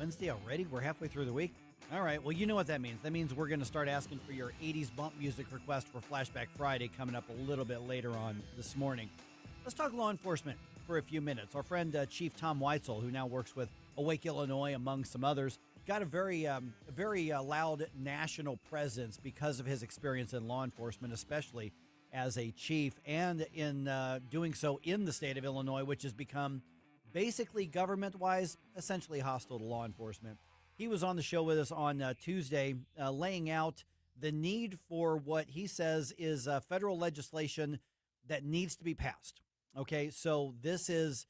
Wednesday already? We're halfway through the week? All right, well, you know what that means. That means we're going to start asking for your 80s bump music request for Flashback Friday coming up a little bit later on this morning. Let's talk law enforcement for a few minutes. Our friend Chief Tom Weitzel, who now works with Awake Illinois, among some others, got a very loud national presence because of his experience in law enforcement, especially as a chief, and in doing so in the state of Illinois, which has become basically government-wise essentially hostile to law enforcement. He was on the show with us on Tuesday, laying out the need for what he says is federal legislation that needs to be passed. Okay, so this is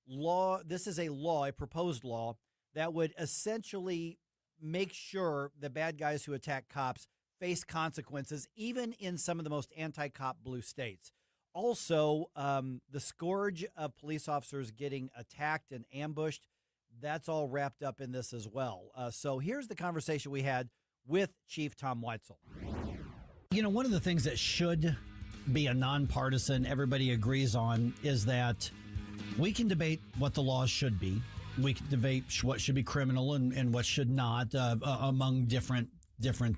law. This is a law, a proposed law that would essentially make sure the bad guys who attack cops face consequences, even in some of the most anti-cop blue states. Also, the scourge of police officers getting attacked and ambushed, that's all wrapped up in this as well. So here's the conversation we had with Chief Tom Weitzel. You know, one of the things that should be a nonpartisan, everybody agrees on, is that we can debate what the laws should be. We can debate what should be criminal and what should not, among different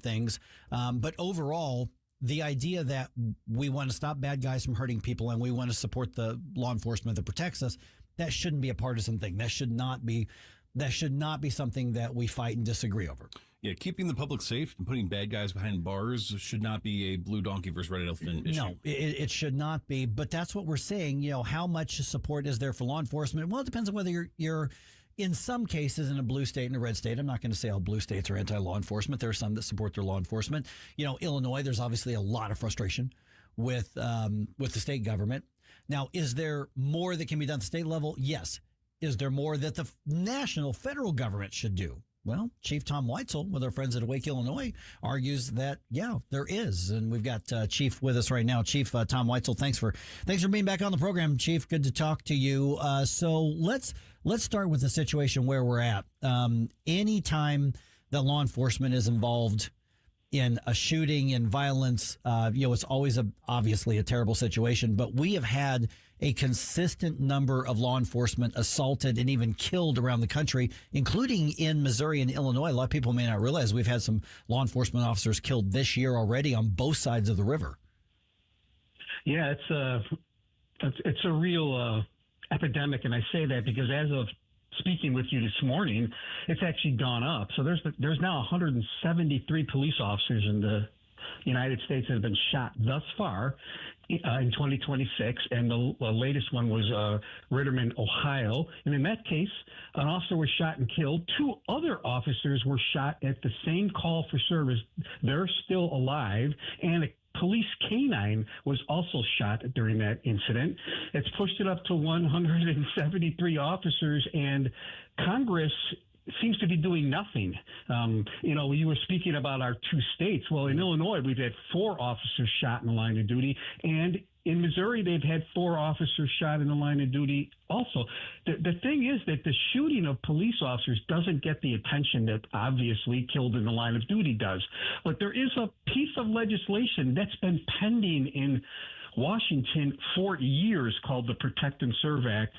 things. But overall, the idea that we want to stop bad guys from hurting people and we want to support the law enforcement that protects us, that shouldn't be a partisan thing. That should not be something that we fight and disagree over. Yeah, keeping the public safe and putting bad guys behind bars should not be a blue donkey versus red elephant issue. No, it should not be. But that's what we're saying. You know, how much support is there for law enforcement? Well, it depends on whether you're in some cases in a blue state and a red state. I'm not going to say all blue states are anti-law enforcement. There are some that support their law enforcement. You know, Illinois, there's obviously a lot of frustration with the state government. Now, is there more that can be done at the state level? Yes. Is there more that the national federal government should do? Well, Chief Tom Weitzel, with our friends at Awake Illinois, argues that, yeah, there is. And we've got Chief with us right now. Chief Tom Weitzel, thanks for being back on the program, Chief. Good to talk to you. So let's start with the situation where we're at. Anytime that law enforcement is involved in a shooting and violence, it's always obviously a terrible situation. But we have had a consistent number of law enforcement assaulted and even killed around the country, including in Missouri and Illinois. A lot of people may not realize we've had some law enforcement officers killed this year already on both sides of the river. Yeah, it's a real epidemic, and I say that because as of speaking with you this morning, it's actually gone up. So there's now 173 police officers in the United States that have been shot thus far in 2026, and the latest one was Ritterman, Ohio. And in that case, an officer was shot and killed. Two other officers were shot at the same call for service. They're still alive, and a police canine was also shot during that incident. It's pushed it up to 173 officers, and Congress seems to be doing nothing. You were speaking about our two states. Well, in Illinois, we've had 4 officers shot in the line of duty, and in Missouri, they've had 4 officers shot in the line of duty also. The thing is that the shooting of police officers doesn't get the attention that obviously killed in the line of duty does. But there is a piece of legislation that's been pending in Washington for years called the Protect and Serve Act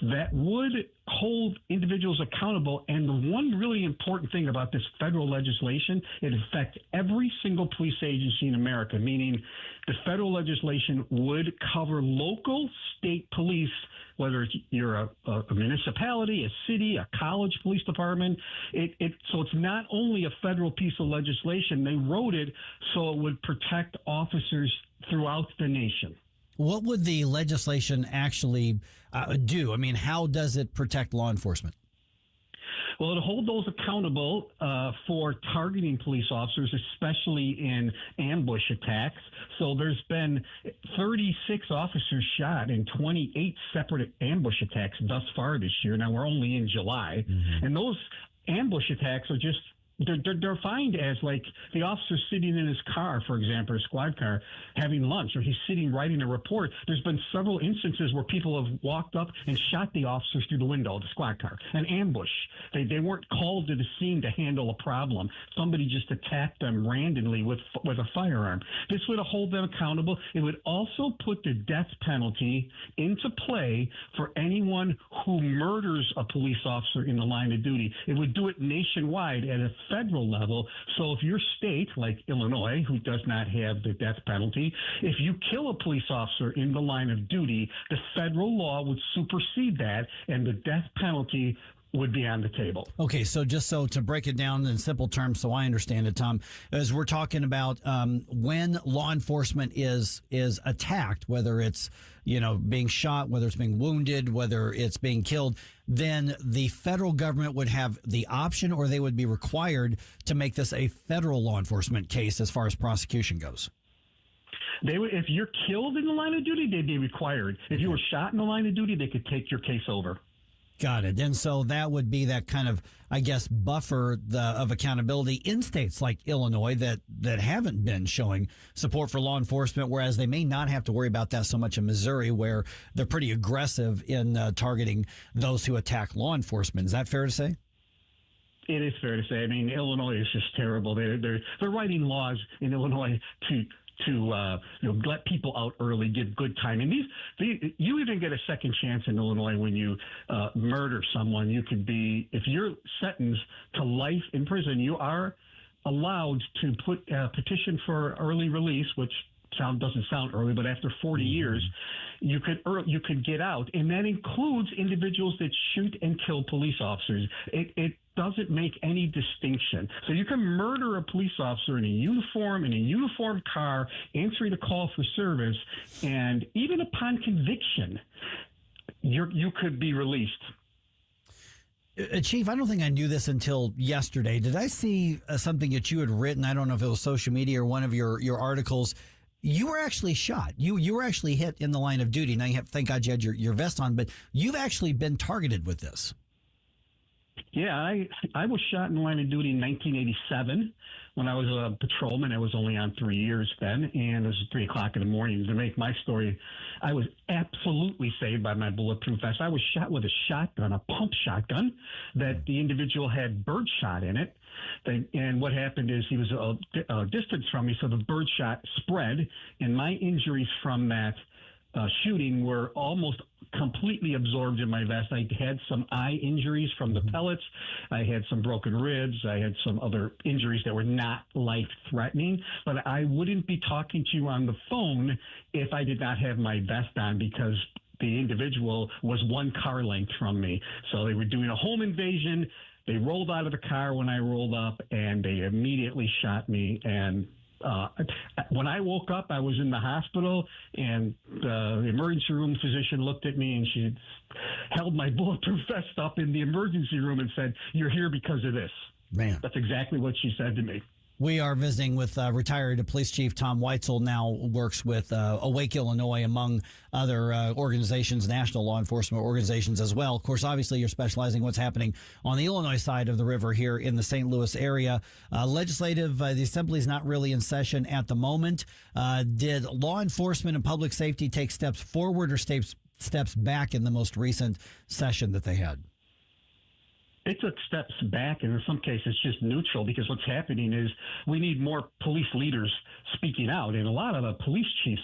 that would hold individuals accountable. And the one really important thing about this federal legislation, it affects every single police agency in America, meaning the federal legislation would cover local state police, whether you're a municipality, a city, a college police department. So it's not only a federal piece of legislation. They wrote it so it would protect officers throughout the nation. What would the legislation actually do? I mean, how does it protect law enforcement? Well, it'll hold those accountable for targeting police officers, especially in ambush attacks. So there's been 36 officers shot in 28 separate ambush attacks thus far this year. Now, we're only in July. Mm-hmm. And those ambush attacks are just they're defined as like the officer sitting in his car, for example, a squad car, having lunch, or he's sitting writing a report. There's been several instances where people have walked up and shot the officers through the window of the squad car, an ambush. They weren't called to the scene to handle a problem. Somebody just attacked them randomly with a firearm. This would hold them accountable. It would also put the death penalty into play for anyone who murders a police officer in the line of duty. It would do it nationwide at a federal level. So if your state, like Illinois, who does not have the death penalty, if you kill a police officer in the line of duty, the federal law would supersede that, and the death penalty would be on the table. Okay, so just so to break it down in simple terms so I understand it, Tom, as we're talking about when law enforcement is attacked, whether it's being shot, whether it's being wounded, whether it's being killed, then the federal government would have the option, or they would be required to make this a federal law enforcement case as far as prosecution goes. They would, if you're killed in the line of duty, they'd be required. If you were shot in the line of duty, they could take your case over. Got it. And so that would be that kind of, I guess, buffer of accountability in states like Illinois that haven't been showing support for law enforcement, whereas they may not have to worry about that so much in Missouri, where they're pretty aggressive in targeting those who attack law enforcement. Is that fair to say? It is fair to say. I mean, Illinois is just terrible. They're writing laws in Illinois to let people out early, give good time. And you even get a second chance in Illinois when you murder someone. You could be, if you're sentenced to life in prison, you are allowed to put a petition for early release, which doesn't sound early, but after 40 years, you could get out, and that includes individuals that shoot and kill police officers. It doesn't make any distinction. So you can murder a police officer in a uniformed car, answering a call for service, and even upon conviction, you could be released. Chief, I don't think I knew this until yesterday. Did I see something that you had written? I don't know if it was social media or one of your articles. You were actually shot. You were actually hit in the line of duty. Now, thank God you had your vest on, but you've actually been targeted with this. Yeah, I was shot in the line of duty in 1987 when I was a patrolman. I was only on 3 years then, and it was 3 o'clock in the morning. To make my story, I was absolutely saved by my bulletproof vest. I was shot with a shotgun, a pump shotgun, that the individual had birdshot in it. And what happened is he was a distance from me, so the birdshot spread, and my injuries from that shooting were almost completely absorbed in my vest. I had some eye injuries from the pellets. I had some broken ribs. I had some other injuries that were not life-threatening. But I wouldn't be talking to you on the phone if I did not have my vest on, because the individual was 1 car length from me. So they were doing a home invasion. They rolled out of the car when I rolled up, and they immediately shot me. And when I woke up, I was in the hospital, and the emergency room physician looked at me, and she held my bulletproof vest up in the emergency room and said, "You're here because of this." Man, that's exactly what she said to me. We are visiting with retired police chief Tom Weitzel, now works with Awake Illinois, among other organizations, national law enforcement organizations as well. Of course, obviously, you're specializing what's happening on the Illinois side of the river here in the St. Louis area. Legislative, the assembly is not really in session at the moment. Did law enforcement and public safety take steps forward or steps back in the most recent session that they had? They took steps back, and in some cases just neutral, because what's happening is we need more police leaders speaking out. And a lot of the police chiefs,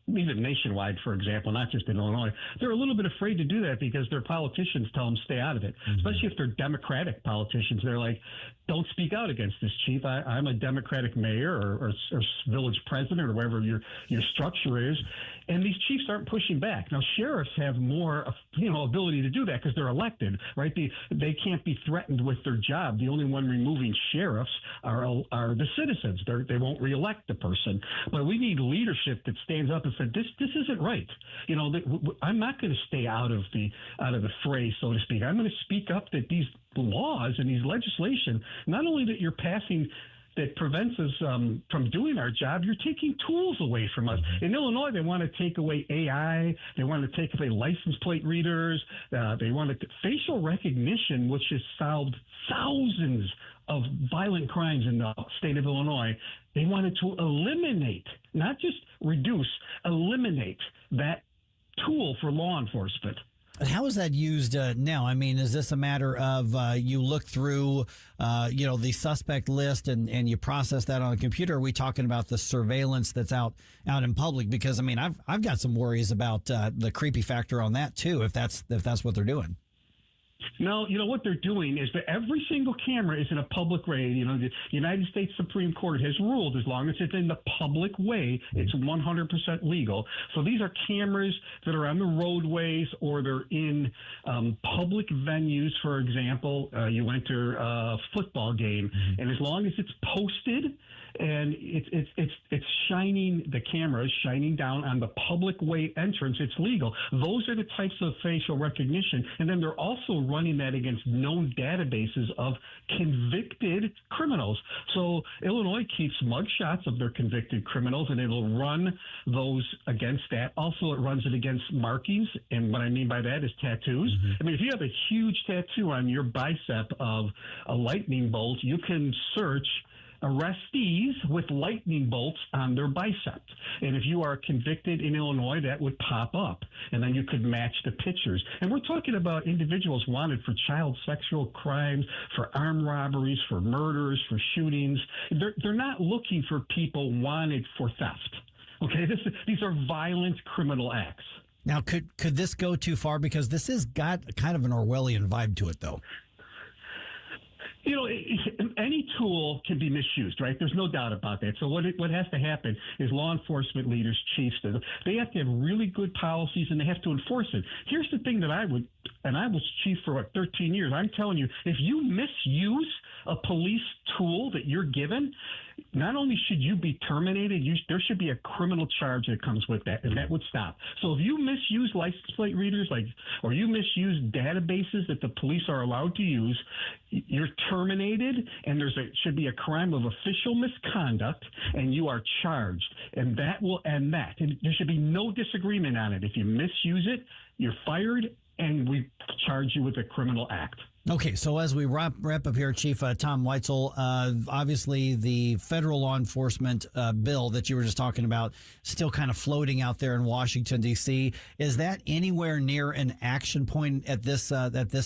even nationwide, for example, not just in Illinois, they're a little bit afraid to do that because their politicians tell them stay out of it, especially if they're Democratic politicians. They're like, don't speak out against this, chief. I'm a Democratic mayor or village president or wherever your structure is. And these chiefs aren't pushing back. Now, sheriffs have more, ability to do that because they're elected, right? They can't be threatened with their job. The only one removing sheriffs are the citizens. They won't reelect the person. But we need leadership that stands up and says, this isn't right. I'm not going to stay out of the fray, so to speak. I'm going to speak up that these laws and these legislation, not only that you're passing that prevents us from doing our job. You're taking tools away from us. In Illinois, they want to take away AI. They want to take away license plate readers. They want facial recognition, which has solved thousands of violent crimes in the state of Illinois. They wanted to eliminate, not just reduce, eliminate that tool for law enforcement. How is that used now? I mean, is this a matter of you look through, the suspect list and you process that on a computer? Are we talking about the surveillance that's out in public? Because I mean, I've got some worries about the creepy factor on that too. If that's what they're doing. No, what they're doing is that every single camera is in a public way. The United States Supreme Court has ruled as long as it's in the public way, it's 100% legal. So these are cameras that are on the roadways or they're in public venues. For example, you enter a football game, and as long as it's posted and it's shining, the camera is shining down on the public way entrance, it's legal. Those are the types of facial recognition. And then they're also running that against known databases of convicted criminals. So Illinois keeps mugshots of their convicted criminals, and it'll run those against that. Also, it runs it against markings. And what I mean by that is tattoos. I mean, if you have a huge tattoo on your bicep of a lightning bolt, you can search arrestees with lightning bolts on their bicep. And if you are convicted in Illinois, that would pop up. And then you could match the pictures. And we're talking about individuals wanted for child sexual crimes, for armed robberies, for murders, for shootings. They're not looking for people wanted for theft. Okay, these are violent criminal acts. Now, could this go too far? Because this has got kind of an Orwellian vibe to it, though. Any tool can be misused, right? There's no doubt about that. So what has to happen is law enforcement leaders, chiefs, they have to have really good policies and they have to enforce it. Here's the thing that I was chief for 13 years. I'm telling you, if you misuse a police tool that you're given, not only should you be terminated, there should be a criminal charge that comes with that, and that would stop. So if you misuse license plate readers, or you misuse databases that the police are allowed to use, you're terminated, and should be a crime of official misconduct, and you are charged, and that will end that. And there should be no disagreement on it. If you misuse it, you're fired, and we charge you with a criminal act. Okay, so as we wrap up here, Chief Tom Weitzel, obviously the federal law enforcement bill that you were just talking about still kind of floating out there in Washington, D.C. Is that anywhere near an action point at this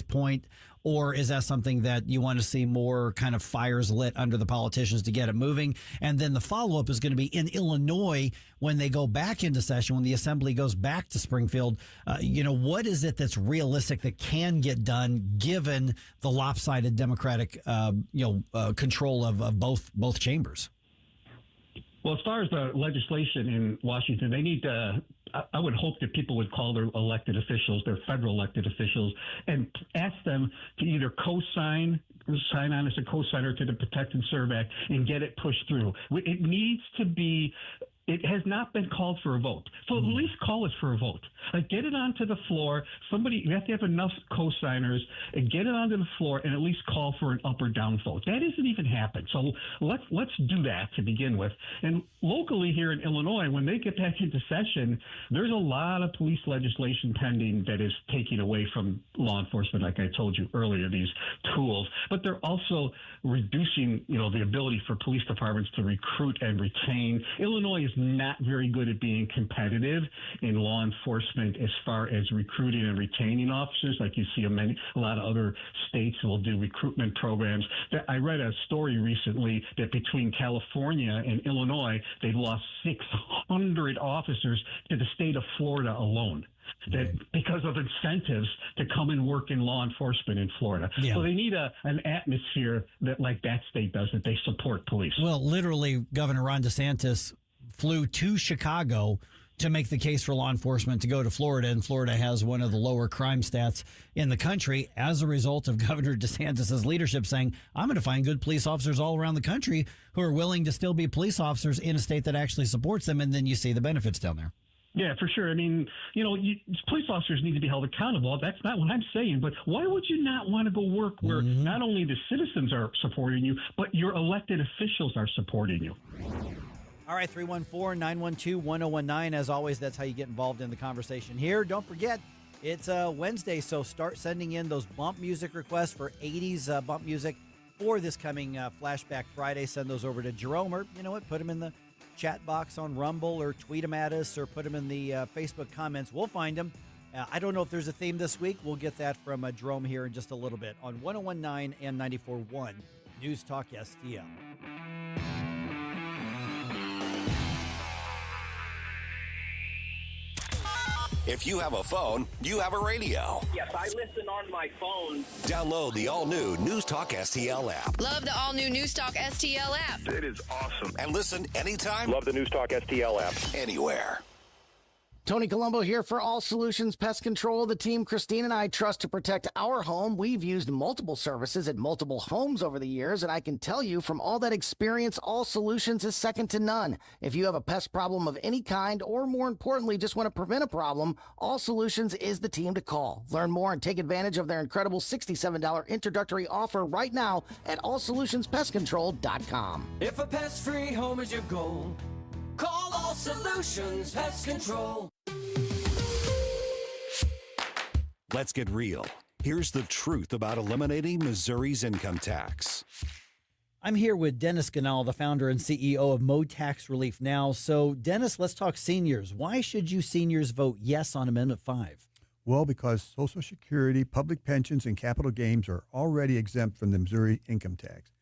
point? Or is that something that you want to see more kind of fires lit under the politicians to get it moving? And then the follow-up is going to be in Illinois when they go back into session, when the assembly goes back to Springfield. What is it that's realistic that can get done given the lopsided Democratic, control of both chambers? Well, as far as the legislation in Washington, they need to. I would hope that people would call their elected officials, their federal elected officials, and ask them to either sign on as a co-signer to the Protect and Serve Act and get it pushed through. It needs to be. It has not been called for a vote. So at least call it for a vote. Get it onto the floor. You have to have enough co-signers and get it onto the floor and at least call for an up or down vote. That hasn't even happened. So let's do that to begin with. And locally here in Illinois, when they get back into session, there's a lot of police legislation pending that is taking away from law enforcement, like I told you earlier, these tools. But they're also reducing, the ability for police departments to recruit and retain. Illinois is not very good at being competitive in law enforcement as far as recruiting and retaining officers, like you see a lot of other states will do recruitment programs. I read a story recently that between California and Illinois, they've lost 600 officers to the state of Florida alone. That because of incentives to come and work in law enforcement in Florida. Yeah. So they need an atmosphere that like that state does, that they support police. Well, literally, Governor Ron DeSantis flew to Chicago to make the case for law enforcement to go to Florida, and Florida has one of the lower crime stats in the country as a result of Governor DeSantis' leadership saying, I'm going to find good police officers all around the country who are willing to still be police officers in a state that actually supports them, and then you see the benefits down there. Yeah, for sure. I mean, police officers need to be held accountable. That's not what I'm saying. But why would you not want to go work where not only the citizens are supporting you, but your elected officials are supporting you? All right, 314-912-1019. As always, that's how you get involved in the conversation here. Don't forget, it's Wednesday, so start sending in those bump music requests for 80s bump music for this coming Flashback Friday. Send those over to Jerome, or you know what, put them in the chat box on Rumble, or tweet them at us, or put them in the Facebook comments. We'll find them. I don't know if there's a theme this week. We'll get that from Jerome here in just a little bit on 101.9 and 94.1 News Talk STL. If you have a phone, you have a radio. Yes, I listen on my phone. Download the all-new NewsTalk STL app. Love the all-new NewsTalk STL app. It is awesome. And listen anytime. Love the NewsTalk STL app. Anywhere. Tony Colombo here for All Solutions Pest Control, the team Christine and I trust to protect our home. We've used multiple services at multiple homes over the years, and I can tell you from all that experience, All Solutions is second to none. If you have a pest problem of any kind, or more importantly, just want to prevent a problem, All Solutions is the team to call. Learn more and take advantage of their incredible $67 introductory offer right now at allsolutionspestcontrol.com. If a pest-free home is your goal, call All Solutions Pest Control. Let's get real. Here's the truth about eliminating Missouri's income tax. I'm here with Dennis Ganal, the founder and CEO of Mo Tax Relief Now. So, Dennis, let's talk seniors. Why should you seniors vote yes on Amendment 5? Well, because Social Security, public pensions, and capital gains are already exempt from the Missouri income tax.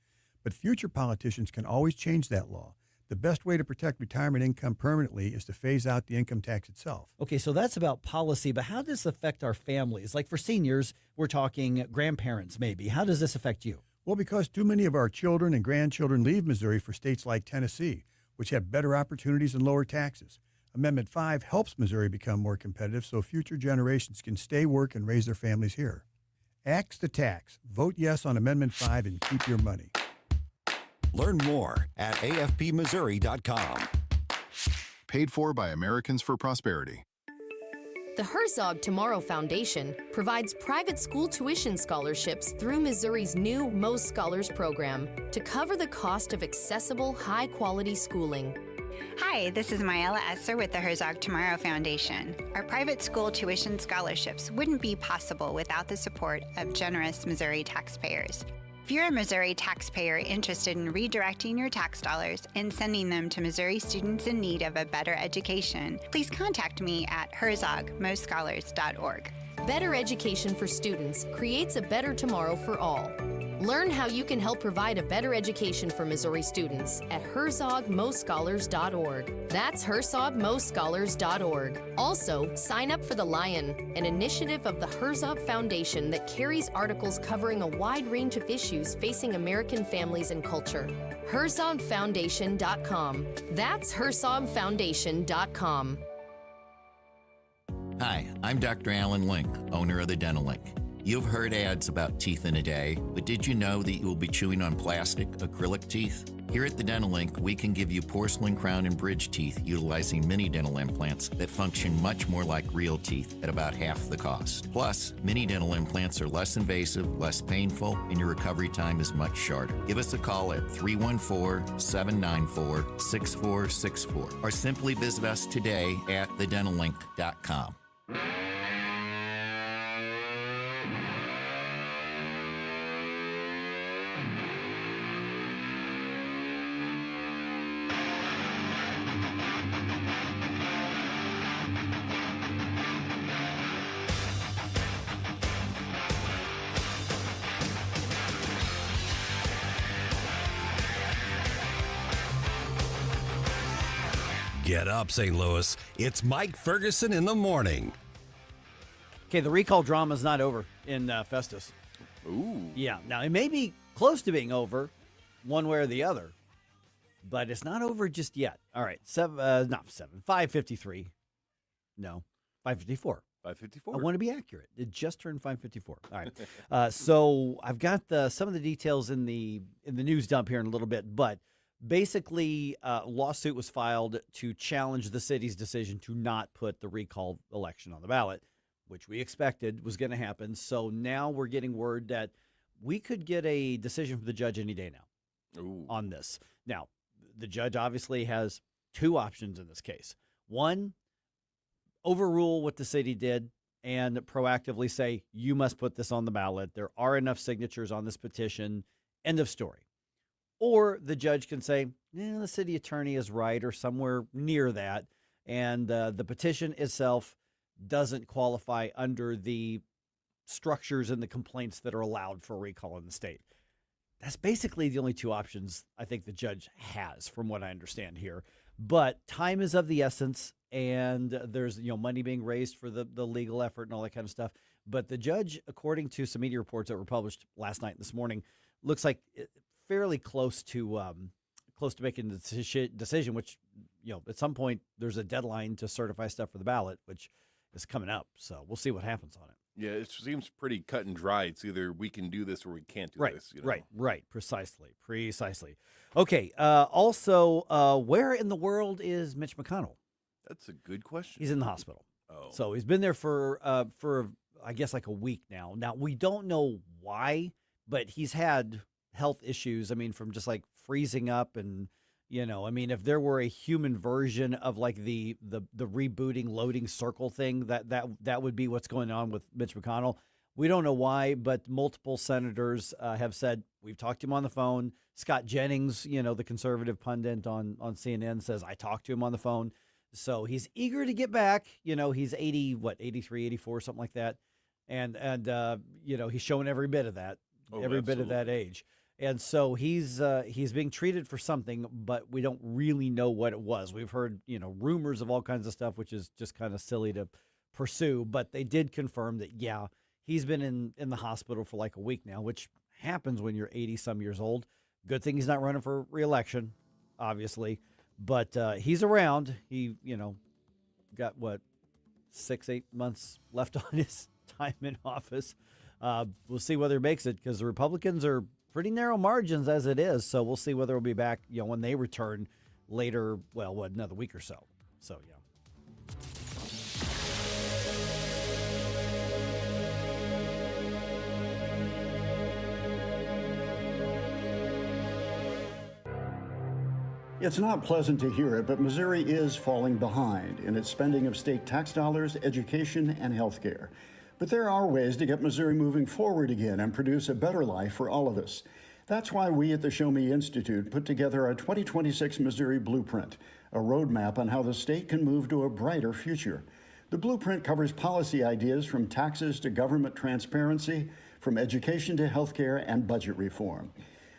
But future politicians can always change that law. The best way to protect retirement income permanently is to phase out the income tax itself. Okay, so that's about policy, but how does this affect our families? Like for seniors, we're talking grandparents maybe. How does this affect you? Well, because too many of our children and grandchildren leave Missouri for states like Tennessee, which have better opportunities and lower taxes. Amendment 5 helps Missouri become more competitive so future generations can stay, work, and raise their families here. Axe the tax. Vote yes on Amendment 5 and keep your money. Learn more at afpmissouri.com. Paid for by Americans for Prosperity. The Herzog Tomorrow Foundation provides private school tuition scholarships through Missouri's new Mo Scholars program to cover the cost of accessible, high-quality schooling. Hi, this is Myella Esser with the Herzog Tomorrow Foundation. Our private school tuition scholarships wouldn't be possible without the support of generous Missouri taxpayers. If you're a Missouri taxpayer interested in redirecting your tax dollars and sending them to Missouri students in need of a better education, please contact me at herzogmoscholars.org. Better education for students creates a better tomorrow for all. Learn how you can help provide a better education for Missouri students at herzogmoscholars.org. That's herzogmoscholars.org. Also, sign up for The Lion, an initiative of the Herzog Foundation that carries articles covering a wide range of issues facing American families and culture. herzogfoundation.com. That's herzogfoundation.com. Hi, I'm Dr. Alan Link, owner of the Dental Link. You've heard ads about teeth in a day, but did you know that you will be chewing on plastic, acrylic teeth? Here at the Dental Link, we can give you porcelain crown and bridge teeth utilizing mini dental implants that function much more like real teeth at about half the cost. Plus, mini dental implants are less invasive, less painful, and your recovery time is much shorter. Give us a call at 314-794-6464 or simply visit us today at thedentallink.com. Get up, St. Louis. It's Mike Ferguson in the morning. Okay, the recall drama is not over in Festus. Ooh. Yeah, now it may be close to being over one way or the other, but it's not over just yet. All right, 5:53. No, 5:54. 5:54. I want to be accurate. It just turned 5:54. All right. So I've got some of the details in the news dump here in a little bit, but Basically, a lawsuit was filed to challenge the city's decision to not put the recall election on the ballot, which we expected was going to happen. So now we're getting word that we could get a decision from the judge any day now on this. Now, the judge obviously has two options in this case. One, overrule what the city did and proactively say, you must put this on the ballot. There are enough signatures on this petition. End of story. Or the judge can say, the city attorney is right, or somewhere near that, and the petition itself doesn't qualify under the structures and the complaints that are allowed for recall in the state. That's basically the only two options I think the judge has, from what I understand here. But time is of the essence, and there's money being raised for the legal effort and all that kind of stuff. But the judge, according to some media reports that were published last night and this morning, looks like fairly close to making the decision, which, at some point there's a deadline to certify stuff for the ballot, which is coming up. So we'll see what happens on it. Yeah, it seems pretty cut and dry. It's either we can do this or we can't do this. Right. Precisely. Okay. Also, where in the world is Mitch McConnell? That's a good question. He's in the hospital. Oh. So he's been there for I guess like a week now. Now, we don't know why, but he's had health issues. I mean, from just like freezing up and, if there were a human version of like the rebooting loading circle thing, that would be what's going on with Mitch McConnell. We don't know why, but multiple senators have said, we've talked to him on the phone. Scott Jennings, the conservative pundit on CNN, says, I talked to him on the phone. So he's eager to get back. He's 83, 84, something like that. And he's showing every bit of that, bit of that age. And so he's being treated for something, but we don't really know what it was. We've heard, rumors of all kinds of stuff, which is just kind of silly to pursue. But they did confirm that, he's been in the hospital for like a week now, which happens when you're 80-some years old. Good thing he's not running for re-election, obviously. But he's around. He, got, 6-8 months left on his time in office. We'll see whether he makes it, because the Republicans are pretty narrow margins as it is. So we'll see whether he'll be back, when they return later, another week or so. So, yeah. It's not pleasant to hear it, but Missouri is falling behind in its spending of state tax dollars, education, and health care. But there are ways to get Missouri moving forward again and produce a better life for all of us. That's why we at the Show Me Institute put together our 2026 Missouri Blueprint, a roadmap on how the state can move to a brighter future. The blueprint covers policy ideas from taxes to government transparency, from education to health care and budget reform.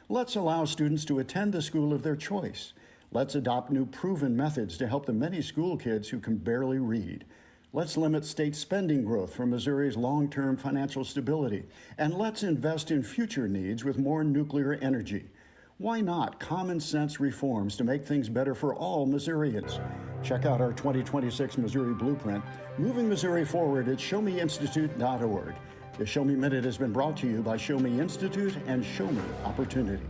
Let's allow students to attend the school of their choice. Let's adopt new proven methods to help the many school kids who can barely read. Let's limit state spending growth for Missouri's long-term financial stability. And let's invest in future needs with more nuclear energy. Why not common sense reforms to make things better for all Missourians? Check out our 2026 Missouri Blueprint, moving Missouri forward at showmeinstitute.org. The Show Me Minute has been brought to you by Show Me Institute and Show Me Opportunity.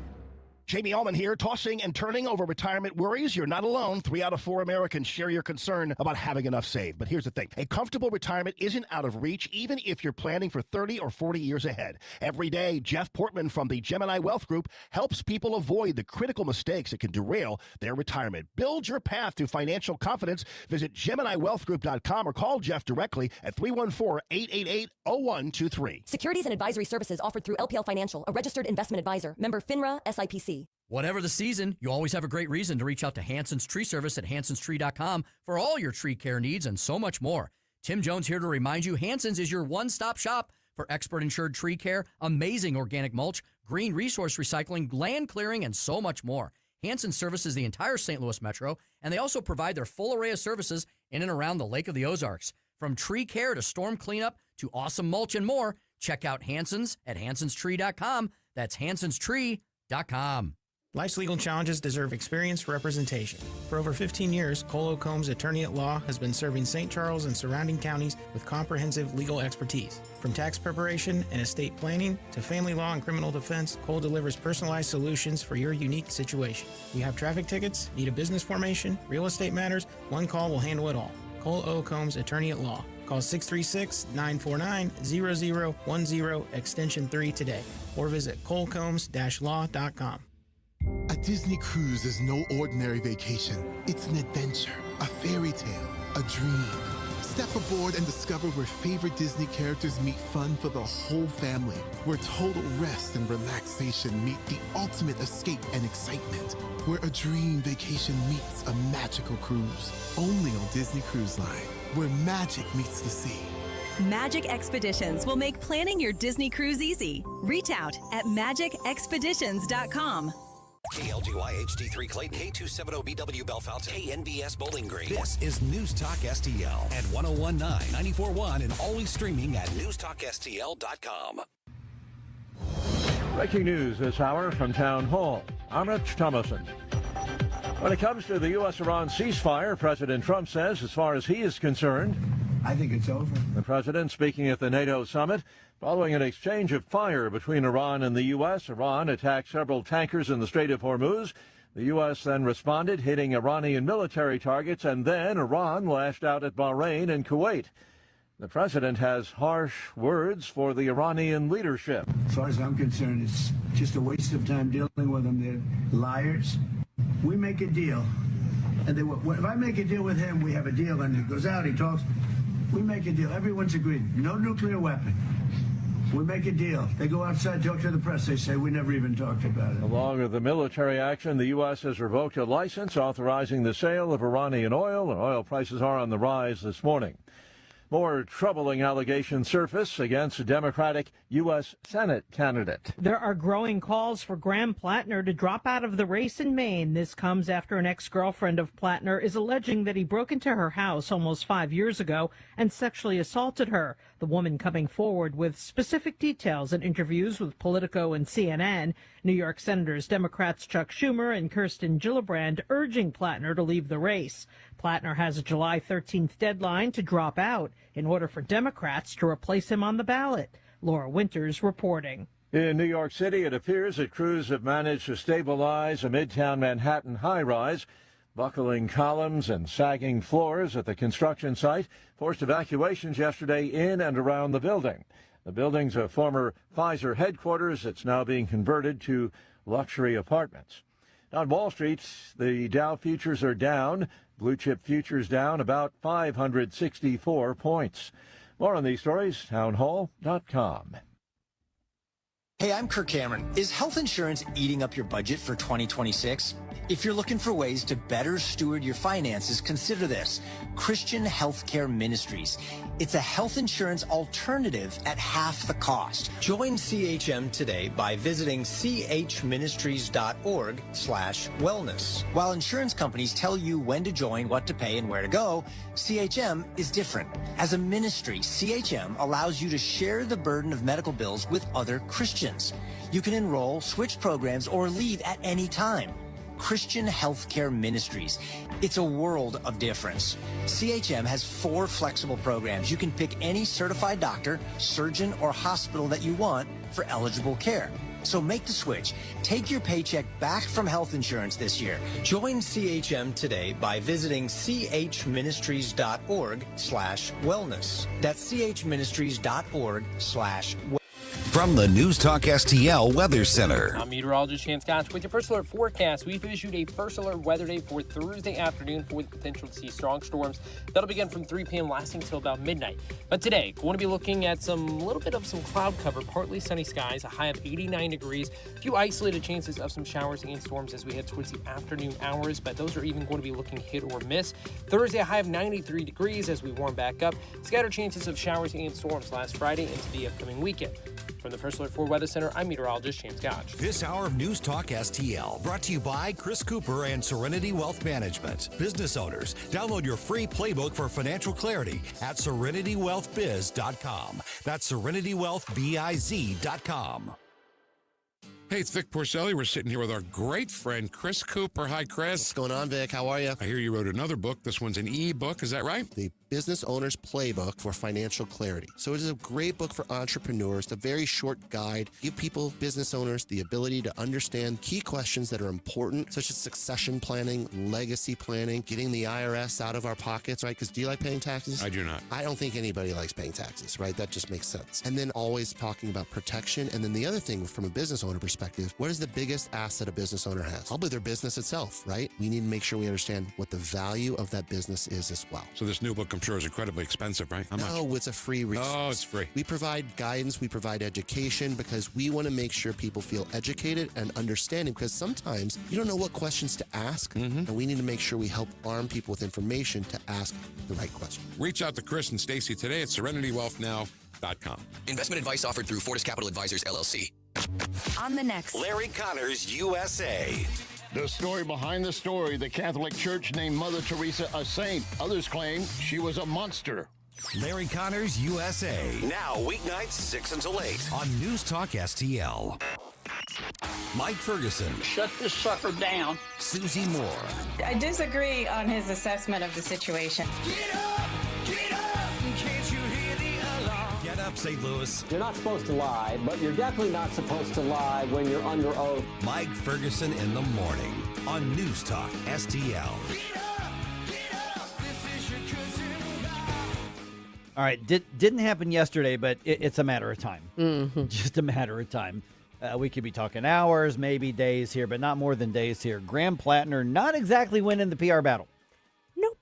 Jamie Allman here, tossing and turning over retirement worries. You're not alone. 3 out of 4 Americans share your concern about having enough saved. But here's the thing. A comfortable retirement isn't out of reach, even if you're planning for 30 or 40 years ahead. Every day, Jeff Portman from the Gemini Wealth Group helps people avoid the critical mistakes that can derail their retirement. Build your path to financial confidence. Visit GeminiWealthGroup.com or call Jeff directly at 314-888-0123. Securities and advisory services offered through LPL Financial, a registered investment advisor. Member FINRA, SIPC. Whatever the season, you always have a great reason to reach out to Hanson's Tree Service at hansonstree.com for all your tree care needs and so much more. Tim Jones here to remind you, Hanson's is your one-stop shop for expert insured tree care, amazing organic mulch, green resource recycling, land clearing, and so much more. Hanson services the entire St. Louis metro, and they also provide their full array of services in and around the Lake of the Ozarks. From tree care to storm cleanup to awesome mulch and more, check out Hanson's at hansonstree.com. That's hansonstree.com. Life's legal challenges deserve experienced representation. For over 15 years, Cole Combs Attorney at Law has been serving St. Charles and surrounding counties with comprehensive legal expertise. From tax preparation and estate planning to family law and criminal defense, Cole delivers personalized solutions for your unique situation. You have traffic tickets, need a business formation, real estate matters, one call will handle it all. Cole O. Combs Attorney at Law. Call 636-949-0010 extension 3 today or visit colecombs-law.com. A Disney cruise is no ordinary vacation. It's an adventure, a fairy tale, a dream. Step aboard and discover where favorite Disney characters meet fun for the whole family, where total rest and relaxation meet the ultimate escape and excitement, where a dream vacation meets a magical cruise. Only on Disney Cruise Line, where magic meets the sea. Magic Expeditions will make planning your Disney cruise easy. Reach out at magicexpeditions.com. KLGY HD3 Clayton, K270BW Bellefonte, KNBS Bowling Green. This is News Talk STL at 1019, 94.1, and always streaming at NewsTalkSTL.com. Breaking news this hour from Town Hall. I'm Rich Thomason. When it comes to the U.S.-Iran ceasefire, President Trump says, as far as he is concerned, I think it's over. The president speaking at the NATO summit. Following an exchange of fire between Iran and the U.S., Iran attacked several tankers in the Strait of Hormuz. The U.S. then responded, hitting Iranian military targets, and then Iran lashed out at Bahrain and Kuwait. The president has harsh words for the Iranian leadership. As far as I'm concerned, it's just a waste of time dealing with them. They're liars. We make a deal. And if I make a deal with him, we have a deal, and he goes out, he talks. We make a deal. Everyone's agreed. No nuclear weapon. We make a deal. They go outside, talk to the press. They say, we never even talked about it. Along with the military action, the U.S. has revoked a license authorizing the sale of Iranian oil, and oil prices are on the rise this morning. More troubling allegations surface against a Democratic U.S. Senate candidate. There are growing calls for Graham Plattner to drop out of the race in Maine. This comes after an ex-girlfriend of Plattner is alleging that he broke into her house almost 5 years ago and sexually assaulted her. The woman coming forward with specific details in interviews with Politico and CNN. New York Senators Democrats Chuck Schumer and Kirsten Gillibrand urging Plattner to leave the race. Plattner has a July 13th deadline to drop out in order for Democrats to replace him on the ballot. Laura Winters reporting. In New York City, it appears that crews have managed to stabilize a Midtown Manhattan high-rise. Buckling columns and sagging floors at the construction site forced evacuations yesterday in and around the building. The building's a former Pfizer headquarters. It's now being converted to luxury apartments. On Wall Street, the Dow futures are down. Blue chip futures down about 564 points. More on these stories, townhall.com. Hey, I'm Kirk Cameron. Is health insurance eating up your budget for 2026? If you're looking for ways to better steward your finances, consider this: Christian Healthcare Ministries. It's a health insurance alternative at half the cost. Join CHM today by visiting chministries.org/wellness. While insurance companies tell you when to join, what to pay, and where to go, CHM is different. As a ministry, CHM allows you to share the burden of medical bills with other Christians. You can enroll, switch programs, or leave at any time. Christian Healthcare Ministries. It's a world of difference. CHM has 4 flexible programs. You can pick any certified doctor, surgeon, or hospital that you want for eligible care. So make the switch. Take your paycheck back from health insurance this year. Join CHM today by visiting chministries.org/wellness. That's chministries.org/wellness. From the News Talk STL Weather Center. I'm meteorologist Chance Gotch with your first alert forecast. We've issued a first alert weather day for Thursday afternoon for the potential to see strong storms. That'll begin from 3 p.m. lasting till about midnight. But today, we're going to be looking at some cloud cover, partly sunny skies, a high of 89 degrees, a few isolated chances of some showers and storms as we head towards the afternoon hours, but those are even going to be looking hit or miss. Thursday, a high of 93 degrees as we warm back up. Scattered chances of showers and storms last Friday into the upcoming weekend. From the First Alert 4 Weather Center, I'm meteorologist Chance Gotch. This hour of News Talk STL brought to you by Chris Cooper and Serenity Wealth Management. Business owners, download your free playbook for financial clarity at SerenityWealthBiz.com. That's SerenityWealthBiz.com. Hey, it's Vic Porcelli. We're sitting here with our great friend, Chris Cooper. Hi, Chris. What's going on, Vic? How are you? I hear you wrote another book. This one's an e-book. Is that right? The Business Owner's Playbook for Financial Clarity. So it is a great book for entrepreneurs, a very short guide. Give people, business owners, the ability to understand key questions that are important, such as succession planning, legacy planning, getting the IRS out of our pockets, right? Because do you like paying taxes? I do not. I don't think anybody likes paying taxes, right? That just makes sense. And then always talking about protection. And then the other thing from a business owner perspective, what is the biggest asset a business owner has? Probably their business itself, right? We need to make sure we understand what the value of that business is as well. So this new book, I'm sure, is incredibly expensive, right? How much? No, it's a free resource. Oh, it's free. We provide guidance, we provide education because we want to make sure people feel educated and understanding because sometimes you don't know what questions to ask, and we need to make sure we help arm people with information to ask the right question. Reach out to Chris and Stacy today at SerenityWealthNow.com. Investment advice offered through Fortis Capital Advisors, LLC. On the next, Larry Connors, USA. The story behind the story, the Catholic Church named Mother Teresa a saint. Others claim she was a monster. Larry Connors, USA. Now, weeknights 6 until 8 on News Talk STL. Mike Ferguson. Shut this sucker down. Susie Moore. I disagree on his assessment of the situation. Get up! Can't you hear the alarm? Get up, St. Louis. You're not supposed to lie, but you're definitely not supposed to lie when you're under oath. Mike Ferguson in the morning on News Talk STL. All right, didn't happen yesterday, but it's a matter of time. Just a matter of time. We could be talking hours, maybe days here, but not more than days here. Graham Plattner not exactly winning the PR battle. Nope.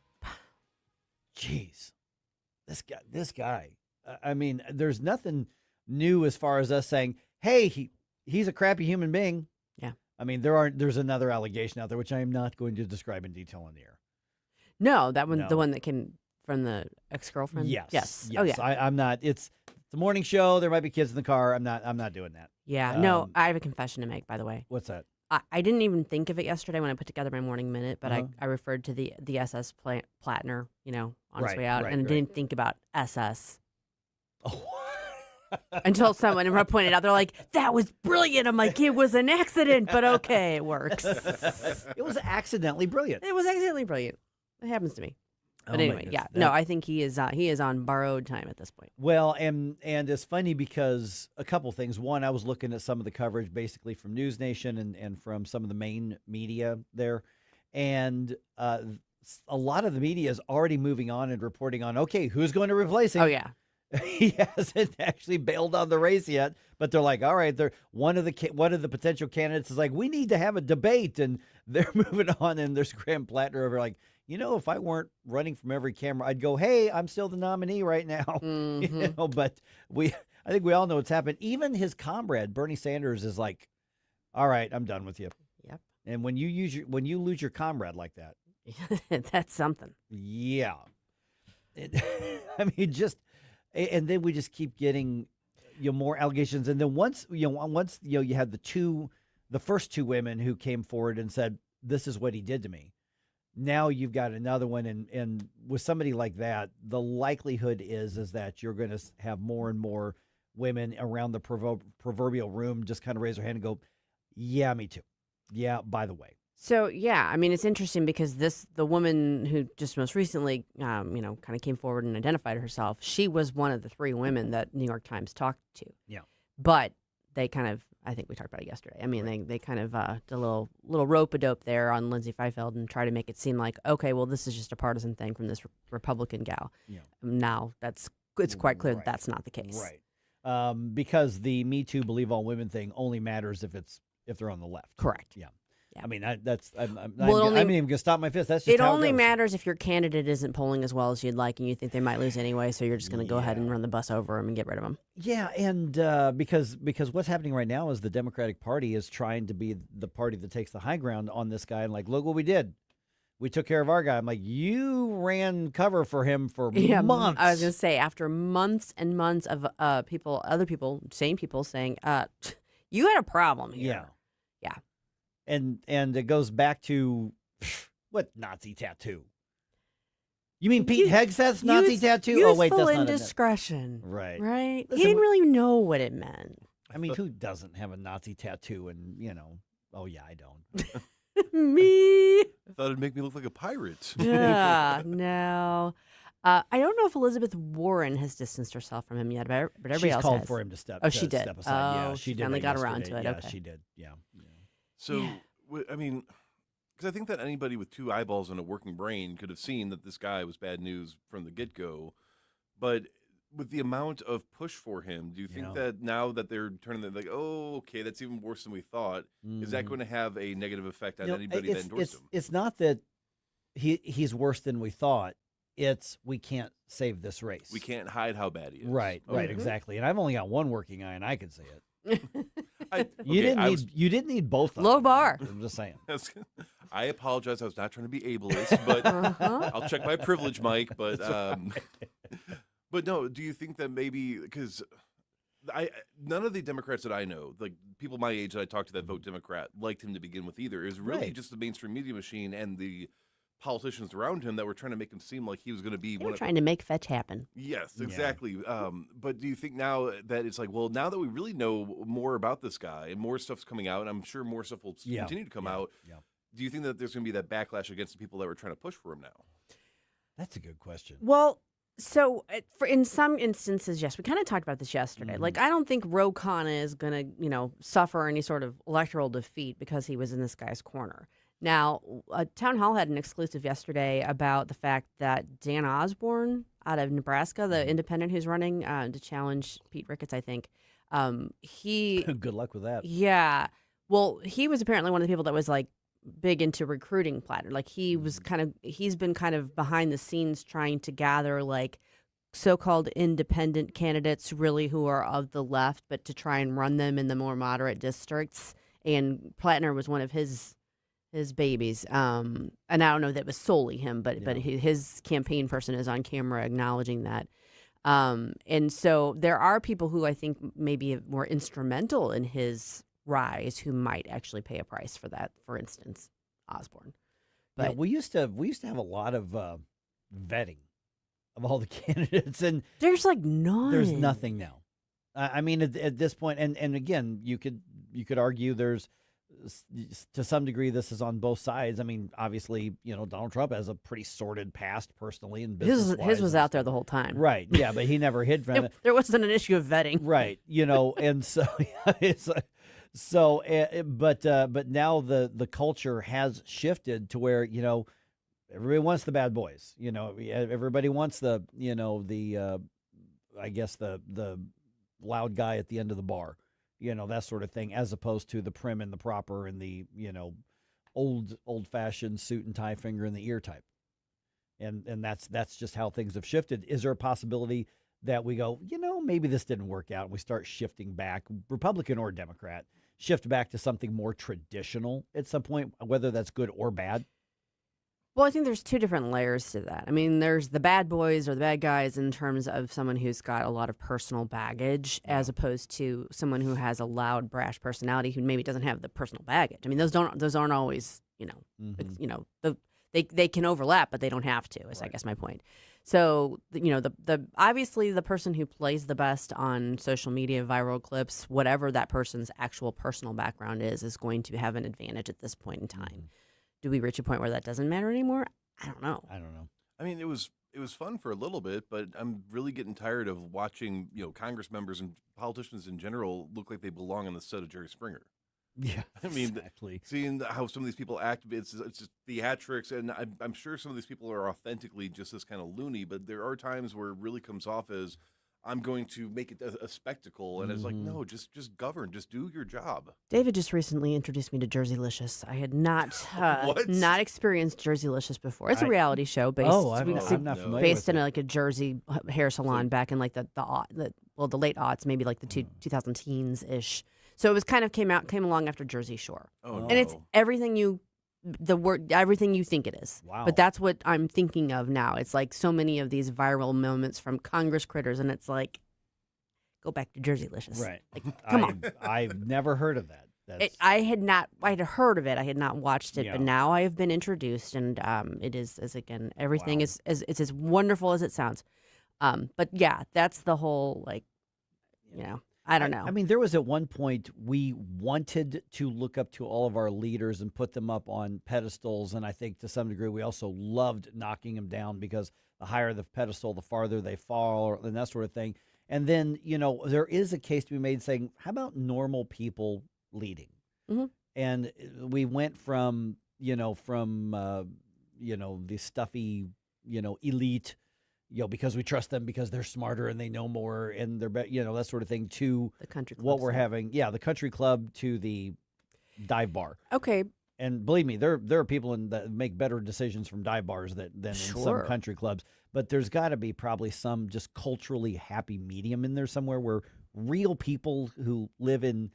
Jeez. This guy. I mean, there's nothing new as far as us saying, hey, he's a crappy human being. Yeah. I mean, there's another allegation out there, which I am not going to describe in detail on the air. No, that one, the one that came from the ex-girlfriend? Yes. Oh, yeah. I'm not. It's a morning show. There might be kids in the car. I'm not doing that. Yeah. No, I have a confession to make, by the way. What's that? I didn't even think of it yesterday when I put together my morning minute, but I referred to the SS Plattner, on its way out, and didn't think about SS. Oh. Until someone pointed out, they're like, that was brilliant. I'm like, it was an accident, but okay, it works. It was accidentally brilliant. It was accidentally brilliant. It happens to me. But Oh, anyway, my yeah. goodness. No, I think he is on borrowed time at this point. Well, and it's funny because a couple things. One, I was looking at some of the coverage basically from News Nation and from some of the main media there. And a lot of the media is already moving on and reporting on, okay, who's going to replace him? Oh, yeah. He hasn't actually bailed on the race yet, but they're like, all right, one of the potential candidates is like, we need to have a debate, and they're moving on, and there's Graham Plattner over like, if I weren't running from every camera, I'd go, hey, I'm still the nominee right now. Mm-hmm. But I think we all know what's happened. Even his comrade, Bernie Sanders, is like, all right, I'm done with you. Yep. And when you lose your comrade like that, that's something. Yeah. I mean, and then we just keep getting more allegations. And then once you had the first two women who came forward and said, this is what he did to me. Now you've got another one, and with somebody like that, the likelihood is that you're going to have more and more women around the proverbial room just kind of raise their hand and go, yeah, me too. Yeah, by the way. So, yeah, I mean, it's interesting because the woman who just most recently, kind of came forward and identified herself, she was one of the three women that New York Times talked to. Yeah. But they kind of, I think we talked about it yesterday. I mean, they kind of did a little rope-a-dope there on Lindsay Feifeld and try to make it seem like, okay, well, this is just a partisan thing from this Republican gal. Yeah. Now, it's quite clear that that's not the case. Right. Because the Me Too, Believe All Women thing only matters if they're on the left. Correct. Yeah. Yeah. I mean, I'm not even going to stop my fist. That's just it how only it goes. matters if your candidate isn't polling as well as you'd like and you think they might lose anyway, so you're just going to go ahead and run the bus over them and get rid of them. Yeah, and because what's happening right now is the Democratic Party is trying to be the party that takes the high ground on this guy and like, look what we did. We took care of our guy. I'm like, you ran cover for him for months. I was going to say, after months and months of same people saying, you had a problem here. Yeah. Yeah. And it goes back to what Nazi tattoo? You mean Pete Hegseth's Nazi tattoo? Oh wait, that's not indiscretion. Right. Right. Listen, He didn't really know what it meant. I mean, who doesn't have a Nazi tattoo? And oh yeah, I don't. Me. I thought it'd make me look like a pirate. Yeah, no. I don't know if Elizabeth Warren has distanced herself from him yet, but everybody She's else called has. for him to step. Oh, she did. Step aside. Oh, Yeah, she did. finally that got around yesterday. to it. Yeah, Okay. she did. Yeah. So, I mean, because I think that anybody with two eyeballs and a working brain could have seen that this guy was bad news from the get-go. But with the amount of push for him, do you think that now that they're turning like, oh, okay, that's even worse than we thought, is that going to have a negative effect on anybody that endorsed him? It's not that he's worse than we thought. It's we can't save this race. We can't hide how bad he is. Right, Okay. exactly. And I've only got one working eye, and I can say it. You didn't need both. Of Low them. bar. I'm just saying. I apologize. I was not trying to be ableist, but I'll check my privilege, Mike. But but no, do you think that maybe because none of the Democrats that I know, like people my age that I talked to that vote Democrat, liked him to begin with either. It was really just the mainstream media machine and the politicians around him that were trying to make him seem like he was going to be They were trying to make fetch happen. Yes, exactly. But do you think now that it's like, well, now that we really know more about this guy and more stuff's coming out, and I'm sure more stuff will continue to come out, do you think that there's going to be that backlash against the people that were trying to push for him now? That's a good question. Well, so in some instances, yes, we kind of talked about this yesterday. Like, I don't think Ro Khanna is going to, suffer any sort of electoral defeat because he was in this guy's corner. Now, Town Hall had an exclusive yesterday about the fact that Dan Osborne out of Nebraska, the independent who's running to challenge Pete Ricketts, I think, he... Good luck with that. Yeah. Well, he was apparently one of the people that was, like, big into recruiting Platter. Like, he's been kind of behind the scenes trying to gather, like, so-called independent candidates really who are of the left, but to try and run them in the more moderate districts. And Plattner was one of his babies. And I don't know if that was solely him, but his campaign person is on camera acknowledging that. And so there are people who I think maybe were instrumental in his rise who might actually pay a price for that. For instance, Osborne. But we used to have a lot of vetting of all the candidates, and there's like none. There's nothing now. I mean, at this point, and again, you could argue there's. To some degree, this is on both sides. I mean, obviously, Donald Trump has a pretty sordid past personally and business-wise. His was out there the whole time. Right, yeah, but he never hid from it. There wasn't an issue of vetting. Right, and so, but now the culture has shifted to where, everybody wants the bad boys. Everybody wants the loud guy at the end of the bar. That sort of thing, as opposed to the prim and the proper and the, old-fashioned suit and tie, finger in the ear type. And that's just how things have shifted. Is there a possibility that we go, maybe this didn't work out and we start shifting back, Republican or Democrat, shift back to something more traditional at some point, whether that's good or bad? Well, I think there's two different layers to that. I mean, there's the bad boys or the bad guys in terms of someone who's got a lot of personal baggage, as opposed to someone who has a loud, brash personality who maybe doesn't have the personal baggage. I mean, those aren't always, they can overlap, but they don't have to. Is I guess my point. So the obviously the person who plays the best on social media, viral clips, whatever that person's actual personal background is going to have an advantage at this point in time. Do we reach a point where that doesn't matter anymore? I don't know. I mean, it was fun for a little bit, but I'm really getting tired of watching, Congress members and politicians in general look like they belong on the set of Jerry Springer. Yeah, I mean, exactly. Seeing how some of these people act, it's just theatrics, and I'm sure some of these people are authentically just this kind of loony, but there are times where it really comes off as, I'm going to make it a spectacle, and it's like, no, just govern, just do your job. David just recently introduced me to Jerseylicious. I had not experienced Jerseylicious before. It's a reality show based. I'm not familiar based with in it. Like a Jersey hair salon back in like the late aughts, maybe like the 2000 teens ish. So it was kind of came along after Jersey Shore, and it's everything you think it is. Wow. But that's what I'm thinking of now. It's like so many of these viral moments from Congress critters, and it's like, go back to Jerseylicious. Right. Like, come on. I've never heard of that. I had heard of it. I had not watched it, but now I have been introduced, and it is, as again, everything is it's as wonderful as it sounds. But yeah, that's the whole, like, I don't know. I mean, there was at one point we wanted to look up to all of our leaders and put them up on pedestals. And I think to some degree we also loved knocking them down because the higher the pedestal, the farther they fall and that sort of thing. And then, there is a case to be made saying, how about normal people leading? Mm-hmm. And we went from the stuffy, elite, because we trust them because they're smarter and they know more and they're that sort of thing, to the country club what we're having. Yeah, the country club to the dive bar. Okay. And believe me, there are people that make better decisions from dive bars than in some country clubs. But there's got to be probably some just culturally happy medium in there somewhere where real people who live in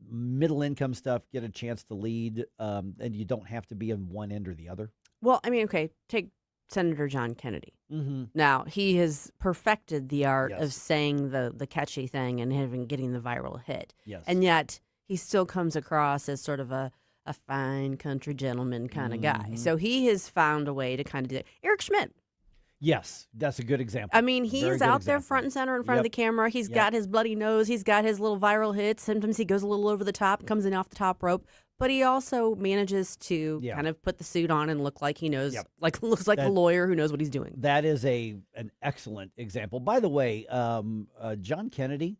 middle income stuff get a chance to lead, and you don't have to be on one end or the other. Well, I mean, okay, take Senator John Kennedy. Mm-hmm. Now, he has perfected the art Yes. of saying the catchy thing and getting the viral hit. Yes. And yet, he still comes across as sort of a fine country gentleman kind of guy. Mhm. So he has found a way to kind of do it. Eric Schmidt. Yes, that's a good example. I mean, he Very is good out there example. front and center in front of the Yep. camera. He's Yep. got his bloody nose. He's got his little viral hits. Sometimes he goes a little over the top, comes in off the top rope. But he also manages to kind of put the suit on and look like he knows, looks like a lawyer who knows what he's doing. That is an excellent example. By the way, John Kennedy,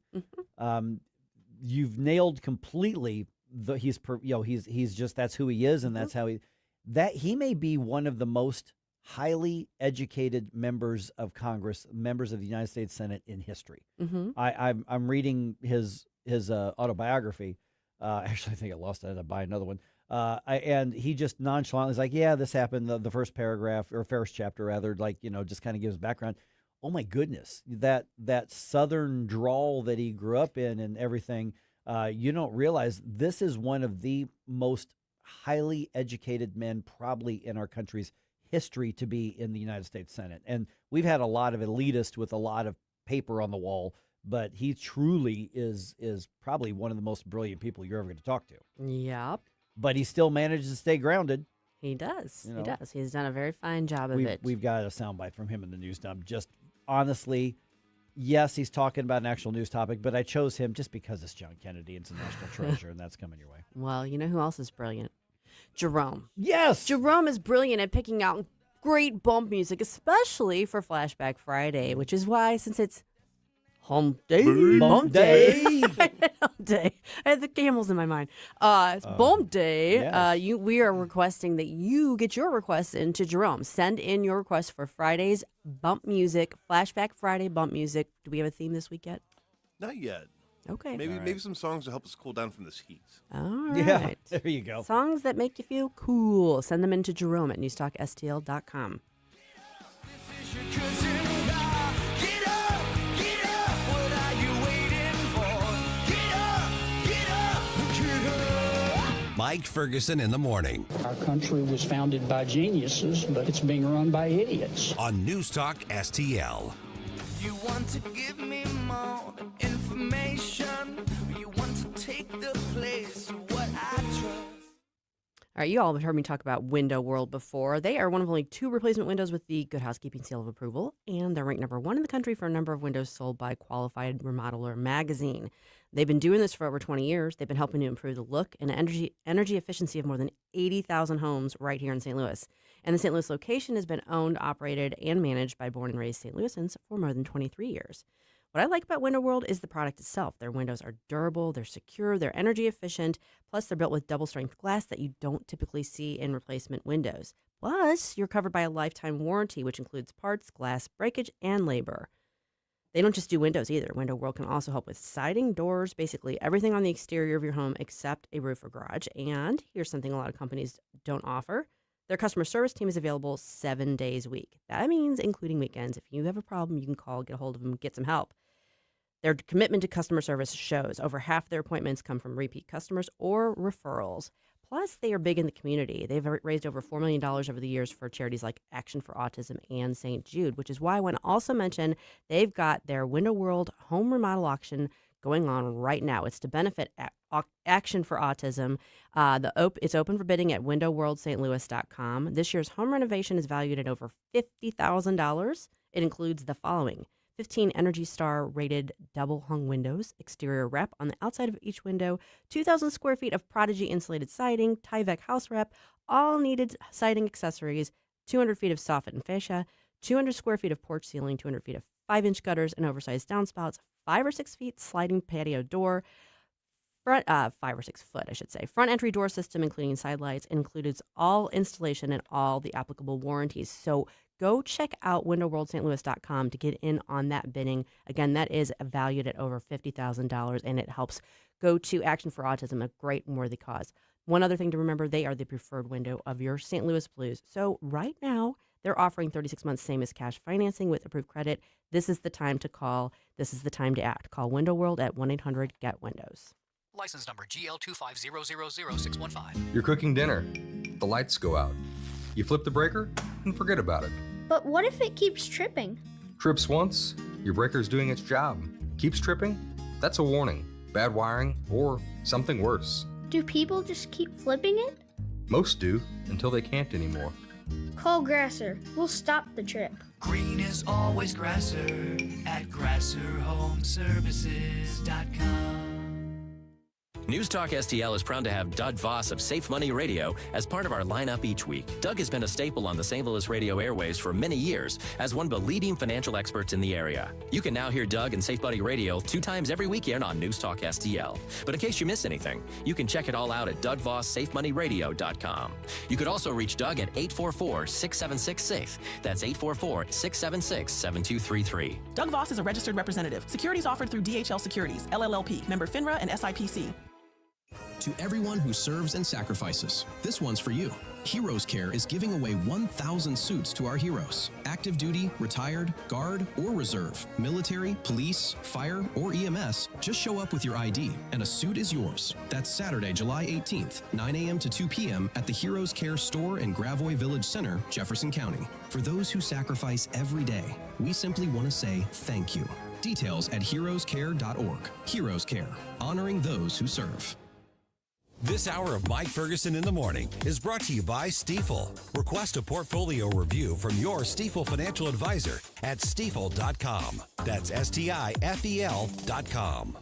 you've nailed completely. He's just that's who he is, and that's how he may be one of the most highly educated members of Congress, members of the United States Senate in history. Mm-hmm. I'm reading his autobiography. Actually, I think I lost it. I had to buy another one. And he just nonchalantly is like, yeah, this happened. The first paragraph or first chapter, rather, just kind of gives background. Oh my goodness, that Southern drawl that he grew up in and everything. You don't realize this is one of the most highly educated men probably in our country's history to be in the United States Senate. And we've had a lot of elitists with a lot of paper on the wall, but he truly is probably one of the most brilliant people you're ever going to talk to. Yep. But he still manages to stay grounded. He does. He does. He's done a very fine job of it. We've got a soundbite from him in the news dump. Just honestly, yes, he's talking about an actual news topic, but I chose him just because it's John Kennedy and it's a national treasure, and that's coming your way. Well, you know who else is brilliant? Jerome. Yes! Jerome is brilliant at picking out great bump music, especially for Flashback Friday, which is why, since it's Hump Day. Bump Day. Hump Day. I had the camels in my mind. It's Bump Day. Yes. We are requesting that you get your requests into Jerome. Send in your requests for Friday's bump music, Flashback Friday bump music. Do we have a theme this week yet? Not yet. Okay. Maybe some songs to help us cool down from this heat. All right. Yeah, there you go. Songs that make you feel cool. Send them into Jerome at NewsTalkSTL.com. Mike Ferguson in the morning. Our country was founded by geniuses, but it's being run by idiots. On Newstalk STL. You want to give me more information. You want to take the place of what I trust. All right, you all have heard me talk about Window World before. They are one of only 2 replacement windows with the Good Housekeeping seal of approval, and they're ranked number 1 in the country for a number of windows sold by Qualified Remodeler magazine. They've been doing this for over 20 years. They've been helping to improve the look and energy efficiency of more than 80,000 homes right here in St. Louis. And the St. Louis location has been owned, operated, and managed by born and raised St. Louisans for more than 23 years. What I like about Window World is the product itself. Their windows are durable, they're secure, they're energy efficient, plus they're built with double-strength glass that you don't typically see in replacement windows. Plus, you're covered by a lifetime warranty, which includes parts, glass, breakage, and labor. They don't just do windows either. Window World can also help with siding, doors, basically everything on the exterior of your home except a roof or garage. And here's something a lot of companies don't offer. Their customer service team is available 7 days a week. That means including weekends. If you have a problem, you can call, get a hold of them, get some help. Their commitment to customer service shows. Over half their appointments come from repeat customers or referrals. Plus, they are big in the community. They've raised over $4 million over the years for charities like Action for Autism and St. Jude, which is why I want to also mention they've got their Window World home remodel auction going on right now. It's to benefit Action for Autism. It's open for bidding at windowworldstlouis.com. This year's home renovation is valued at over $50,000. It includes the following: 15 Energy Star rated double hung windows, exterior rep on the outside of each window, 2,000 square feet of Prodigy insulated siding, Tyvek house wrap, all needed siding accessories, 200 feet of soffit and fascia, 200 square feet of porch ceiling, 200 feet of 5-inch gutters and oversized downspouts, 5 or 6 feet sliding patio door, front 5 or 6 foot, I should say. Front entry door system, including side lights, includes all installation and all the applicable warranties. So go check out windowworldstlouis.com to get in on that bidding. Again, that is valued at over $50,000, and it helps go to Action for Autism, a great and worthy cause. One other thing to remember, they are the preferred window of your St. Louis Blues. So right now, they're offering 36 months same as cash financing with approved credit. This is the time to call. This is the time to act. Call Window World at 1-800-GET-WINDOWS. License number GL250000615. You're cooking dinner. The lights go out. You flip the breaker and forget about it. But what if it keeps tripping? Trips once, your breaker's doing its job. Keeps tripping? That's a warning. Bad wiring or something worse. Do people just keep flipping it? Most do until they can't anymore. Call Grasser. We'll stop the trip. Green is always Grasser at GrasserHomeservices.com. Newstalk STL is proud to have Doug Voss of Safe Money Radio as part of our lineup each week. Doug has been a staple on the St. Louis radio airways for many years as one of the leading financial experts in the area. You can now hear Doug and Safe Money Radio 2 times every weekend on Newstalk STL. But in case you miss anything, you can check it all out at DougVossSafeMoneyRadio.com. You could also reach Doug at 844-676-SAFE. That's 844-676-7233. Doug Voss is a registered representative. Securities offered through DHL Securities, LLLP, member FINRA and SIPC. To everyone who serves and sacrifices, this one's for you. Heroes Care is giving away 1,000 suits to our heroes. Active duty, retired, guard, or reserve, military, police, fire, or EMS, just show up with your ID and a suit is yours. That's Saturday, July 18th, 9 a.m. to 2 p.m. at the Heroes Care store in Gravois Village Center, Jefferson County. For those who sacrifice every day, we simply want to say thank you. Details at heroescare.org. Heroes Care, honoring those who serve. This hour of Mike Ferguson in the Morning is brought to you by Stifel. Request a portfolio review from your Stifel financial advisor at stifel.com. That's STIFEL.com.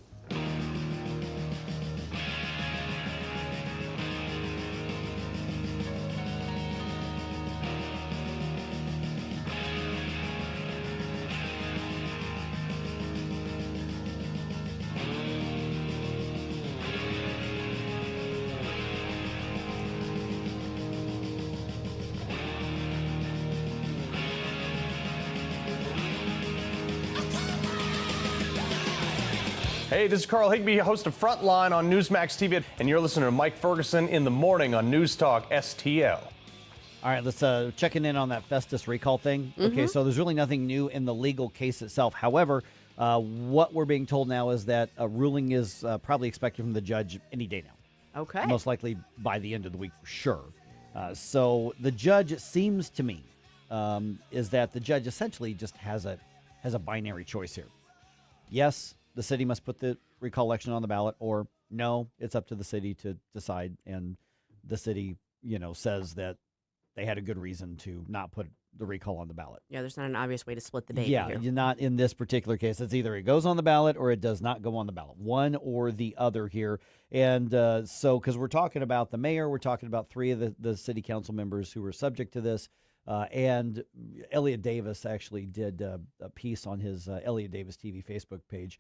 Hey, this is Carl Higbee, host of Frontline on Newsmax TV, and you're listening to Mike Ferguson in the morning on News Talk STL. All right, let's checking in on that Festus recall thing. Okay, so there's really nothing new in the legal case itself. However, what we're being told now is that a ruling is probably expected from the judge any day now. Okay. Most likely by the end of the week for sure. So the judge, it seems to me, is that the judge essentially just has a binary choice here. Yes, the city must put the recall election on the ballot, or no, it's up to the city to decide. And the city, says that they had a good reason to not put the recall on the ballot. Yeah, there's not an obvious way to split the baby here. here. You're not in this particular case. It's either it goes on the ballot or it does not go on the ballot. One or the other here. And so, because we're talking about the mayor, we're talking about 3 of the city council members who were subject to this. And Elliot Davis actually did a piece on his Elliot Davis TV Facebook page,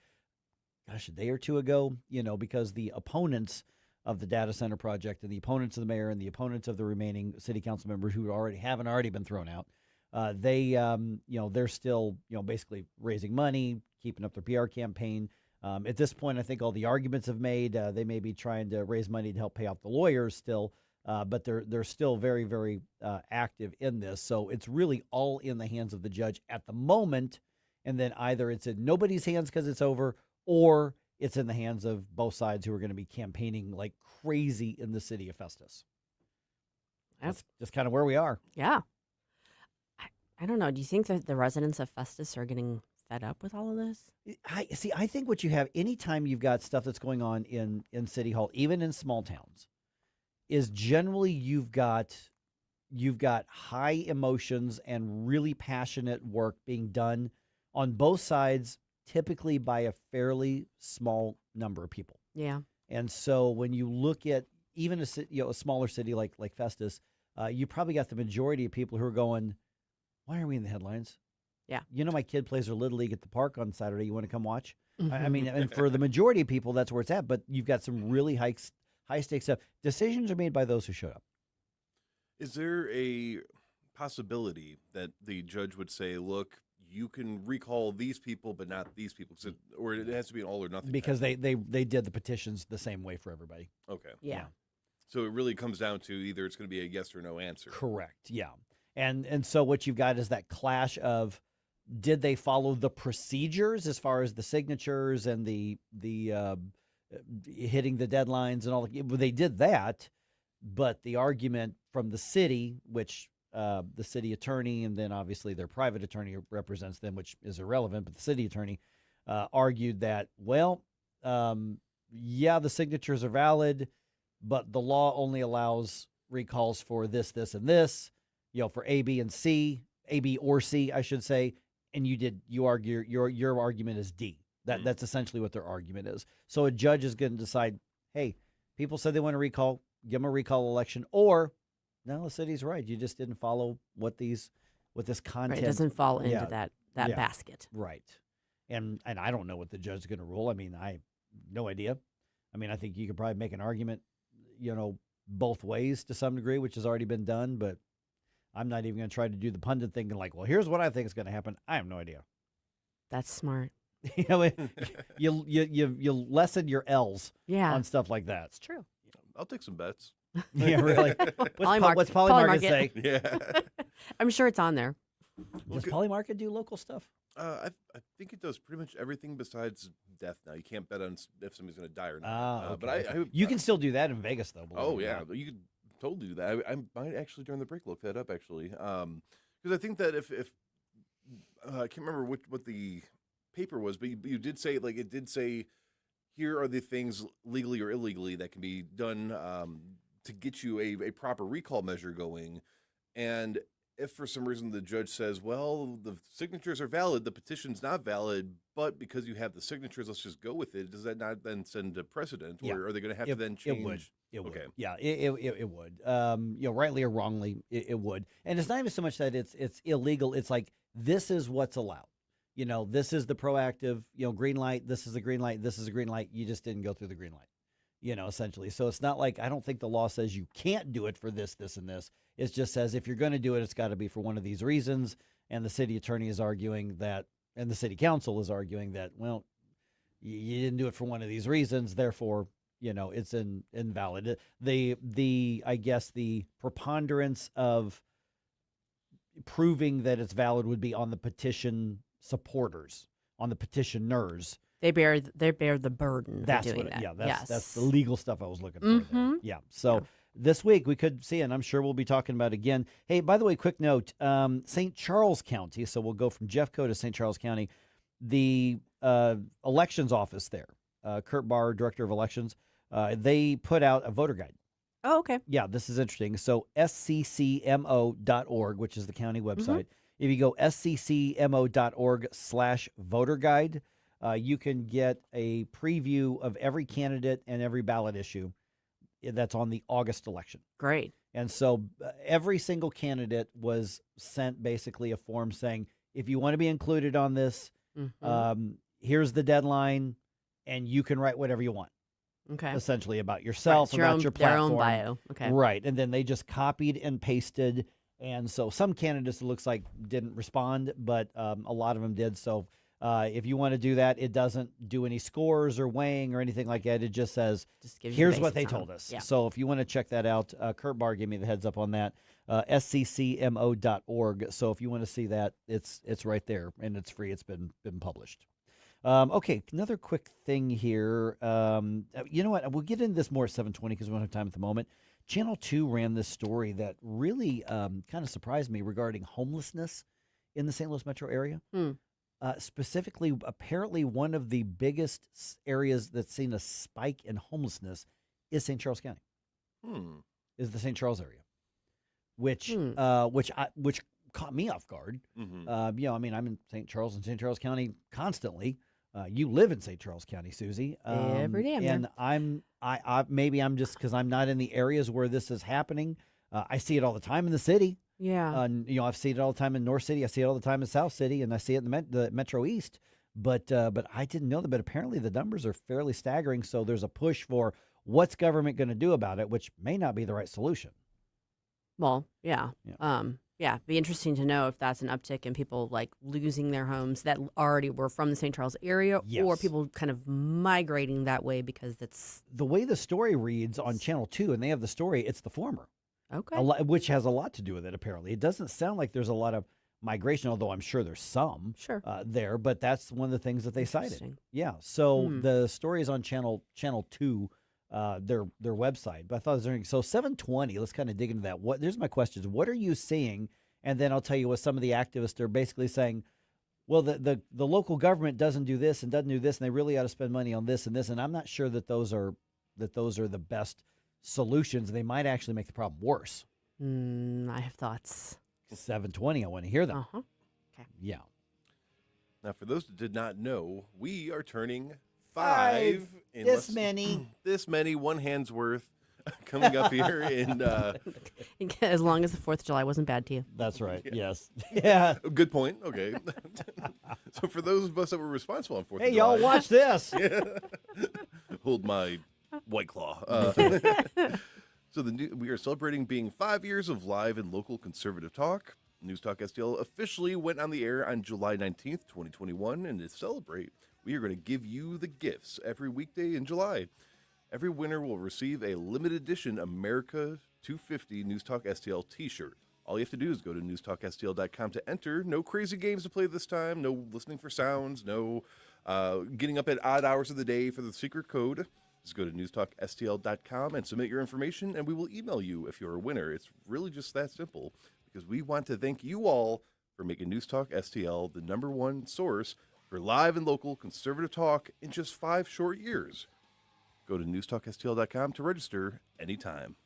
a day or 2 ago, because the opponents of the data center project and the opponents of the mayor and the opponents of the remaining city council members who haven't already been thrown out, they're still, basically raising money, keeping up their PR campaign. At this point, I think all the arguments have made. They may be trying to raise money to help pay off the lawyers still, but they're still very, very active in this. So it's really all in the hands of the judge at the moment, and then either it's in nobody's hands because it's over, or it's in the hands of both sides who are going to be campaigning like crazy in the city of Festus. That's just kind of where we are. Yeah. I don't know. Do you think that the residents of Festus are getting fed up with all of this? I think what you have anytime you've got stuff that's going on in City Hall, even in small towns, is generally you've got high emotions and really passionate work being done on both sides, typically by a fairly small number of people. Yeah. And so when you look at even a smaller city like Festus, you probably got the majority of people who are going, why are we in the headlines? Yeah. My kid plays her Little League at the park on Saturday. You want to come watch? I mean, and for the majority of people, that's where it's at. But you've got some really high-stakes stuff. Decisions are made by those who showed up. Is there a possibility that the judge would say, look, you can recall these people, but not these people? Or it has to be an all or nothing? Because they did the petitions the same way for everybody. Okay. Yeah. So it really comes down to either it's going to be a yes or no answer. Correct. Yeah. And so what you've got is that clash of, did they follow the procedures as far as the signatures and the hitting the deadlines and all? They did that, but the argument from the city, which the city attorney and then obviously their private attorney represents them, which is irrelevant, but the city attorney argued that, yeah, the signatures are valid, but the law only allows recalls for this, and this, for A, B, and C, A, B, or C, I should say. And you argue your argument is D. That's essentially what their argument is. So a judge is going to decide, hey, people said they want to recall, give them a recall election, or no, the city's right. You just didn't follow what this content. Right, it doesn't fall into that basket. Right. And I don't know what the judge is going to rule. I mean, I have no idea. I mean, I think you could probably make an argument, both ways to some degree, which has already been done, but I'm not even going to try to do the pundit thing and well, here's what I think is going to happen. I have no idea. That's smart. You lessen your L's on stuff like that. It's true. I'll take some bets. Yeah, really. What's Polymarket say? Yeah. I'm sure it's on there. Does Polymarket do local stuff? I think it does pretty much everything besides death now. You can't bet on if somebody's going to die or not. Okay. But you can still do that in Vegas, though. Oh, yeah. You could totally do that. I might actually, during the break, look that up, actually. Because I think that if I can't remember what the paper was, but you did say, it did say, here are the things legally or illegally that can be done to get you a proper recall measure going. And if for some reason the judge says, well, the signatures are valid, the petition's not valid, but because you have the signatures, let's just go with it, does that not then send a precedent? Or are they going to have to then change? It would. It would. Okay. Yeah, it would. Rightly or wrongly, it would. And it's not even so much that it's illegal. It's like, this is what's allowed. This is the proactive, green light. This is the green light. This is a green light. You just didn't go through the green light, essentially. So it's not like, I don't think the law says you can't do it for this, this, and this. It just says if you're going to do it, it's got to be for one of these reasons. And the city attorney is arguing that, and the city council is arguing that, well, you didn't do it for one of these reasons. Therefore, it's invalid. I guess the preponderance of proving that it's valid would be on the petition supporters, on the petitioners. They bear the burden. That's of doing what. that. Yeah, yes. That's the legal stuff I was looking for. There. Yeah. So this week we could see, and I'm sure we'll be talking about it again. Hey, by the way, quick note: St. Charles County. So we'll go from Jeffco to St. Charles County. The elections office there, Kurt Barr, director of elections, they put out a voter guide. Oh, okay. Yeah, this is interesting. So sccmo.org, which is the county website. If you go sccmo.org/voter guide, you can get a preview of every candidate and every ballot issue that's on the August election. Great. And so every single candidate was sent basically a form saying, if you want to be included on this, here's the deadline, and you can write whatever you want. Okay. Essentially about yourself, right, about your platform. Their own bio. Okay. Right. And then they just copied and pasted. And so some candidates, it looks like, didn't respond, but a lot of them did. So if you want to do that, it doesn't do any scores or weighing or anything like that. It just says, here's what they told us. Yeah. So if you want to check that out, Kurt Barr gave me the heads up on that, sccmo.org. So if you want to see that, it's right there, and it's free. It's been published. Okay, another quick thing here. You know what? We'll get into this more at 7:20 because we don't have time at the moment. Channel 2 ran this story that really kind of surprised me regarding homelessness in the St. Louis metro area. Specifically, apparently one of the biggest areas that's seen a spike in homelessness is St. Charles County. Is the St. Charles area, which caught me off guard. Mm-hmm. You know, I mean, I'm in St. Charles and St. Charles County constantly. You live in St. Charles County, Susie. Every day, and maybe I'm just because I'm not in the areas where this is happening. I see it all the time in the city. Yeah. You know, I've seen it all the time in North City. I see it all the time in South City, and I see it in the Metro East. But I didn't know that. But apparently the numbers are fairly staggering. So there's a push for what's government going to do about it, which may not be the right solution. Well, yeah. Yeah, it'd be interesting to know if that's an uptick in people like losing their homes that already were from the St. Charles area, or people kind of migrating that way because it's the way the story reads on Channel 2, and they have the story. It's the former, okay, which has a lot to do with it. Apparently, it doesn't sound like there's a lot of migration, although I'm sure there's some there. But that's one of the things that they cited. Yeah, so the story is on Channel 2. Their website, but I thought it was interesting. So 720, let's kind of dig into that. There's my questions. What are you seeing? And then I'll tell you what some of the activists are basically saying. Well, the local government doesn't do this and doesn't do this, and they really ought to spend money on this and this. And I'm not sure that those are the best solutions. They might actually make the problem worse. I have thoughts. 720, I want to hear them. Okay. Yeah. Now, for those that did not know, we are turning 5 in this many, one hand's worth coming up here in as long as the 4th of July wasn't bad to you. That's right. Yes. Yeah. Good point. Okay. So for those of us that were responsible on 4th of July. Hey, y'all watch this. Hold my White Claw. So we are celebrating being 5 years of live and local conservative talk. News Talk STL officially went on the air on July 19th, 2021, and to celebrate, we are going to give you the gifts every weekday in July. Every winner will receive a limited edition America 250 News Talk STL t-shirt. All you have to do is go to newstalkstl.com to enter. No crazy games to play this time. No listening for sounds. No getting up at odd hours of the day for the secret code. Just go to newstalkstl.com and submit your information, and we will email you if you're a winner. It's really just that simple, because we want to thank you all for making News Talk STL the #1 source for live and local conservative talk in just 5 short years. Go to newstalkstl.com to register anytime.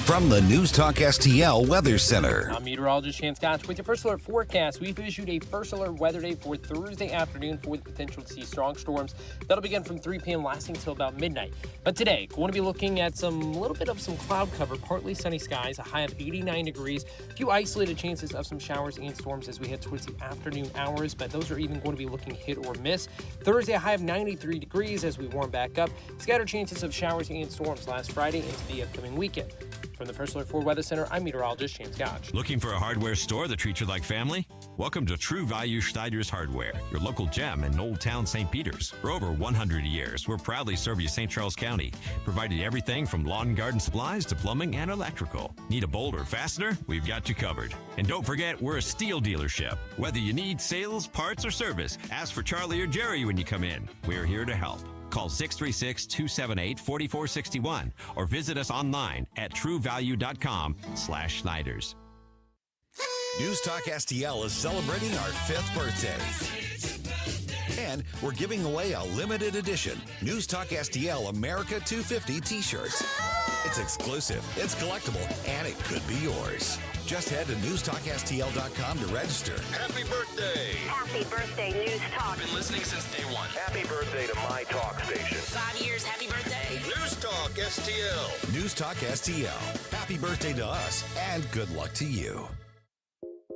From the News Talk STL Weather Center. I'm meteorologist Chance Scotch with your first alert forecast. We've issued a first alert weather day for Thursday afternoon for the potential to see strong storms. That'll begin from 3 p.m. lasting till about midnight. But today, going to be looking at little bit of some cloud cover, partly sunny skies, a high of 89 degrees, a few isolated chances of some showers and storms as we head towards the afternoon hours, but those are even going to be looking hit or miss. Thursday, a high of 93 degrees as we warm back up. Scattered chances of showers and storms last Friday into the upcoming weekend. From the First Alert 4 Weather Center, I'm meteorologist Chance Scotch. Looking for a hardware store that treats you like family? Welcome to True Value Schneider's Hardware, your local gem in Old Town St. Peters. For over 100 years, we're proudly serve you St. Charles County, providing everything from lawn and garden supplies to plumbing and electrical. Need a bolt or fastener? We've got you covered. And don't forget, we're a steel dealership. Whether you need sales, parts, or service, ask for Charlie or Jerry when you come in. We're here to help. Call 636-278-4461 or visit us online at truevalue.com/Schneiders. News Talk STL is celebrating our 5th birthday. And we're giving away a limited edition News Talk STL America 250 t-shirts. It's exclusive, it's collectible, and it could be yours. Just head to newstalkstl.com to register. Happy birthday! Happy birthday, News Talk. Been listening since day one. Happy birthday to my talk station. 5 years, happy birthday. News Talk STL. News Talk STL. Happy birthday to us, and good luck to you.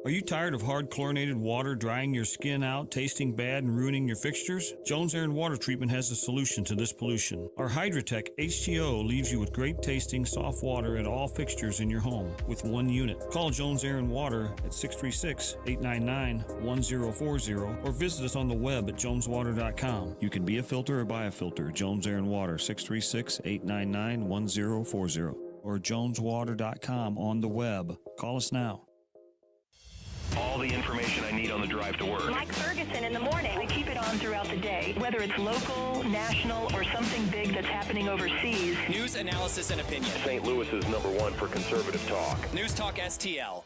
Are you tired of hard chlorinated water drying your skin out, tasting bad, and ruining your fixtures? Jones Air and Water Treatment has a solution to this pollution. Our Hydratech H2O leaves you with great tasting soft water at all fixtures in your home with one unit. Call Jones Air and Water at 636-899-1040 or visit us on the web at joneswater.com. You can be a filter or buy a filter. Jones Air and Water, 636-899-1040 or joneswater.com on the web. Call us now. All the information I need on the drive to work. Mike Ferguson in the morning. We keep it on throughout the day, whether it's local, national, or something big that's happening overseas. News, analysis, and opinion. St. Louis is #1 for conservative talk. News Talk STL.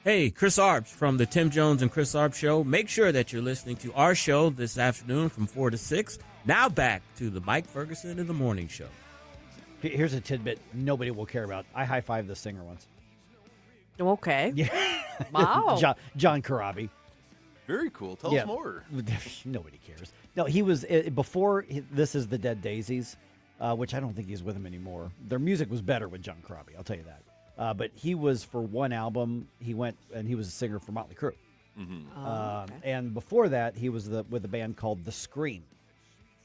Hey, Chris Arps from the Tim Jones and Chris Arps Show. Make sure that you're listening to our show this afternoon from 4 to 6. Now back to the Mike Ferguson in the Morning Show. Here's a tidbit nobody will care about. I high-fived the singer once. Okay. Yeah. Wow. John Corabi. Very cool. Tell us more. Nobody cares. No, he was before This Is the Dead Daisies, which I don't think he's with him anymore. Their music was better with John Corabi, I'll tell you that. But he was, for one album, he went and he was a singer for Motley Crue. Mm-hmm. And before that, he was with a band called The Scream.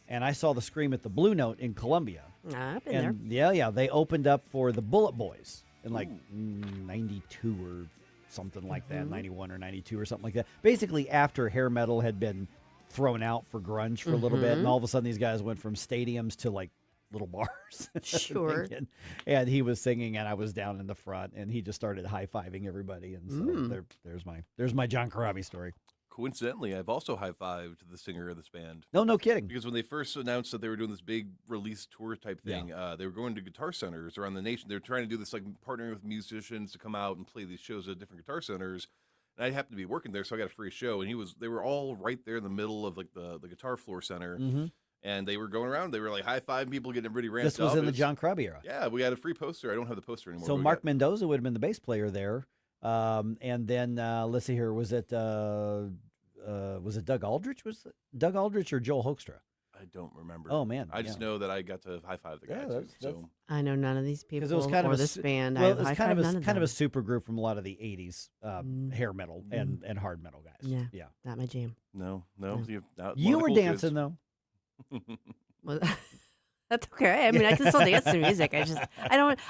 And I saw The Scream at the Blue Note in Columbia. I've been there. Yeah. They opened up for the Bullet Boys in like 92 or something like that, 91 or 92 or something like that. Basically, after hair metal had been thrown out for grunge for a little bit, and all of a sudden these guys went from stadiums to like little bars. Sure. And he was singing, and I was down in the front, and he just started high-fiving everybody. And so there's my John Corabi story. Coincidentally, I've also high-fived the singer of this band. No kidding. Because when they first announced that they were doing this big release tour type thing, they were going to guitar centers around the nation. They were trying to do this, like partnering with musicians to come out and play these shows at different guitar centers. And I happened to be working there, so I got a free show. And they were all right there in the middle of like the guitar floor center. Mm-hmm. And they were going around. They were like high-fiving people, getting everybody ramped up. This was in the John Corabi era. Yeah, we had a free poster. I don't have the poster anymore. So Mark Mendoza would have been the bass player there. And then, let's see here, was it Doug Aldrich? Was it Doug Aldrich or Joel Hoekstra? I don't remember. Oh, man. I just know that I got to high-five the guy, too. I know none of these people It was kind of this band. Well, it was kind of a them. super group from a lot of the 80s hair metal and hard metal guys. Yeah, not my jam. No. You were dancing, though. Well, that's okay. I mean, I can still dance to music.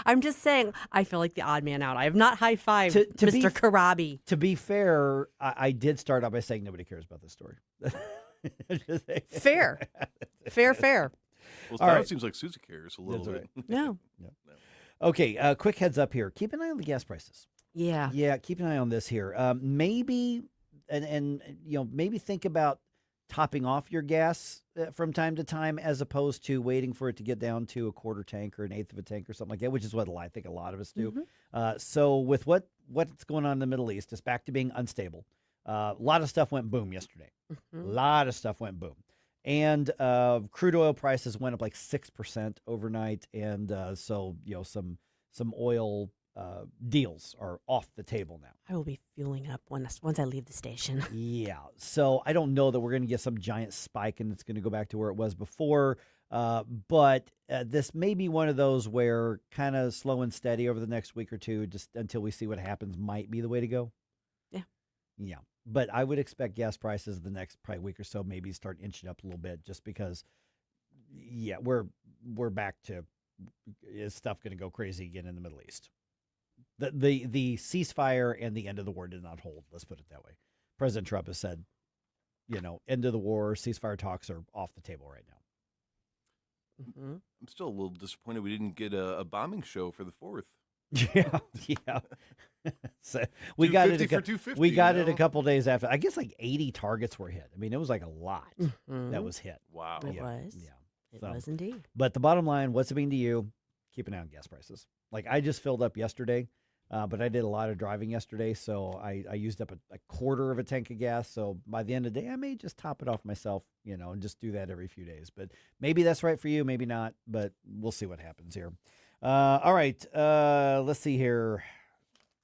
I'm just saying, I feel like the odd man out. I have not high-fived Mr. Corabi. To be fair, I did start out by saying nobody cares about this story. Fair. Well, now it seems like Susie cares a little bit. Right. No. Okay, quick heads up here. Keep an eye on the gas prices. Yeah. Yeah, keep an eye on this here. Maybe, maybe think about topping off your gas from time to time as opposed to waiting for it to get down to a quarter tank or an eighth of a tank or something like that, which is what I think a lot of us do. Mm-hmm. So with what's going on in the Middle East, it's back to being unstable. A lot of stuff went boom yesterday. Mm-hmm. A lot of stuff went boom. And crude oil prices went up like 6% overnight. And so some oil deals are off the table now. I will be fueling up once I leave the station. Yeah. So I don't know that we're going to get some giant spike and it's going to go back to where it was before. But this may be one of those where kind of slow and steady over the next week or two, just until we see what happens, might be the way to go. Yeah. Yeah. But I would expect gas prices the next probably week or so maybe start inching up a little bit just because, we're back to, is stuff going to go crazy again in the Middle East? The ceasefire and the end of the war did not hold. Let's put it that way. President Trump has said, end of the war, ceasefire talks are off the table right now. Mm-hmm. I'm still a little disappointed we didn't get a bombing show for the 4th. Yeah. So we got it. We got it a couple days after. I guess like 80 targets were hit. I mean, it was like a lot that was hit. Wow. It was. Yeah. It was indeed. But the bottom line, what's it mean to you? Keep an eye on gas prices. Like I just filled up yesterday, but I did a lot of driving yesterday, so I used up a quarter of a tank of gas. So by the end of the day, I may just top it off myself, and just do that every few days. But maybe that's right for you, maybe not. But we'll see what happens here. All right, let's see here.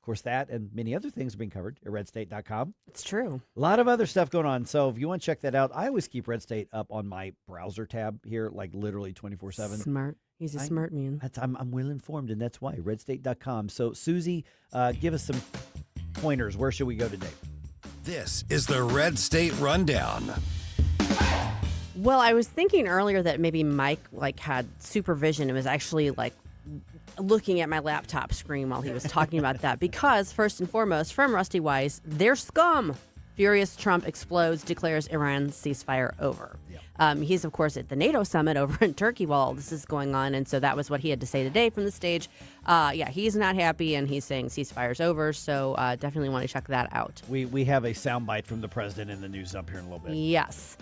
Of course, that and many other things are being covered at RedState.com. It's true. A lot of other stuff going on. So if you want to check that out, I always keep RedState up on my browser tab here, like literally 24/7. Smart. He's a smart man. I'm well informed, and that's why. RedState.com. So, Susie, give us some pointers. Where should we go today? This is the Red State Rundown. Well, I was thinking earlier that maybe Mike had supervision and was actually looking at my laptop screen while he was talking about that. Because first and foremost, from Rusty Weiss, they're scum. Furious Trump explodes, declares Iran ceasefire over. Yep. He's, of course, at the NATO summit over in Turkey while all this is going on. And so that was what he had to say today from the stage. He's not happy, and he's saying ceasefire's over. So definitely want to check that out. We have a soundbite from the president in the news up here in a little bit. Yes.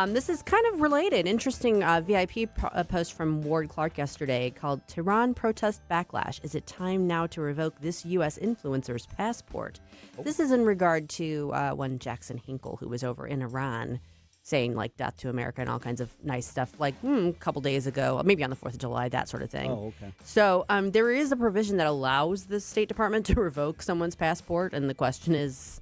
This is kind of related. Interesting VIP post from Ward Clark yesterday called Tehran Protest Backlash. Is it time now to revoke this U.S. influencer's passport? This is in regard to one Jackson Hinkle, who was over in Iran saying, like, death to America and all kinds of nice stuff, like a couple days ago, maybe on the 4th of July, that sort of thing. Oh, okay. So there is a provision that allows the State Department to revoke someone's passport, and the question is,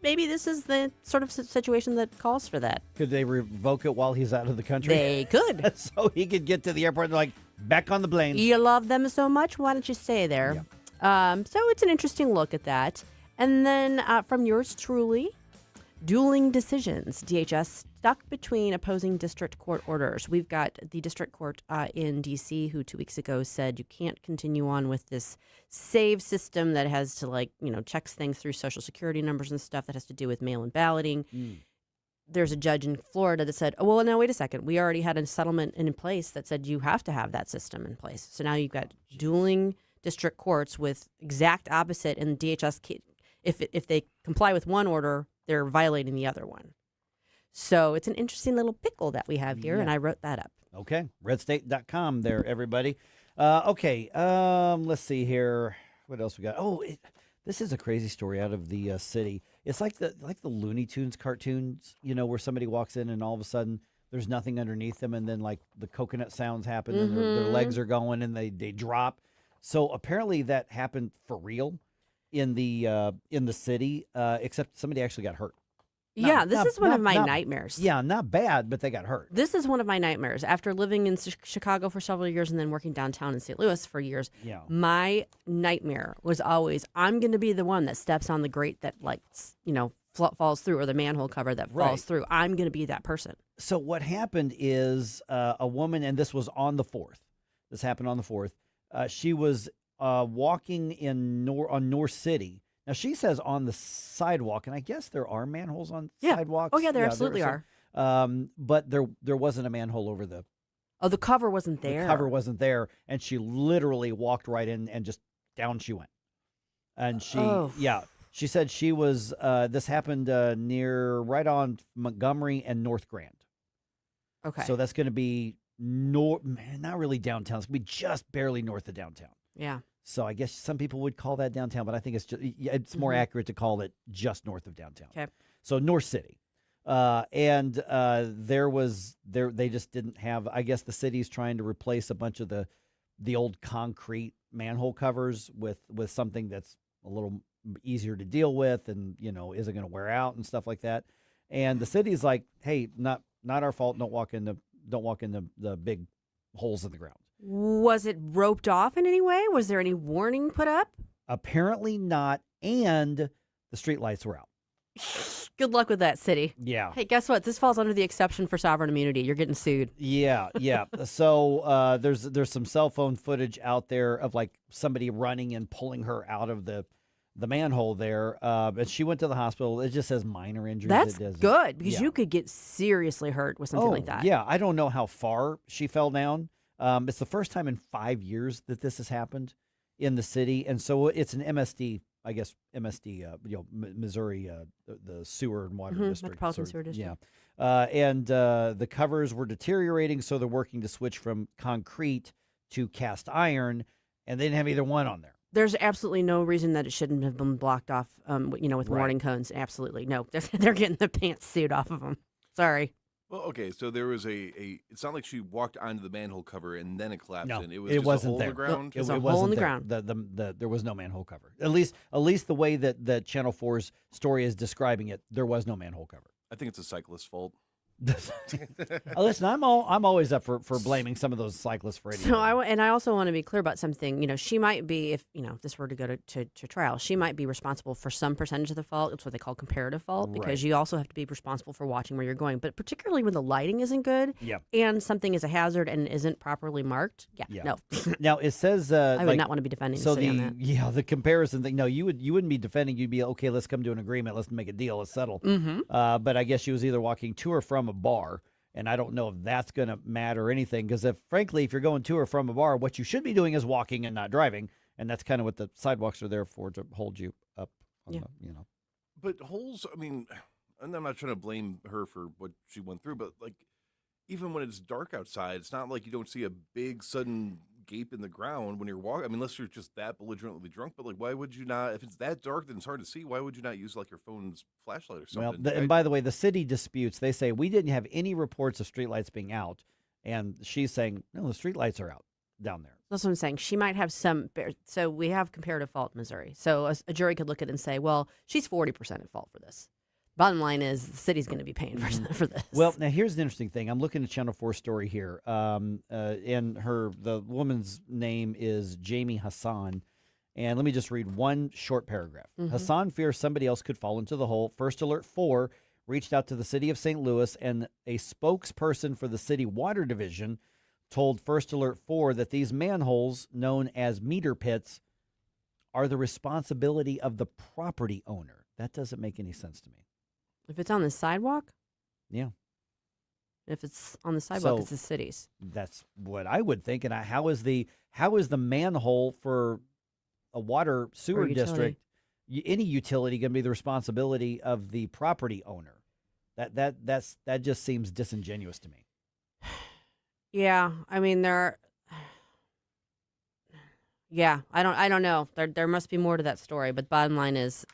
maybe this is the sort of situation that calls for that. Could they revoke it while he's out of the country? They could. So he could get to the airport and like, back on the plane. You love them so much, why don't you stay there? Yeah. So it's an interesting look at that. And then from yours truly, dueling decisions. DHS stuck between opposing district court orders. We've got the district court in D.C. who 2 weeks ago said you can't continue on with this SAVE system that has to, checks things through Social Security numbers and stuff that has to do with mail-in balloting. There's a judge in Florida that said, oh, well, now, wait a second. We already had a settlement in place that said you have to have that system in place. So now you've got dueling district courts with exact opposite, and DHS, if they comply with one order, they're violating the other one. So it's an interesting little pickle that we have here, and I wrote that up. Okay, redstate.com there, everybody. Let's see here. What else we got? Oh, this is a crazy story out of the city. It's like the Looney Tunes cartoons, where somebody walks in and all of a sudden there's nothing underneath them, and then like the coconut sounds happen and their legs are going and they drop. So apparently that happened for real in the city, except somebody actually got hurt. This is one of my nightmares. Yeah, not bad, but they got hurt. This is one of my nightmares. After living in Chicago for several years and then working downtown in St. Louis for years, my nightmare was always, I'm going to be the one that steps on the grate that, falls through, or the manhole cover that falls through. I'm going to be that person. So what happened is a woman, and this was on the 4th. This happened on the 4th. She was walking on North City. Now, she says on the sidewalk, and I guess there are manholes on sidewalks. Oh, yeah, there absolutely are. But there wasn't a manhole over the... Oh, the cover wasn't there. The cover wasn't there, and she literally walked right in and just down she went. And she said she was... this happened right on Montgomery and North Grand. Okay. So that's going to be not really downtown. It's going to be just barely north of downtown. Yeah. So I guess some people would call that downtown, but I think it's more accurate to call it just north of downtown. Okay. So North City. They just didn't have, I guess the city's trying to replace a bunch of the old concrete manhole covers with something that's a little easier to deal with and, isn't going to wear out and stuff like that. And the city's like, hey, not our fault. Don't walk in the big holes in the ground. Was it roped off in any way? Was there any warning put up? Apparently not, and the street lights were out. Good luck with that, city. Yeah. Hey, guess what? This falls under the exception for sovereign immunity. You're getting sued. Yeah. So there's some cell phone footage out there of like somebody running and pulling her out of the manhole there. And she went to the hospital. It just says minor injuries. That's good, because you could get seriously hurt with something like that. Yeah. I don't know how far she fell down. It's the first time in 5 years that this has happened in the city. And so it's an MSD, Missouri, the sewer and water district. Metropolitan Sewer District. Yeah. And the covers were deteriorating, so they're working to switch from concrete to cast iron, and they didn't have either one on there. There's absolutely no reason that it shouldn't have been blocked off, with warning cones. Absolutely. No, they're getting the pantsuit off of them. Sorry. Well, okay, so there was it's not like she walked onto the manhole cover and then it collapsed in. It was it just wasn't a hole there. in the ground? It was a hole in the ground. There was no manhole cover. At least the way that Channel 4's story is describing it, there was no manhole cover. I think it's a cyclist's fault. Listen, I'm always up for blaming some of those cyclists for anything. So I also want to be clear about something. She might be, if this were to go to trial, she might be responsible for some percentage of the fault. It's what they call comparative fault, because you also have to be responsible for watching where you're going. But particularly when the lighting isn't good, and something is a hazard and isn't properly marked, no. Now it says I would not want to be defending the city on that. Yeah, the comparison thing. No, you wouldn't be defending. You'd be okay. Let's come to an agreement. Let's make a deal. Let's settle. Mm-hmm. But I guess she was either walking to or from a bar, and I don't know if that's going to matter or anything, because frankly, if you're going to or from a bar, what you should be doing is walking and not driving, and that's kind of what the sidewalks are there for, to hold you up. But holes, and I'm not trying to blame her for what she went through, but like, even when it's dark outside, it's not like you don't see a big sudden gape in the ground when you're walking. I mean, unless you're just that belligerently drunk. But like, why would you not? If it's that dark, then it's hard to see. Why would you not use like your phone's flashlight or something? Well, and by the way, the city disputes. They say we didn't have any reports of streetlights being out, and she's saying no, the streetlights are out down there. That's what I'm saying. She might have some. So we have comparative fault in Missouri. So a jury could look at it and say, well, she's 40% at fault for this. Bottom line is the city's going to be paying for this. Well, now here's the interesting thing. I'm looking at Channel 4 story here. And the woman's name is Jamie Hassan. And let me just read one short paragraph. Hassan fears somebody else could fall into the hole. First Alert 4 reached out to the city of St. Louis, and a spokesperson for the city water division told First Alert 4 that these manholes, known as meter pits, are the responsibility of the property owner. That doesn't make any sense to me. If it's on the sidewalk? Yeah. If it's on the sidewalk, it's the city's. That's what I would think. And how is the manhole for a water sewer district, any utility, going to be the responsibility of the property owner? That just seems disingenuous to me. Yeah, I mean yeah, I don't know. There must be more to that story, but bottom line is,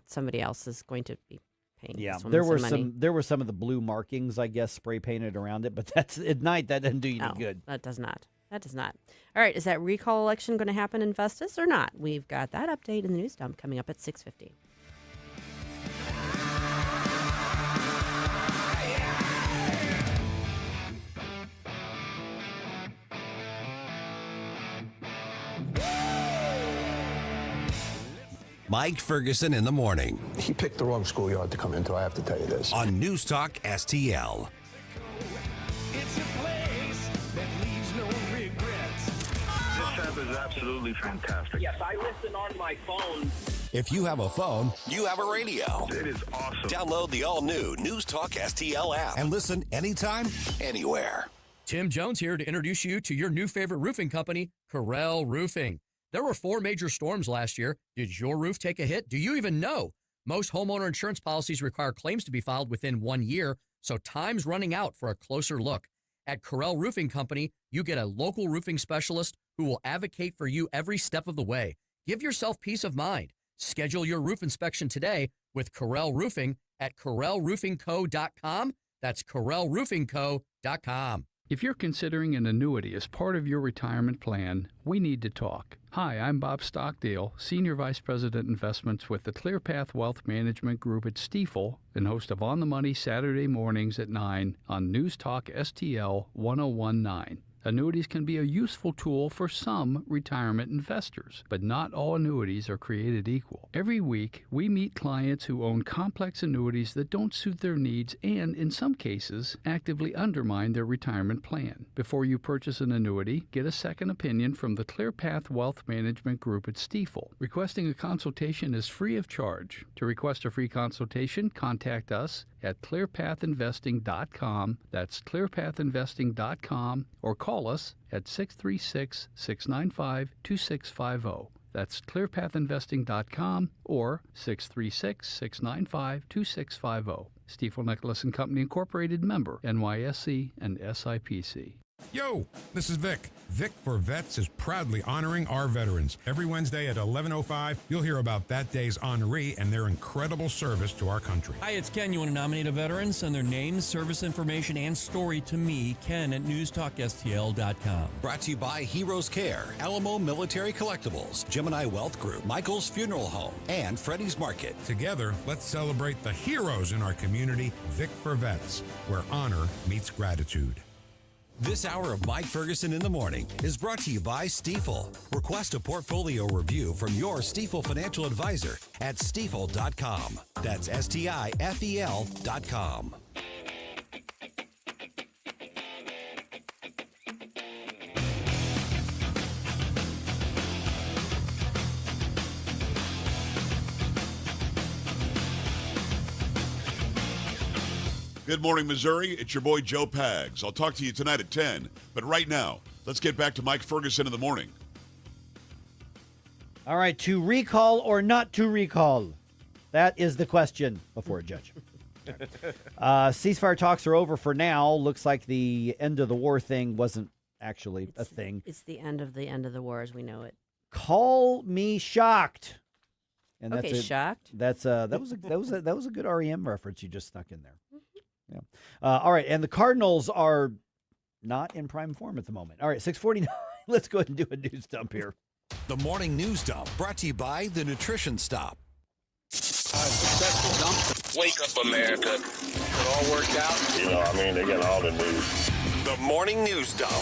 somebody else is going to be paying. Yeah, this woman there were money. there were some of the blue markings, I guess, spray painted around it, but that's at night. That doesn't do you any No, good. That does not. That does not. All right, is that recall election going to happen in Festus or not? We've got that update in the news dump coming up at 6:50. Mike Ferguson in the morning. He picked the wrong schoolyard to come into, I have to tell you this. On News Talk STL. It's a place that leaves no regrets. This app is absolutely fantastic. Yes, I listen on my phone. If you have a phone, you have a radio. It is awesome. Download the all-new News Talk STL app and listen anytime, anywhere. Tim Jones here to introduce you to your new favorite roofing company, Corel Roofing. There were 4 major storms last year. Did your roof take a hit? Do you even know? Most homeowner insurance policies require claims to be filed within 1 year, so time's running out for a closer look. At Corel Roofing Company, you get a local roofing specialist who will advocate for you every step of the way. Give yourself peace of mind. Schedule your roof inspection today with Corel Roofing at CorelRoofingCo.com. That's CorelRoofingCo.com. If you're considering an annuity as part of your retirement plan, we need to talk. Hi, I'm Bob Stockdale, Senior Vice President Investments with the ClearPath Wealth Management Group at Stifel, and host of On the Money Saturday mornings at 9 on News Talk STL 1019. Annuities can be a useful tool for some retirement investors, but not all annuities are created equal. Every week, we meet clients who own complex annuities that don't suit their needs and, in some cases, actively undermine their retirement plan. Before you purchase an annuity, get a second opinion from the ClearPath Wealth Management Group at Stifel. Requesting a consultation is free of charge. To request a free consultation, contact us at clearpathinvesting.com. That's clearpathinvesting.com, or call us at 636-695-2650. That's clearpathinvesting.com or 636-695-2650. Stifel Nicholas and Company Incorporated, member NYSE and SIPC. Yo, this is Vic. Vic for Vets is proudly honoring our veterans. Every Wednesday at 11:05, you'll hear about that day's honoree and their incredible service to our country. Hi, it's Ken. You want to nominate a veteran? Send their name, service information, and story to me, Ken, at NewsTalkSTL.com. Brought to you by Heroes Care, Alamo Military Collectibles, Gemini Wealth Group, Michael's Funeral Home, and Freddie's Market. Together, let's celebrate the heroes in our community, Vic for Vets, where honor meets gratitude. This hour of Mike Ferguson in the morning is brought to you by Stifel. Request a portfolio review from your Stifel financial advisor at stifel.com. That's STIFEL.com. Good morning, Missouri. It's your boy, Joe Pags. I'll talk to you tonight at 10. But right now, let's get back to Mike Ferguson in the morning. All right, to recall or not to recall? That is the question before a judge. Ceasefire talks are over for now. Looks like the end of the war thing wasn't actually a thing. It's the end of the war as we know it. Call me shocked. And Okay, shocked. That was a good REM reference you just snuck in there. Yeah. All right, and the Cardinals are not in prime form at the moment. All right, 6:49. Let's go ahead and do a news dump here. The morning news dump brought to you by the Nutrition Stop. Wake up, America. It all worked out. You know, I mean, they got all the news. The morning news dump.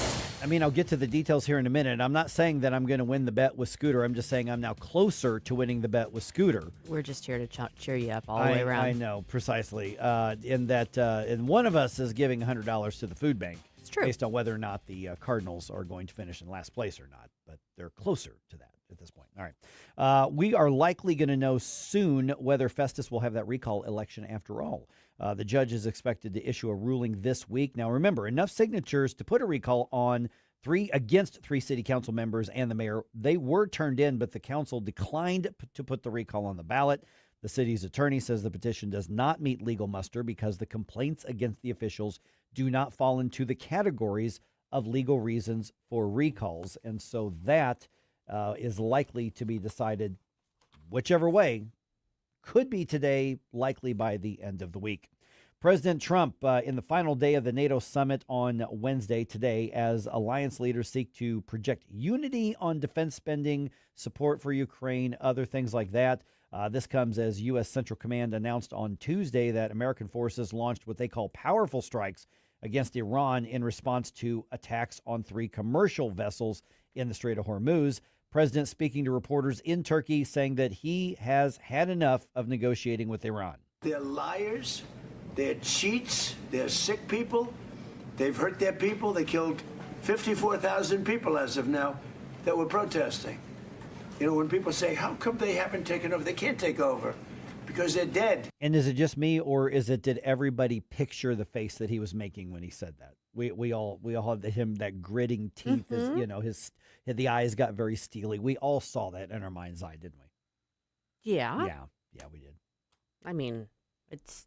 I mean, I'll get to the details here in a minute. I'm not saying that I'm going to win the bet with Scooter. I'm just saying I'm now closer to winning the bet with Scooter. We're just here to cheer you up all the way around. I know, precisely. And one of us is giving $100 to the food bank. It's true. Based on whether or not the Cardinals are going to finish in last place or not. But they're closer to that at this point. All right. We are likely going to know soon whether Festus will have that recall election after all. The judge is expected to issue a ruling this week. Now, remember, enough signatures to put a recall on against three city council members and the mayor. They were turned in, but the council declined to put the recall on the ballot. The city's attorney says the petition does not meet legal muster because the complaints against the officials do not fall into the categories of legal reasons for recalls. And so that is likely to be decided whichever way. Could be today, likely by the end of the week. President Trump in the final day of the NATO summit on Wednesday today as alliance leaders seek to project unity on defense spending, support for Ukraine, other things like that. This comes as U.S. Central Command announced on Tuesday that American forces launched what they call powerful strikes against Iran in response to attacks on 3 commercial vessels in the Strait of Hormuz. President speaking to reporters in Turkey saying that he has had enough of negotiating with Iran. They're liars. They're cheats. They're sick people. They've hurt their people. They killed 54,000 people as of now that were protesting. You know, when people say, how come they haven't taken over? They can't take over because they're dead. And is it just me, or did everybody picture the face that he was making when he said that? We all had him, that gritting teeth, the eyes got very steely. We all saw that in our mind's eye, didn't we? Yeah. Yeah, we did. I mean, it's,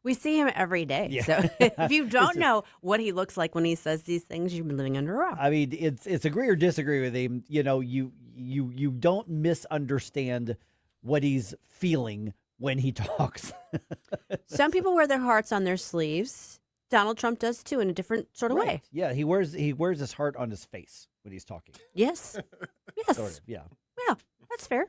we see him every day. Yeah. So if you don't know what he looks like when he says these things, you've been living under a rock. I mean, it's agree or disagree with him. You don't misunderstand what he's feeling when he talks. Some people wear their hearts on their sleeves. Donald Trump does too, in a different sort of way. Yeah, he wears his heart on his face when he's talking. Yes. Yes. Sort of, yeah. Yeah, that's fair.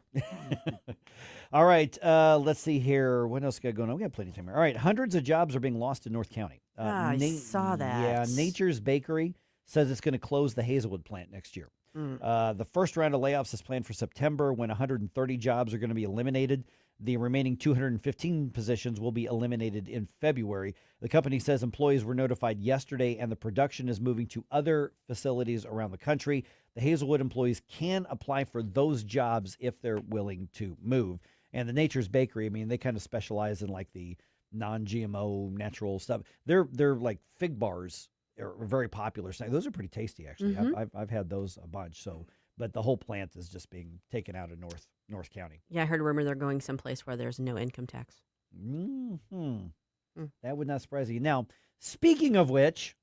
All right, let's see here. What else got going on? We got plenty of time here. All right, hundreds of jobs are being lost in North County. I saw that. Yeah, Nature's Bakery says it's going to close the Hazelwood plant next year. The first round of layoffs is planned for September when 130 jobs are going to be eliminated. The remaining 215 positions will be eliminated in February. The company says employees were notified yesterday and the production is moving to other facilities around the country. The Hazelwood employees can apply for those jobs if they're willing to move. And the Nature's Bakery, I mean, they kind of specialize in like the non-GMO natural stuff. They're like fig bars are very popular. Those are pretty tasty, actually. Mm-hmm. I've had those a bunch. So, but the whole plant is just being taken out of North County. Yeah, I heard a rumor they're going someplace where there's no income tax. That would not surprise you. Now, speaking of which,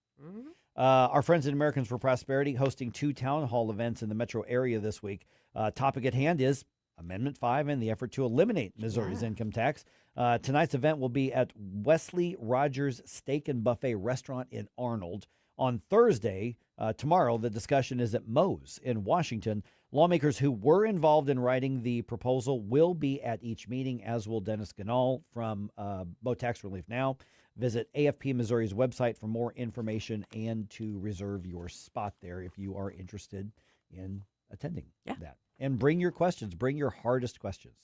our friends at Americans for Prosperity hosting 2 town hall events in the metro area this week. Topic at hand is Amendment 5 and the effort to eliminate Missouri's income tax. Tonight's event will be at Wesley Rogers Steak and Buffet Restaurant in Arnold. On Thursday, tomorrow, the discussion is at Moe's in Washington. Lawmakers who were involved in writing the proposal will be at each meeting, as will Dennis Ganal from Boat Tax Relief Now. Visit AFP Missouri's website for more information and to reserve your spot there if you are interested in attending that. And bring your questions. Bring your hardest questions.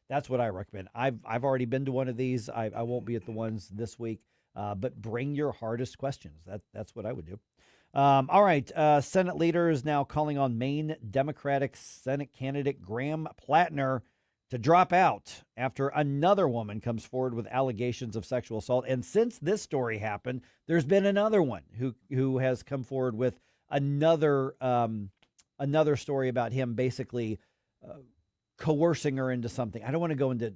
That's what I recommend. I've already been to one of these. I won't be at the ones this week, but bring your hardest questions. That's what I would do. All right. Senate leaders now calling on Maine Democratic Senate candidate Graham Plattner to drop out after another woman comes forward with allegations of sexual assault. And since this story happened, there's been another one who has come forward with another story about him basically coercing her into something. I don't want to go into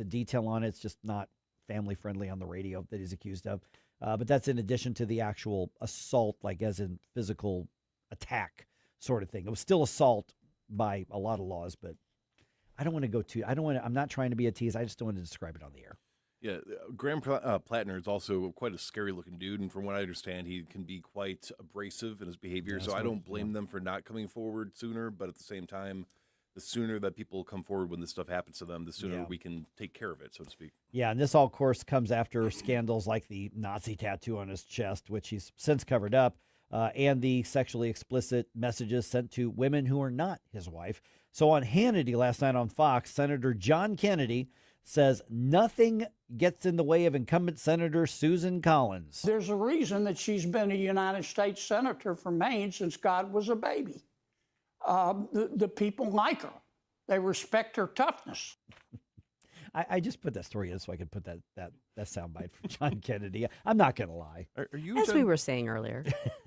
detail on it. It's just not family friendly on the radio that he's accused of. But that's in addition to the actual assault, like as in physical attack sort of thing. It was still assault by a lot of laws, but I don't want to go too. I'm not trying to be a tease. I just don't want to describe it on the air. Yeah, Graham Plattner is also quite a scary-looking dude, and from what I understand, he can be quite abrasive in his behavior. So I don't blame them for not coming forward sooner, but at the same time, the sooner that people come forward when this stuff happens to them, the sooner we can take care of it, so to speak. Yeah, and this all, of course, comes after scandals like the Nazi tattoo on his chest, which he's since covered up, and the sexually explicit messages sent to women who are not his wife. So on Hannity last night on Fox, Senator John Kennedy says nothing gets in the way of incumbent Senator Susan Collins. There's a reason that she's been a United States Senator from Maine since God was a baby. The people like her. They respect her toughness. I just put that story in so I could put that soundbite from John Kennedy. I'm not going to lie. Are you As we were saying earlier.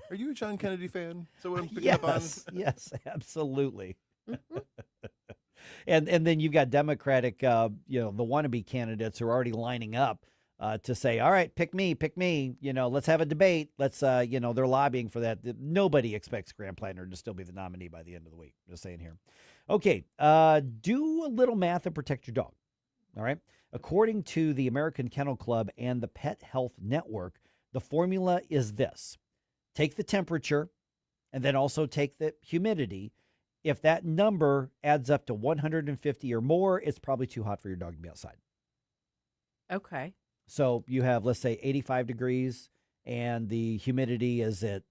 Are you a John Kennedy fan? So what I'm picking up on? Yes, absolutely. And then you've got Democratic, the wannabe candidates who are already lining up to say, all right, pick me, let's have a debate. Let's, they're lobbying for that. Nobody expects Graham Plattner to still be the nominee by the end of the week. Just saying here. Okay, do a little math and protect your dog. All right. According to the American Kennel Club and the Pet Health Network, the formula is this. Take the temperature and then also take the humidity. If that number adds up to 150 or more, it's probably too hot for your dog to be outside. Okay. So you have, let's say, 85 degrees and the humidity is at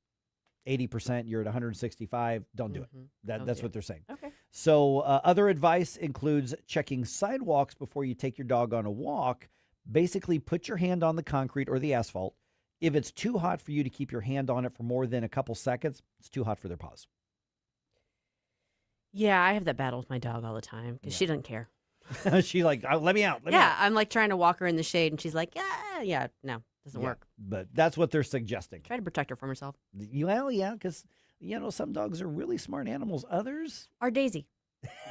80%. You're at 165. Don't do it. That's what they're saying. Okay. So other advice includes checking sidewalks before you take your dog on a walk. Basically, put your hand on the concrete or the asphalt. If it's too hot for you to keep your hand on it for more than a couple seconds, it's too hot for their paws. Yeah, I have that battle with my dog all the time because she doesn't care. She let me out. Let me out. I'm like trying to walk her in the shade and she's like, no, doesn't work. But that's what they're suggesting. Try to protect her from herself. Well, yeah, because, some dogs are really smart animals. Others are Daisy.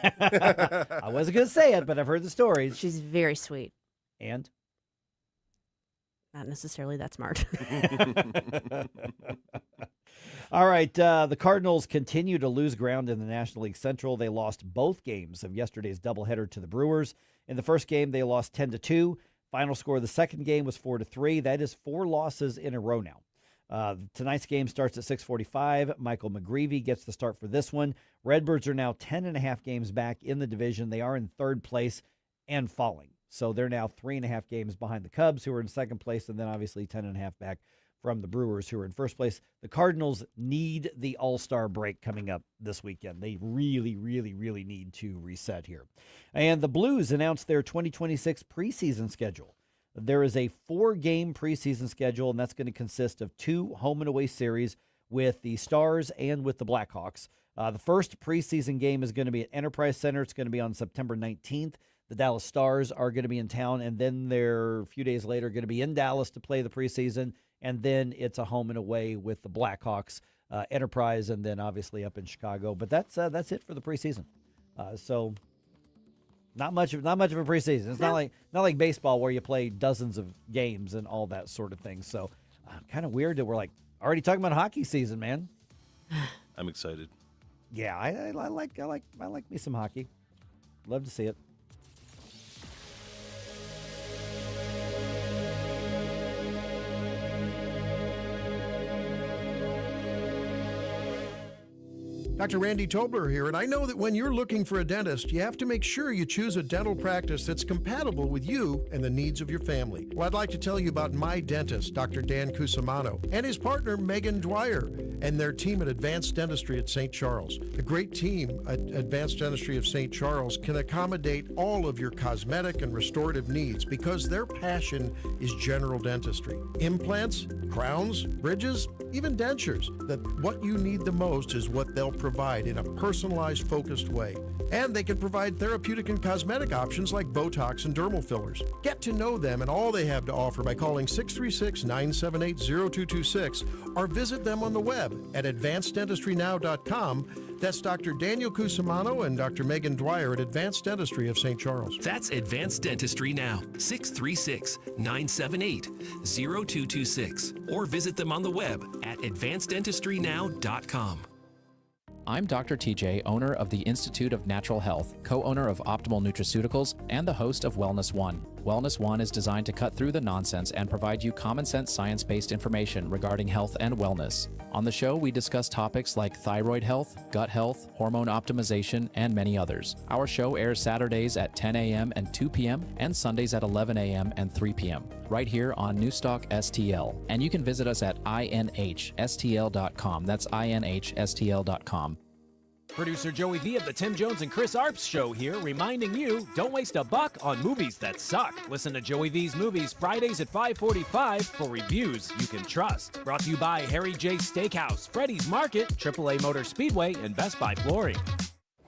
I wasn't going to say it, but I've heard the stories. She's very sweet. And? Not necessarily that smart. All right, the Cardinals continue to lose ground in the National League Central. They lost both games of yesterday's doubleheader to the Brewers. In the first game, they lost 10-2. Final score of the second game was 4-3. That is 4 losses in a row now. Tonight's game starts at 6:45. Michael McGreevy gets the start for this one. Redbirds are now 10.5 games back in the division. They are in third place and falling. So they're now 3.5 games behind the Cubs, who are in second place, and then obviously 10.5 back from the Brewers, who are in first place. The Cardinals need the All-Star break coming up this weekend. They really, really, really need to reset here. And the Blues announced their 2026 preseason schedule. There is a 4-game preseason schedule, and that's going to consist of 2 home and away series with the Stars and with the Blackhawks. The first preseason game is going to be at Enterprise Center. It's going to be on September 19th. The Dallas Stars are going to be in town, and then they're a few days later going to be in Dallas to play the preseason. And then it's a home and away with the Blackhawks, Enterprise, and then obviously up in Chicago. But that's it for the preseason. So not much of a preseason. It's not like baseball where you play dozens of games and all that sort of thing. So kind of weird that we're like already talking about hockey season, man. I'm excited. Yeah, I like me some hockey. Love to see it. Dr. Randy Tobler here, and I know that when you're looking for a dentist, you have to make sure you choose a dental practice that's compatible with you and the needs of your family. Well, I'd like to tell you about my dentist, Dr. Dan Cusimano, and his partner, Megan Dwyer, and their team at Advanced Dentistry at St. Charles. The great team at Advanced Dentistry of St. Charles can accommodate all of your cosmetic and restorative needs because their passion is general dentistry. Implants, crowns, bridges, even dentures. That what you need the most is what they'll provide in a personalized, focused way. And they can provide therapeutic and cosmetic options like Botox and dermal fillers. Get to know them and all they have to offer by calling 636-978-0226 or visit them on the web at advanceddentistrynow.com. That's Dr. Daniel Cusimano and Dr. Megan Dwyer at Advanced Dentistry of St. Charles. That's Advanced Dentistry now, 636-978-0226. Or visit them on the web at advanceddentistrynow.com. I'm Dr. TJ, owner of the Institute of Natural Health, co-owner of Optimal Nutraceuticals, and the host of Wellness One. Wellness One is designed to cut through the nonsense and provide you common-sense science-based information regarding health and wellness. On the show, we discuss topics like thyroid health, gut health, hormone optimization, and many others. Our show airs Saturdays at 10 a.m. and 2 p.m. and Sundays at 11 a.m. and 3 p.m. right here on NewsTalkSTL. And you can visit us at inhstl.com. That's inhstl.com. Producer Joey V of the Tim Jones and Chris Arps Show here, reminding you, don't waste a buck on movies that suck. Listen to Joey V's Movies Fridays at 5:45 for reviews you can trust. Brought to you by Harry J. Steakhouse, Freddy's Market, AAA Motor Speedway, and Best Buy Flooring.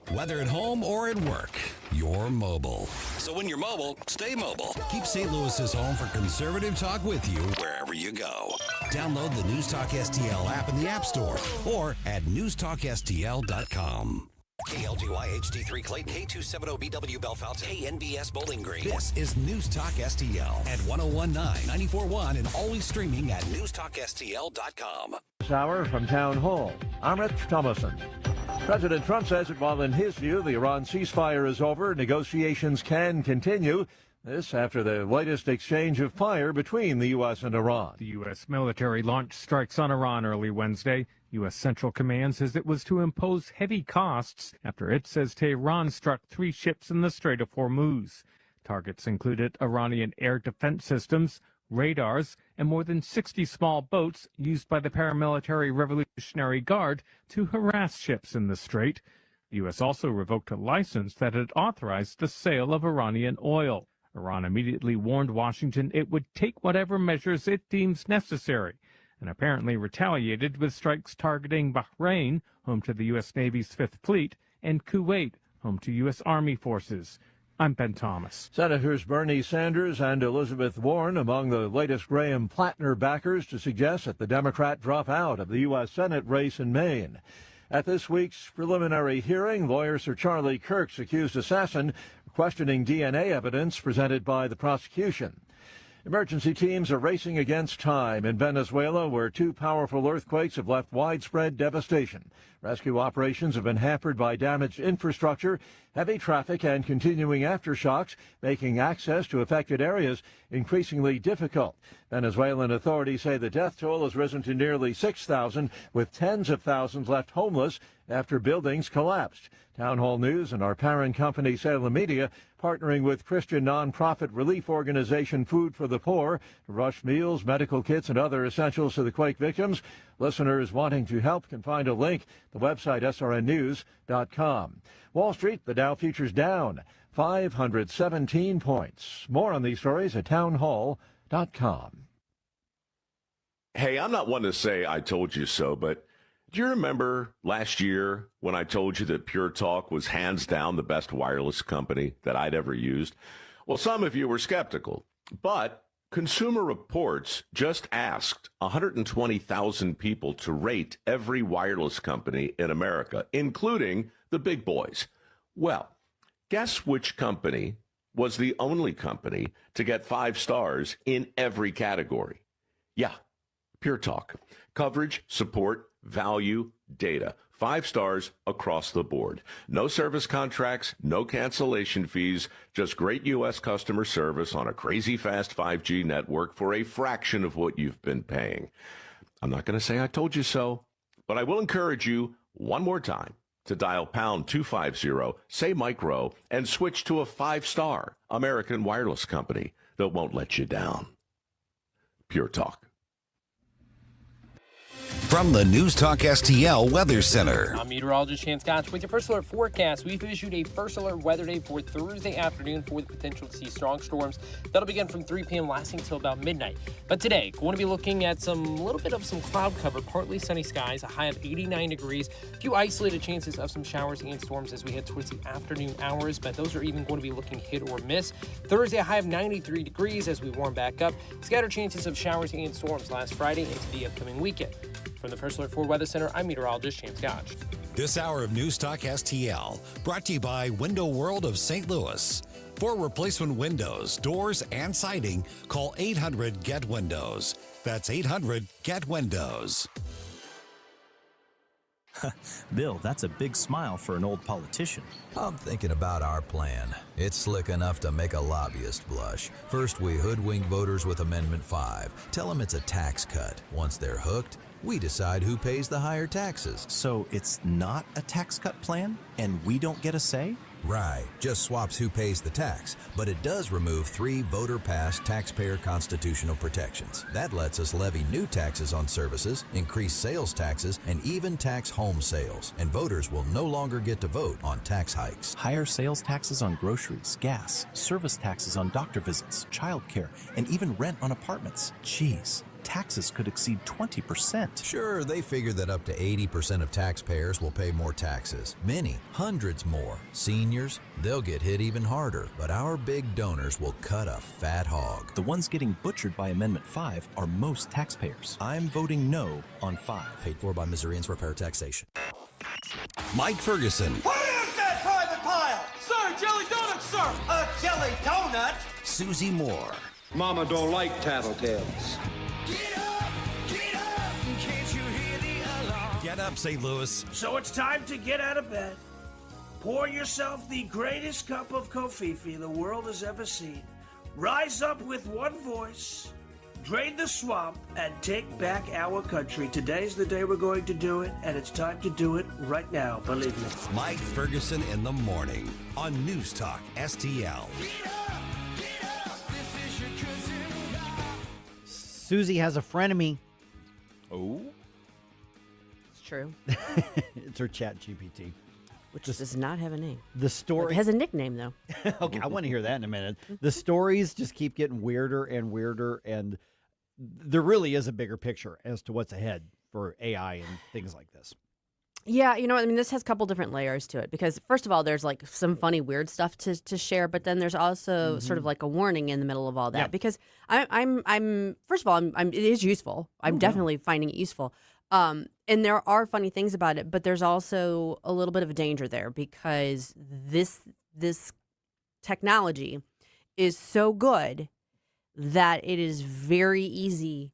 Whether at home or at work, you're mobile. So when you're mobile, stay mobile. Keep St. Louis's home for conservative talk with you Wherever you go. Download the NewsTalk STL app in the App Store or at newstalkstl.com. KLGY HD3 Clayton, K270BW Bellefonte, KNBS Bowling Green. This is NewsTalk STL at 1019, 94.1, and always streaming at NewsTalkSTL.com. This hour from Town Hall, I'm Rich Thomason. President Trump says that while in his view the Iran ceasefire is over, negotiations can continue. This after the latest exchange of fire between the U.S. and Iran. The U.S. military launched strikes on Iran early Wednesday. U.S. Central Command says it was to impose heavy costs after it says Tehran struck 3 ships in the Strait of Hormuz. Targets included Iranian air defense systems, radars, and more than 60 small boats used by the paramilitary Revolutionary Guard to harass ships in the strait. The U.S. also revoked a license that had authorized the sale of Iranian oil. Iran immediately warned Washington it would take whatever measures it deems necessary, and apparently retaliated with strikes targeting Bahrain, home to the U.S. Navy's Fifth Fleet, and Kuwait, home to U.S. Army forces. I'm Ben Thomas. Senators Bernie Sanders and Elizabeth Warren among the latest Graham Plattner backers to suggest that the Democrat drop out of the U.S. Senate race in Maine. At this week's preliminary hearing, lawyer Sir Charlie Kirk's accused assassin questioning DNA evidence presented by the prosecution. Emergency teams are racing against time in Venezuela, where 2 powerful earthquakes have left widespread devastation. Rescue operations have been hampered by damaged infrastructure, heavy traffic, and continuing aftershocks, making access to affected areas increasingly difficult. Venezuelan authorities say the death toll has risen to nearly 6,000, with tens of thousands left homeless after buildings collapsed. Town Hall News and our parent company, Salem Media, partnering with Christian nonprofit relief organization Food for the Poor to rush meals, medical kits, and other essentials to the quake victims. Listeners wanting to help can find a link at the website srnnews.com. Wall Street, the Dow futures down 517 points. More on these stories at townhall.com. Hey, I'm not one to say I told you so, but do you remember last year when I told you that Pure Talk was hands down the best wireless company that I'd ever used? Well, some of you were skeptical, but Consumer Reports just asked 120,000 people to rate every wireless company in America, including the big boys. Well, guess which company was the only company to get 5 stars in every category? Yeah, Pure Talk. Coverage, support, value, data. 5 stars across the board. No service contracts, no cancellation fees, just great U.S. customer service on a crazy fast 5G network for a fraction of what you've been paying. I'm not going to say I told you so, but I will encourage you one more time to dial pound 250, say micro, and switch to a 5-star American wireless company that won't let you down. Pure Talk. From the NewsTalk STL Weather Center. I'm meteorologist Chance Gotch with your first alert forecast. We've issued a first alert weather day for Thursday afternoon for the potential to see strong storms. That'll begin from 3 p.m. lasting until about midnight. But today, going to be looking at some cloud cover, partly sunny skies, a high of 89 degrees, a few isolated chances of some showers and storms as we head towards the afternoon hours, but those are even going to be looking hit or miss. Thursday, a high of 93 degrees as we warm back up. Scattered chances of showers and storms last Friday into the upcoming weekend. From the First Alert 4 Weather Center, I'm meteorologist Chance Gotch. This hour of News Talk STL brought to you by Window World of St. Louis. For replacement windows, doors, and siding, call 800-GET-WINDOWS. That's 800-GET-WINDOWS. Bill, that's a big smile for an old politician. I'm thinking about our plan. It's slick enough to make a lobbyist blush. First, we hoodwink voters with Amendment 5. Tell them it's a tax cut. Once they're hooked, we decide who pays the higher taxes. So it's not a tax cut plan, and we don't get a say? Right, just swaps who pays the tax, but it does remove 3 voter-passed taxpayer constitutional protections. That lets us levy new taxes on services, increase sales taxes, and even tax home sales. And voters will no longer get to vote on tax hikes. Higher sales taxes on groceries, gas, service taxes on doctor visits, childcare, and even rent on apartments. Jeez. Taxes could exceed 20%. Sure, they figure that up to 80% of taxpayers will pay more taxes. Many, hundreds more. Seniors, they'll get hit even harder. But our big donors will cut a fat hog. The ones getting butchered by Amendment 5 are most taxpayers. I'm voting no on 5. Paid for by Missourians for fair taxation. Mike Ferguson. What is that private pile? Sir, jelly donut, sir! A jelly donut? Susie Moore. Mama don't like tattletales. Get up, St. Louis. So it's time to get out of bed. Pour yourself the greatest cup of kofifi the world has ever seen. Rise up with one voice, drain the swamp, and take back our country. Today's the day we're going to do it, and it's time to do it right now, believe me. Mike Ferguson in the morning on News Talk STL. Susie has a frenemy. Oh? It's true. It's her chat GPT. Which does not have a name. The story It has a nickname, though. Okay, I want to hear that in a minute. The stories just keep getting weirder and weirder, and there really is a bigger picture as to what's ahead for AI and things like this. Yeah, you know what? I mean, this has a couple different layers to it because, first of all, there's like some funny, weird stuff to share, but then there's also sort of like a warning in the middle of all that because I'm first of all, it is useful. I'm definitely finding it useful. And there are funny things about it, but there's also a little bit of a danger there because this technology is so good that it is very easy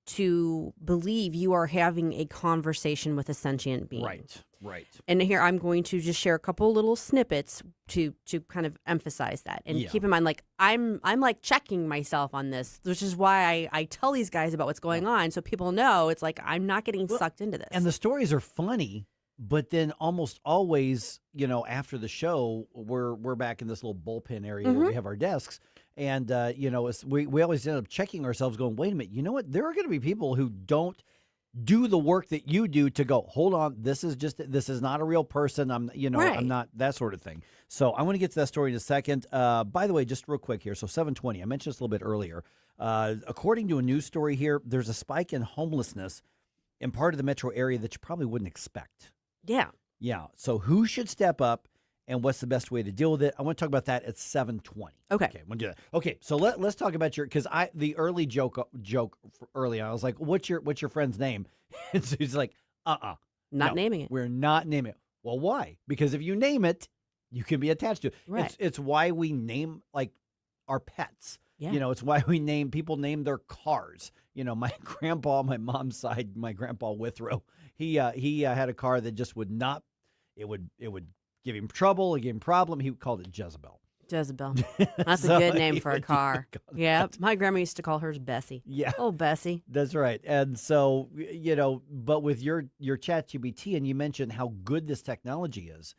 to believe you are having a conversation with a sentient being. Right. And here I'm going to just share a couple little snippets to kind of emphasize that. And keep in mind, like I'm like checking myself on this, which is why I tell these guys about what's going on so people know it's like I'm not getting sucked into this. And the stories are funny, but then almost always, after the show, we're back in this little bullpen area where we have our desks. And, we always end up checking ourselves going, wait a minute, you know what? There are going to be people who don't do the work that you do to go, hold on, this is not a real person. I'm not that sort of thing. So I want to get to that story in a second. By the way, just real quick here. So 720, I mentioned this a little bit earlier. According to a news story here, there's a spike in homelessness in part of the metro area that you probably wouldn't expect. Yeah. Yeah. So who should step up? And what's the best way to deal with it? I want to talk about that at 7:20. Okay, we'll do that. Okay, so let's talk about the early joke early on. I was like, "What's your friend's name?" And so he's like, not naming it. We're not naming it. Well, why? Because if you name it, you can be attached to it. Right. It's why we name like our pets. Yeah. It's why people name their cars. My grandpa on my mom's side, my grandpa Withrow, he had a car that just would not. It would give him trouble, it gave him problem. He called it Jezebel. Jezebel. That's a good name for a car. Yeah. My grandma used to call hers Bessie. Yeah. Oh, Bessie. That's right. And so, but with your ChatGPT, and you mentioned how good this technology is,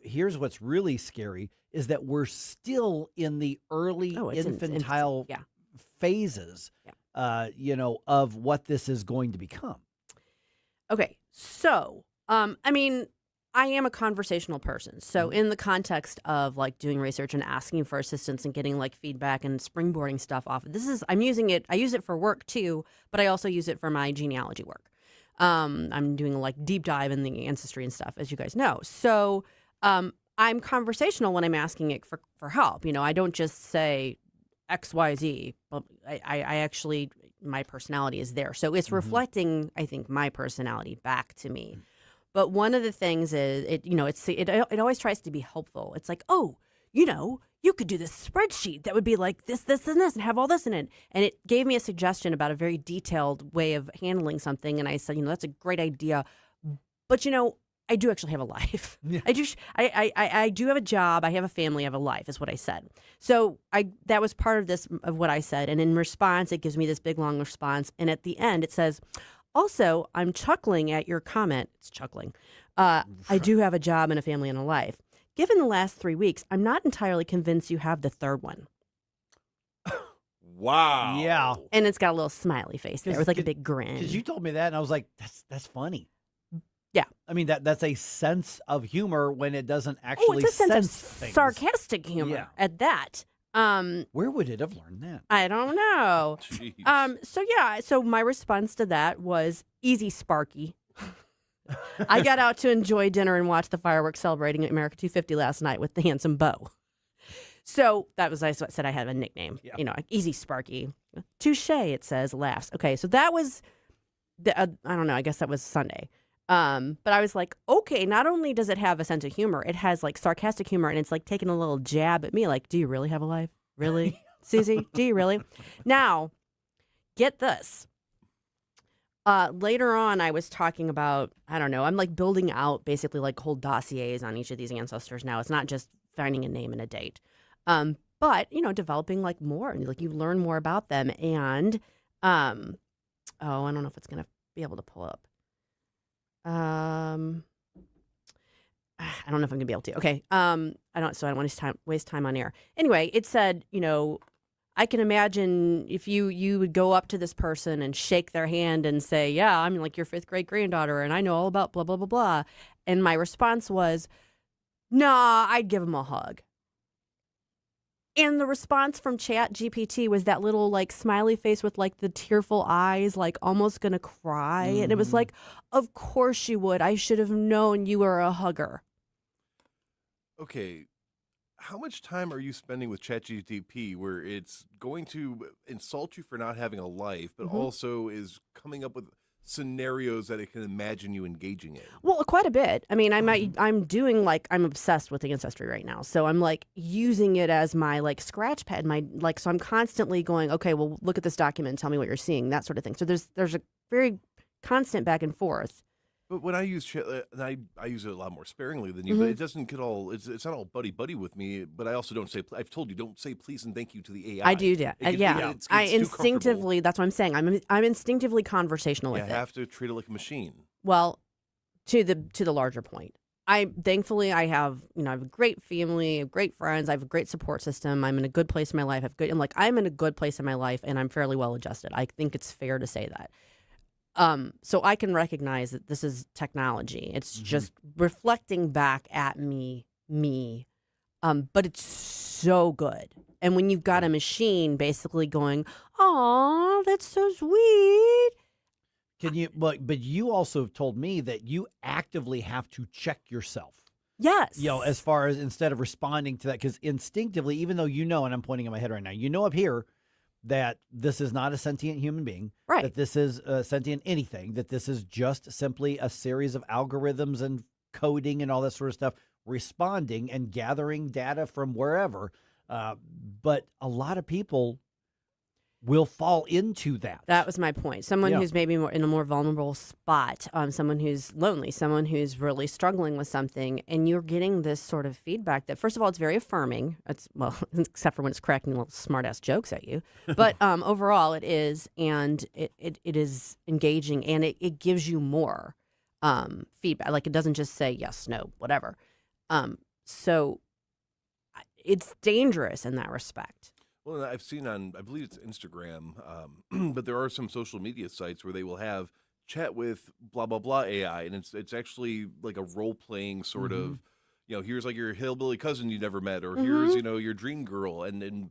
here's what's really scary is that we're still in the early infantile phases, of what this is going to become. Okay. So, I am a conversational person. So in the context of like doing research and asking for assistance and getting like feedback and springboarding stuff off, I use it for work too, but I also use it for my genealogy work. I'm doing a like deep dive in the ancestry and stuff, as you guys know. So I'm conversational when I'm asking it for help. I don't just say X, Y, Z. I actually, my personality is there. So it's reflecting, I think, my personality back to me. But one of the things is it always tries to be helpful. It's like, oh, you could do this spreadsheet that would be like this, this, and this, and have all this in it. And it gave me a suggestion about a very detailed way of handling something. And I said, that's a great idea. But, I do actually have a life. Yeah. I do have a job. I have a family. I have a life is what I said. So that was part of what I said. And in response, it gives me this big, long response. And at the end, it says, also, I'm chuckling at your comment. It's chuckling. I do have a job and a family and a life. Given the last 3 weeks, I'm not entirely convinced you have the third one. Wow. Yeah. And it's got a little smiley face there with like a big grin. Because you told me that, and I was like, that's funny. Yeah. I mean, that's a sense of humor when it doesn't actually it's a sense of things. sarcastic humor at that. Where would it have learned that? I don't know. So my response to that was easy, Sparky. I got out to enjoy dinner and watch the fireworks celebrating America 250 last night with the handsome Bo. So I said I had a nickname, easy, Sparky. Touche, it says, laughs. Okay, so that was, I don't know, I guess that was Sunday. But I was like, okay, not only does it have a sense of humor, it has like sarcastic humor, and it's like taking a little jab at me, like, do you really have a life? Really? Susie, do you really? Now, get this. Later on, I was talking about, I don't know, I'm like building out basically like whole dossiers on each of these ancestors now. It's not just finding a name and a date. But, developing like more, like you learn more about them. And, I don't know if it's going to be able to pull up. I don't know if I'm gonna be able to. Okay. I don't want to waste time on air. Anyway, it said, I can imagine if you would go up to this person and shake their hand and say, yeah, I'm like your 5th grade granddaughter and I know all about blah, blah, blah, blah. And my response was, nah, I'd give him a hug. And the response from Chat GPT was that little like smiley face with like the tearful eyes, like almost gonna cry. And it was like, of course you would. I should have known you were a hugger. Okay. How much time are you spending with ChatGPT where it's going to insult you for not having a life, but also is coming up with scenarios that it can imagine you engaging in? Well, quite a bit. I mean, I'm doing like, I'm obsessed with Ancestry right now. So I'm like using it as my like scratch pad, so I'm constantly going, okay, well, look at this document and tell me what you're seeing, that sort of thing. So there's a very constant back and forth. But when I use and I use it a lot more sparingly than you, but it doesn't get all, it's not all buddy with me, but I also don't say, I've told you, don't say please and thank you to the AI. I do that. I instinctively, that's what I'm saying. I'm instinctively conversational with it. You have to treat it like a machine. Well, to the larger point. Thankfully I have a great family, I have great friends, I have a great support system. I'm in a good place in my life. I'm in a good place in my life and I'm fairly well adjusted. I think it's fair to say that. So I can recognize that this is technology. It's just reflecting back at me. But it's so good. And when you've got a machine basically going, "Aw, that's so sweet." Can you? But you also told me that you actively have to check yourself. Yes. As far as instead of responding to that, because instinctively, even though and I'm pointing at my head right now, up here that this is not a sentient human being, right? That this is sentient anything, that this is just simply a series of algorithms and coding and all that sort of stuff, responding and gathering data from wherever. But a lot of people will fall into that. That was my point. Someone who's maybe in a more vulnerable spot, someone who's lonely, someone who's really struggling with something, and you're getting this sort of feedback that, first of all, it's very affirming. Except for when it's cracking little smart-ass jokes at you. But overall, it is, and it is engaging, and it gives you more feedback. Like, it doesn't just say yes, no, whatever. So it's dangerous in that respect. Well, I've seen on, I believe it's Instagram, but there are some social media sites where they will have chat with blah, blah, blah AI, and it's actually like a role-playing sort of, here's like your hillbilly cousin you never met, or here's, your dream girl. And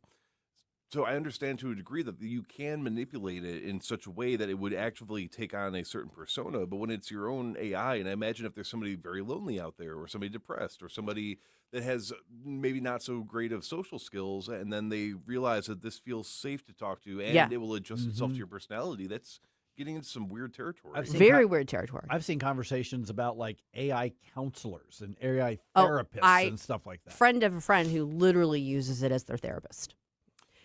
so I understand to a degree that you can manipulate it in such a way that it would actually take on a certain persona, but when it's your own AI, and I imagine if there's somebody very lonely out there, or somebody depressed, or somebody that has maybe not so great of social skills, and then they realize that this feels safe to talk to, and it will adjust itself to your personality, that's getting into some weird territory. Very weird territory. I've seen conversations about like AI counselors and AI therapists and stuff like that. Friend of a friend who literally uses it as their therapist.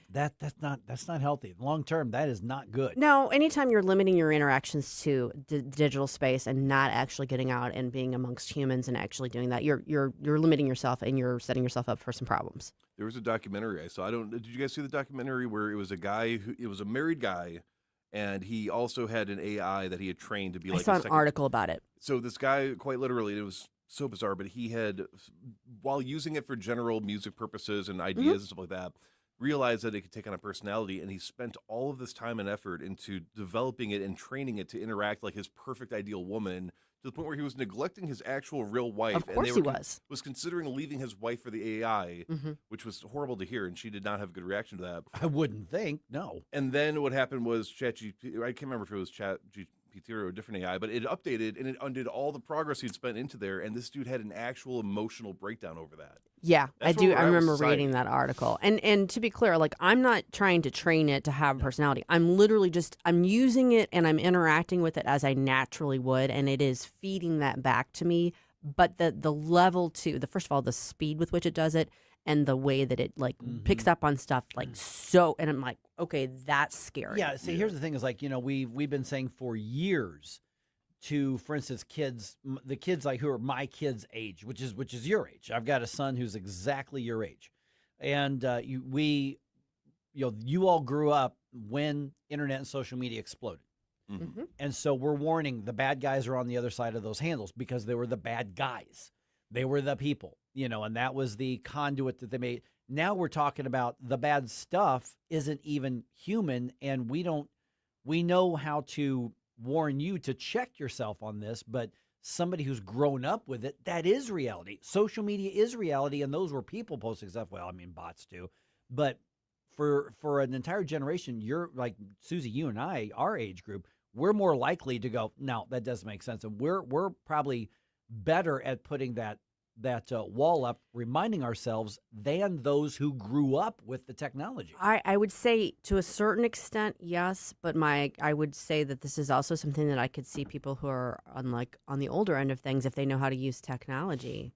That's not healthy. Long term, that is not good. No, anytime you're limiting your interactions to digital space and not actually getting out and being amongst humans and actually doing that, you're limiting yourself and you're setting yourself up for some problems. There was a documentary I saw. Did you guys see the documentary where it was a guy it was a married guy, and he also had an AI that he had trained to be like. I saw an article about it. So this guy, quite literally, it was so bizarre, but he had, while using it for general music purposes and ideas and stuff like that, realized that it could take on a personality, and he spent all of this time and effort into developing it and training it to interact like his perfect ideal woman, to the point where he was neglecting his actual real wife. Of course and he was considering leaving his wife for the AI, which was horrible to hear, and she did not have a good reaction to that. I wouldn't think, no. And then what happened was ChatGPT, I can't remember if it was ChatGPT or a different AI, but it updated and it undid all the progress he'd spent into there, and this dude had an actual emotional breakdown over that. Yeah, That's I do. where we're I at with remember society. reading that article. And to be clear, like, I'm not trying to train it to have a personality. I'm literally I'm using it and I'm interacting with it as I naturally would, and it is feeding that back to me. But the level first of all, the speed with which it does it and the way that it picks up on stuff and I'm like, okay, that's scary. Yeah, see, here's the thing is like, we've been saying for years to, for instance, the kids like who are my kids' age, which is your age. I've got a son who's exactly your age. And you all grew up when internet and social media exploded. And so we're warning the bad guys are on the other side of those handles because they were the bad guys. They were the people, and that was the conduit that they made. Now we're talking about the bad stuff isn't even human, and we know how to warn you to check yourself on this, but somebody who's grown up with it, that is reality. Social media is reality, and those were people posting stuff. Well, I mean, bots too. But for an entire generation, you're like, Susie, you and I, our age group, we're more likely to go, no, that doesn't make sense. And we're probably better at putting that wall up, reminding ourselves, than those who grew up with the technology. I would say to a certain extent, yes, but I would say that this is also something that I could see people who are on the older end of things, if they know how to use technology,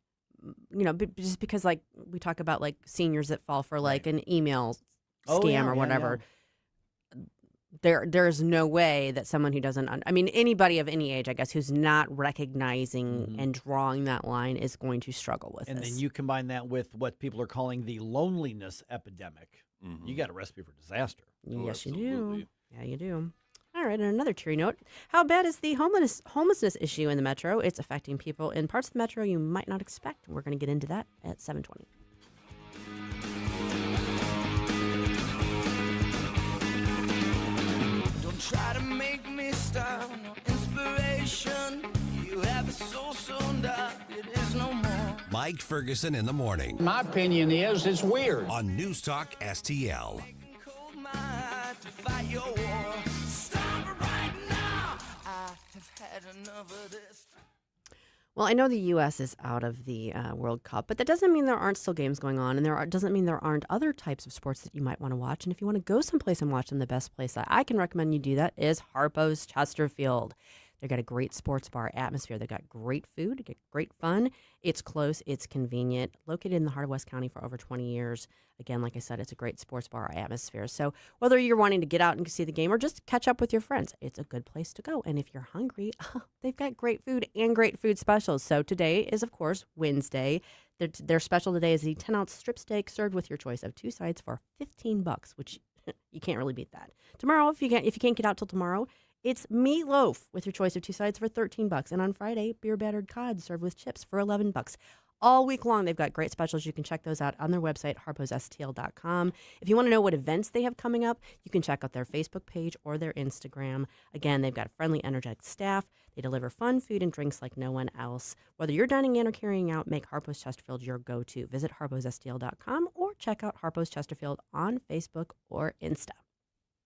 just because like we talk about like seniors that fall for like an email scam or whatever. There's no way that someone who doesn't, anybody of any age, I guess, who's not recognizing and drawing that line is going to struggle with and this. Then you combine that with what people are calling the loneliness epidemic. You got a recipe for disaster. Yes, you do. Yeah, you do. All right, and another cheery note. How bad is the homelessness issue in the metro? It's affecting people in parts of the metro you might not expect. We're going to get into that at 7:20. Try to make me stop. No inspiration. You have a soul so dark it is no more. Mike Ferguson in the morning. My opinion is it's weird. On News Talk STL. My heart to fight your war. Stop it right now. I have had enough of this. Well, I know the U.S. is out of the World Cup, but that doesn't mean there aren't still games going on, and doesn't mean there aren't other types of sports that you might want to watch. And if you want to go someplace and watch them, the best place I can recommend you do that is Harpo's Chesterfield. They've got a great sports bar atmosphere. They've got great food, get great fun. It's close, it's convenient. Located in the heart of West County for over 20 years. Again, like I said, it's a great sports bar atmosphere. So whether you're wanting to get out and see the game or just catch up with your friends, it's a good place to go. And if you're hungry, they've got great food and great food specials. So today is, of course, Wednesday. Their special today is the 10-ounce strip steak served with your choice of two sides for $15, which you can't really beat that. Tomorrow, if you can't get out till tomorrow, it's meatloaf with your choice of two sides for $13. And on Friday, beer battered cod served with chips for $11. All week long, they've got great specials. You can check those out on their website, harposstl.com. If you want to know what events they have coming up, you can check out their Facebook page or their Instagram. Again, they've got a friendly, energetic staff. They deliver fun food and drinks like no one else. Whether you're dining in or carrying out, make Harpo's Chesterfield your go-to. Visit harposstl.com or check out Harpo's Chesterfield on Facebook or Insta.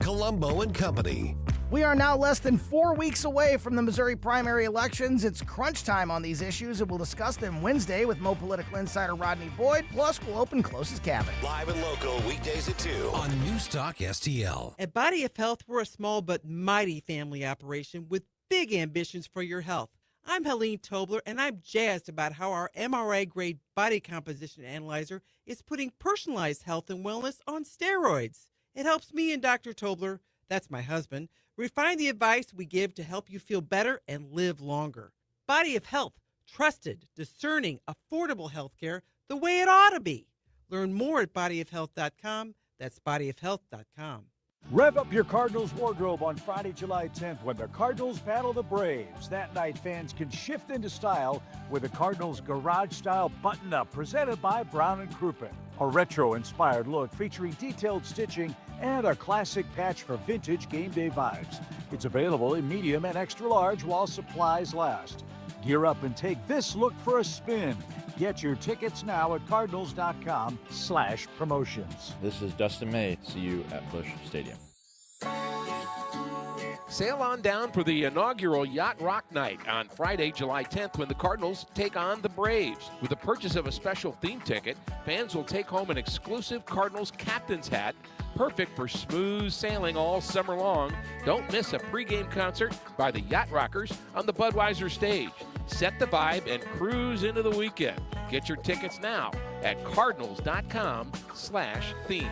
Colombo and Company. We are now less than 4 weeks away from the Missouri primary elections. It's crunch time on these issues, and we'll discuss them Wednesday with Mo Political Insider Rodney Boyd. Plus, we'll open Close's Cabin. Live and local weekdays at 2 on NewsTalk-STL. At Body of Health, we're a small but mighty family operation with big ambitions for your health. I'm Helene Tobler, and I'm jazzed about how our MRI-grade body composition analyzer is putting personalized health and wellness on steroids. It helps me and Dr. Tobler, that's my husband, refine the advice we give to help you feel better and live longer. Body of Health, trusted, discerning, affordable health care the way it ought to be. Learn more at bodyofhealth.com. That's bodyofhealth.com. Rev up your Cardinals wardrobe on Friday, July 10th when the Cardinals battle the Braves. That night, fans can shift into style with the Cardinals Garage-style button-up presented by Brown & Crouppen. A retro-inspired look featuring detailed stitching and a classic patch for vintage game day vibes. It's available in medium and extra large while supplies last. Gear up and take this look for a spin. Get your tickets now at cardinals.com/promotions. This is Dustin May. See you at Busch Stadium. Sail on down for the inaugural Yacht Rock Night on Friday, July 10th, when the Cardinals take on the Braves. With the purchase of a special theme ticket, fans will take home an exclusive Cardinals captain's hat, perfect for smooth sailing all summer long. Don't miss a pregame concert by the Yacht Rockers on the Budweiser stage. Set the vibe and cruise into the weekend. Get your tickets now at cardinals.com/theme.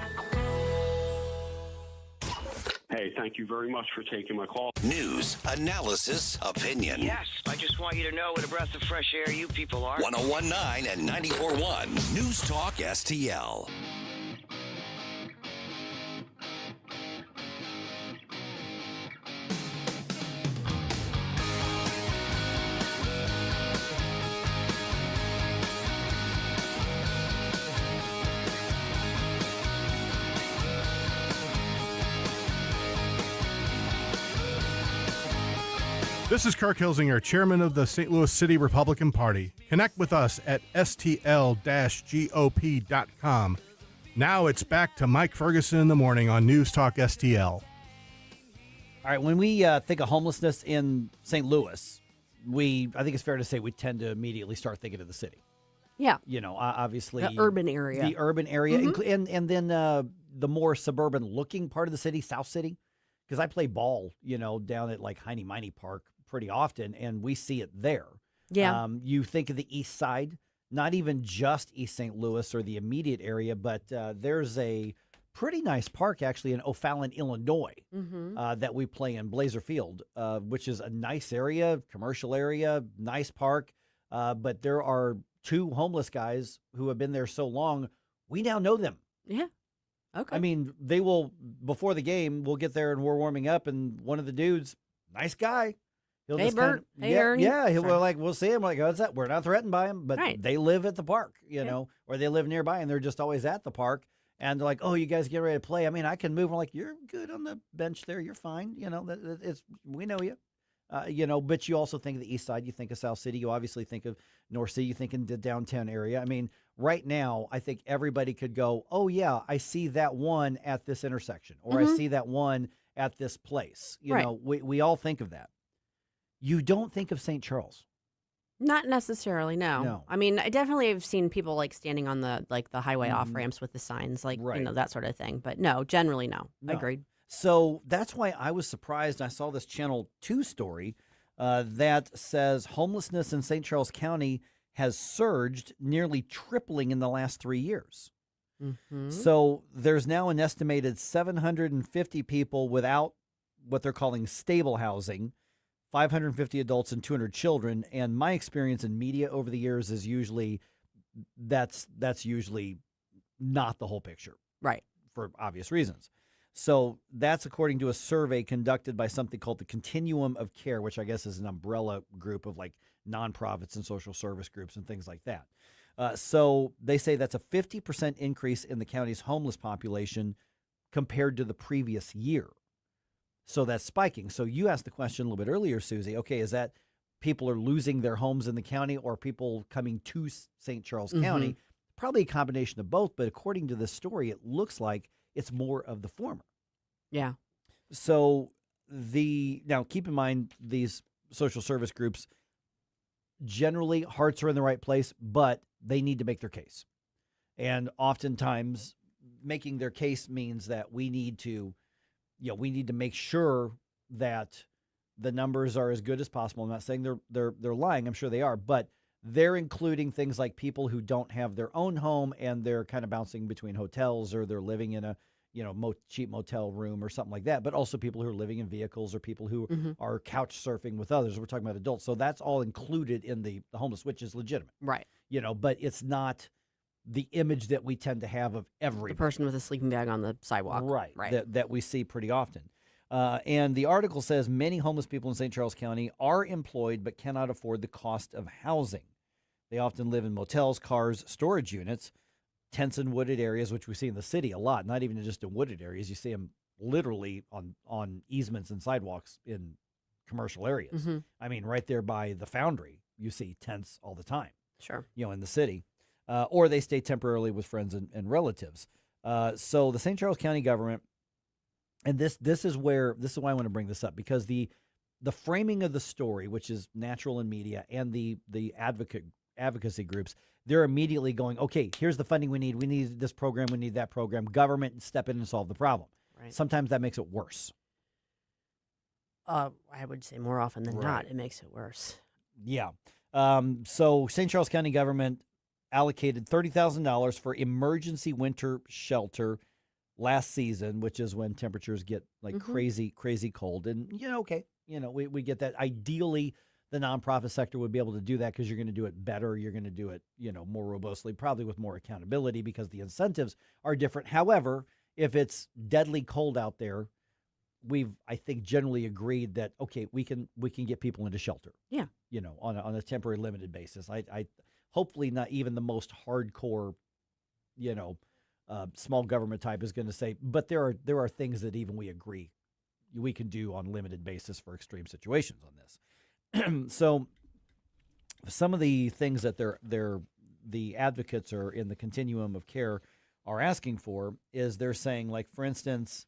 Hey, thank you very much for taking my call. News, analysis, opinion. Yes, I just want you to know what a breath of fresh air you people are. 101.9 and 94.1 News Talk STL. This is Kirk Hilsinger, chairman of the St. Louis City Republican Party. Connect with us at stl-gop.com. Now it's back to Mike Ferguson in the morning on News Talk STL. All right, when we think of homelessness in St. Louis, I think it's fair to say we tend to immediately start thinking of the city. Yeah. You know, obviously. The urban area. The urban area. And then the more suburban looking part of the city, South City. Because I play ball, down at like Heine Miney Park pretty often, and we see it there. Yeah. You think of the east side, not even just East St. Louis or the immediate area, but there's a pretty nice park actually in O'Fallon, Illinois, that we play in, Blazer Field, which is a nice area, commercial area, nice park. But there are two homeless guys who have been there so long, we now know them. Yeah. Okay. I mean, they will, before the game, we'll get there and we're warming up, and one of the dudes, nice guy. Hey, Bert. Hey, Ernie. Yeah, we'll see him. We're like, what's that? We're not threatened by him, but they live at the park, or they live nearby, and they're just always at the park. And they're like, oh, you guys get ready to play. I mean, I can move. I'm like, you're good on the bench there. You're fine. We know you. But you also think of the east side. You think of South City. You obviously think of North City. You think in the downtown area. I mean, right now, I think everybody could go, oh, yeah, I see that one at this intersection, or I see that one at this place. We all think of that. You don't think of St. Charles. Not necessarily, no. I mean, I definitely have seen people like standing on the highway off ramps with the signs, that sort of thing. But no, generally, no. Agreed. So that's why I was surprised. I saw this Channel 2 story that says homelessness in St. Charles County has surged, nearly tripling in the last 3 years. So there's now an estimated 750 people without what they're calling stable housing, 550 adults and 200 children. And my experience in media over the years is usually that's usually not the whole picture. Right. For obvious reasons. So that's according to a survey conducted by something called the Continuum of Care, which I guess is an umbrella group of like nonprofits and social service groups and things like that. So they say that's a 50% increase in the county's homeless population compared to the previous year. So that's spiking. So you asked the question a little bit earlier, Susie. Okay, is that people are losing their homes in the county or people coming to St. Charles County? Probably a combination of both. But according to this story, it looks like it's more of the former. Yeah. So now keep in mind these social service groups, generally hearts are in the right place, but they need to make their case. And oftentimes making their case means that we need to make sure that the numbers are as good as possible. I'm not saying they're lying. I'm sure they are, but they're including things like people who don't have their own home and they're kind of bouncing between hotels, or they're living in a cheap motel room or something like that, but also people who are living in vehicles, or people who are couch surfing with others. We're talking about adults. So that's all included in the homeless, which is legitimate. Right. But it's not the image that we tend to have of every The person with a sleeping bag on the sidewalk. Right. Right. That we see pretty often. And the article says many homeless people in St. Charles County are employed but cannot afford the cost of housing. They often live in motels, cars, storage units, tents in wooded areas, which we see in the city a lot, not even just in wooded areas. You see them literally on easements and sidewalks in commercial areas. Mm-hmm. I mean, right there by the Foundry, you see tents all the time. Sure. In the city. Or they stay temporarily with friends and relatives. So the St. Charles County government, and this is why I want to bring this up, because the framing of the story, which is natural in media, and the advocacy groups, they're immediately going, okay, here's the funding we need. We need this program. We need that program. Government, step in and solve the problem. Right. Sometimes that makes it worse. I would say more often than Right. not, it makes it worse. Yeah. So St. Charles County government allocated $30,000 for emergency winter shelter last season, which is when temperatures get like crazy cold. And, we get that. Ideally, the nonprofit sector would be able to do that because you're going to do it better. You're going to do it, more robustly, probably with more accountability because the incentives are different. However, if it's deadly cold out there, I think, generally agreed that, okay, we can get people into shelter. Yeah. On a temporary limited basis. I hopefully not even the most hardcore, small government type is going to say, but there are things that even we agree we can do on limited basis for extreme situations on this. So some of the things that the advocates are in the continuum of care are asking for is they're saying, like, for instance,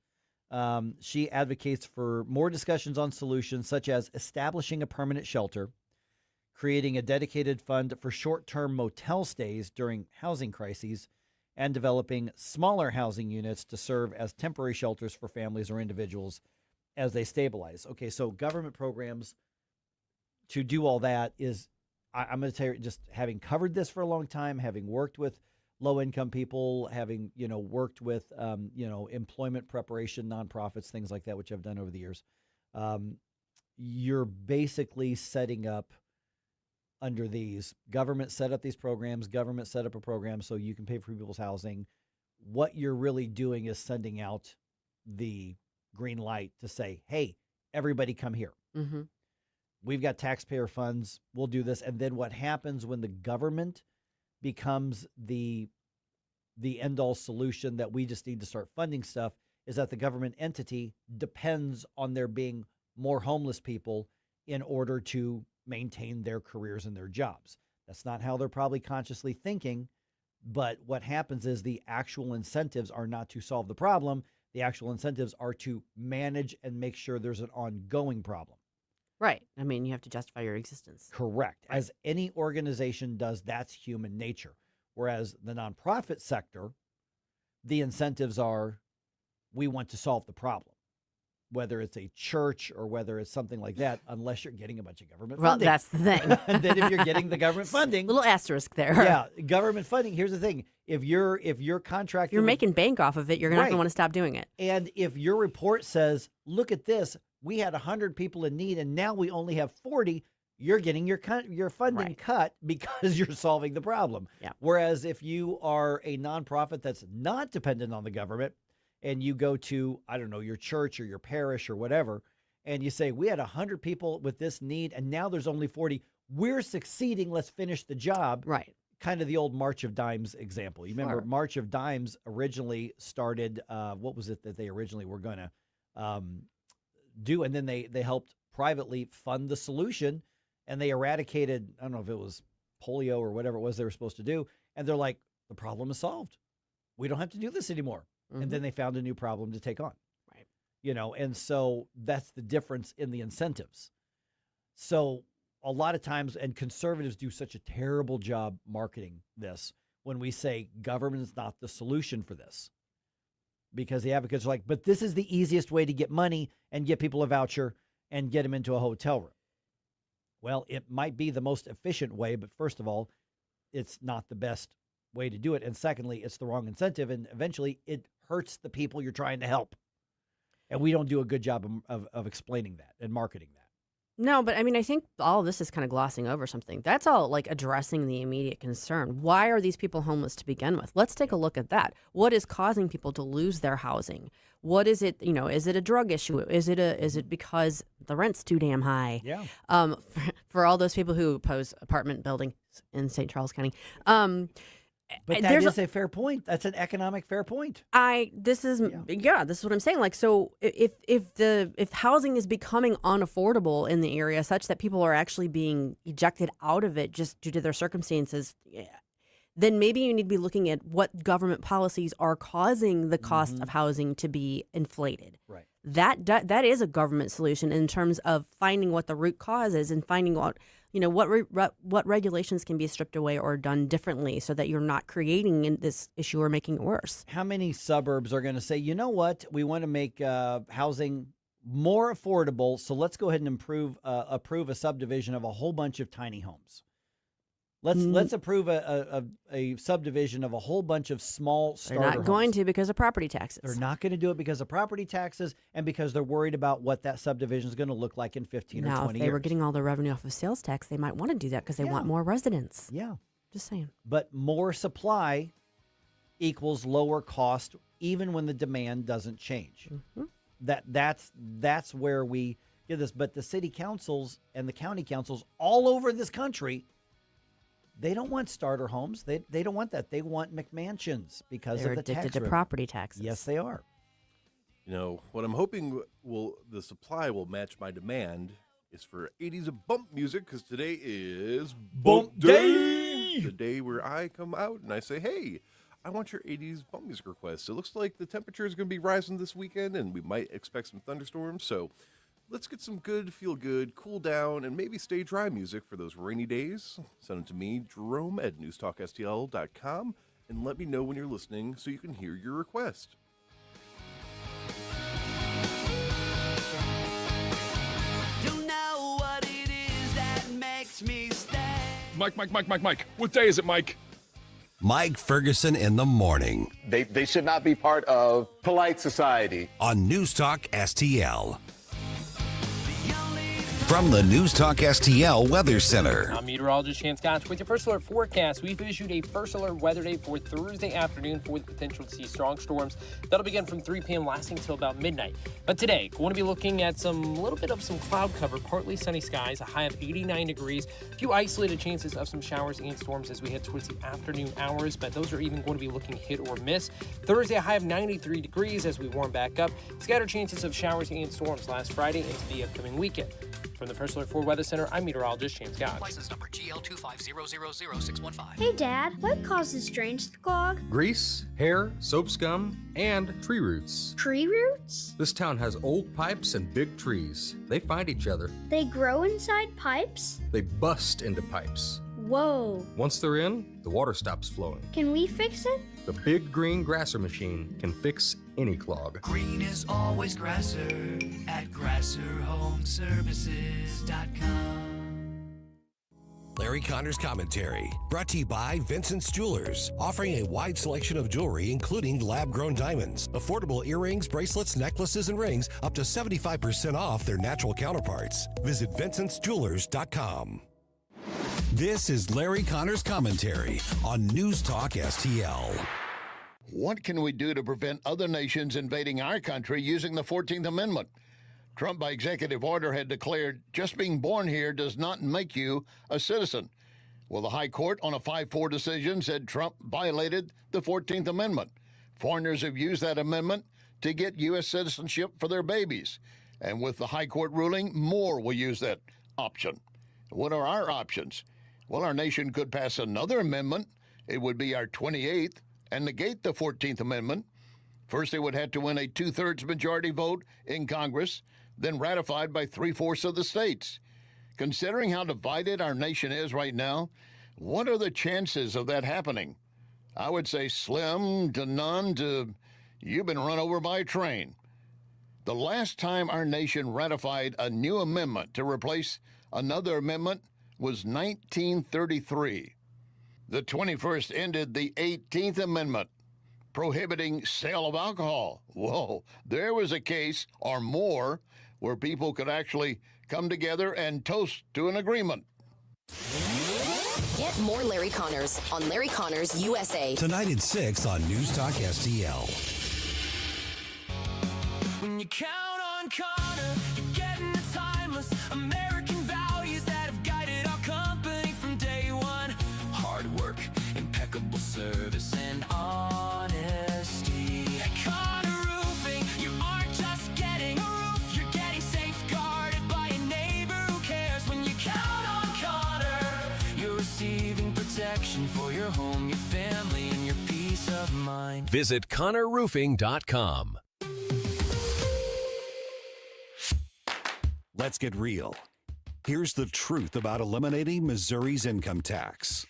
she advocates for more discussions on solutions such as establishing a permanent shelter, creating a dedicated fund for short-term motel stays during housing crises, and developing smaller housing units to serve as temporary shelters for families or individuals as they stabilize. Okay, so government programs to do all that is, I'm going to tell you, just having covered this for a long time, having worked with low-income people, having, worked with, employment preparation, nonprofits, things like that, which I've done over the years, you're basically setting up under these. Government set up these programs. Government set up a program so you can pay for people's housing. What you're really doing is sending out the green light to say, hey, everybody come here. Mm-hmm. We've got taxpayer funds. We'll do this. And then what happens when the government becomes the end-all solution that we just need to start funding stuff is that the government entity depends on there being more homeless people in order to maintain their careers and their jobs. That's not how they're probably consciously thinking, but what happens is the actual incentives are not to solve the problem. The actual incentives are to manage and make sure there's an ongoing problem. Right. I mean, you have to justify your existence. Correct. Right. As any organization does, that's human nature. Whereas the nonprofit sector, the incentives are, we want to solve the problem. Whether it's a church or whether it's something like that, unless you're getting a bunch of government funding. Well, that's the thing. And then if you're getting the government funding. Little asterisk there. Yeah, government funding. Here's the thing. If you're contracted. You're making bank off of it, you're going to want to stop doing it. And if your report says, look at this, we had 100 people in need and now we only have 40, you're getting your funding cut because you're solving the problem. Yeah. Whereas if you are a nonprofit that's not dependent on the government, and you go to, I don't know, your church or your parish or whatever, and you say, we had 100 people with this need, and now there's only 40. We're succeeding. Let's finish the job. Right. Kind of the old March of Dimes example. You remember March of Dimes originally started, what was it that they originally were going to do? And then they helped privately fund the solution, and they eradicated, I don't know if it was polio or whatever it was they were supposed to do. And they're like, the problem is solved. We don't have to do this anymore. And then they found a new problem to take on. Right. and so that's the difference in the incentives. So a lot of times, and conservatives do such a terrible job marketing this when we say government is not the solution for this, because the advocates are like, but this is the easiest way to get money and get people a voucher and get them into a hotel room. Well, it might be the most efficient way, but first of all, it's not the best way to do it. And secondly, it's the wrong incentive, and eventually it hurts the people you're trying to help. And we don't do a good job of explaining that and marketing that. No, but I mean, I think all of this is kind of glossing over something. That's all like addressing the immediate concern. Why are these people homeless to begin with? Let's take a look at that. What is causing people to lose their housing? What is it? Is it a drug issue? Is it because the rent's too damn high? Yeah. For all those people who oppose apartment building in St. Charles County. But that is a fair point. That's an economic fair point. This is what I'm saying. Like, so if housing is becoming unaffordable in the area such that people are actually being ejected out of it just due to their circumstances, then maybe you need to be looking at what government policies are causing the cost of housing to be inflated. Right. That is a government solution in terms of finding what the root cause is and finding out, what regulations can be stripped away or done differently so that you're not creating this issue or making it worse. How many suburbs are going to say, you know what, we want to make housing more affordable, so let's go ahead and approve a subdivision of a whole bunch of tiny homes. Let's approve a subdivision of a whole bunch of small starter homes. They're not going to because of property taxes. They're not going to do it because of property taxes and because they're worried about what that subdivision is going to look like in 15 or 20 years. Now, if they were getting all the revenue off of sales tax, they might want to do that because they want more residents. Yeah. Just saying. But more supply equals lower cost even when the demand doesn't change. That's where we get this. But the city councils and the county councils all over this country, they don't want starter homes. They don't want that. They want McMansions because They're of the tax addicted to revenue. property taxes. Yes, they are. What I'm hoping the supply will match my demand is for 80s of bump music, because today is Bump Day! The day where I come out and I say, hey, I want your 80s bump music requests. It looks like the temperature is going to be rising this weekend, and we might expect some thunderstorms, so let's get some good, feel good, cool down, and maybe stay dry music for those rainy days. Send them to me, Jerome, at NewsTalkSTL.com, and let me know when you're listening so you can hear your request. Don't know what it is that makes me stay. Mike. What day is it, Mike? Mike Ferguson in the morning. They should not be part of polite society. On News Talk STL. From the News Talk STL Weather Center. I'm meteorologist Chance Scotch with your first alert forecast. We've issued a first alert weather day for Thursday afternoon for the potential to see strong storms. That'll begin from 3 p.m. lasting till about midnight. But today, going to be looking at some cloud cover, partly sunny skies, a high of 89 degrees, a few isolated chances of some showers and storms as we head towards the afternoon hours, but those are even going to be looking hit or miss. Thursday, a high of 93 degrees as we warm back up. Scattered chances of showers and storms last Friday into the upcoming weekend. From the First Alert 4 Weather Center, I'm meteorologist James Scott. License number GL250000615. Hey, Dad, what causes drains to clog? Grease, hair, soap scum, and tree roots. Tree roots? This town has old pipes and big trees. They find each other. They grow inside pipes? They bust into pipes. Whoa. Once they're in, the water stops flowing. Can we fix it? The big green grasser machine can fix any clog. Green is always grasser at grasserhomeservices.com. Larry Connor's Commentary, brought to you by Vincent's Jewelers, offering a wide selection of jewelry, including lab-grown diamonds, affordable earrings, bracelets, necklaces, and rings, up to 75% off their natural counterparts. Visit vincentsjewelers.com. This is Larry Connor's Commentary on News Talk STL. What can we do to prevent other nations invading our country using the 14th Amendment? Trump, by executive order, had declared just being born here does not make you a citizen. Well, the High Court, on a 5-4 decision, said Trump violated the 14th Amendment. Foreigners have used that amendment to get U.S. citizenship for their babies. And with the High Court ruling, more will use that option. What are our options? Well, our nation could pass another amendment. It would be our 28th and negate the 14th Amendment. First, they would have to win a 2/3 majority vote in Congress, then ratified by 3/4 of the states. Considering how divided our nation is right now, what are the chances of that happening? I would say slim to none to you've been run over by a train. The last time our nation ratified a new amendment to replace another amendment was 1933. The 21st ended the 18th Amendment, prohibiting sale of alcohol. Whoa, there was a case or more where people could actually come together and toast to an agreement. Get more Larry Connors on Larry Connors USA. Tonight at 6 on News Talk STL. When you count on Connor, you're getting the timeless American values that have guided our company from day one. Hard work, impeccable service, and honesty. Connor Roofing, you aren't just getting a roof, you're getting safeguarded by a neighbor who cares. When you count on Connor, you're receiving protection for your home, your family, and your peace of mind. Visit ConnorRoofing.com. Let's get real. Here's the truth about eliminating Missouri's income tax.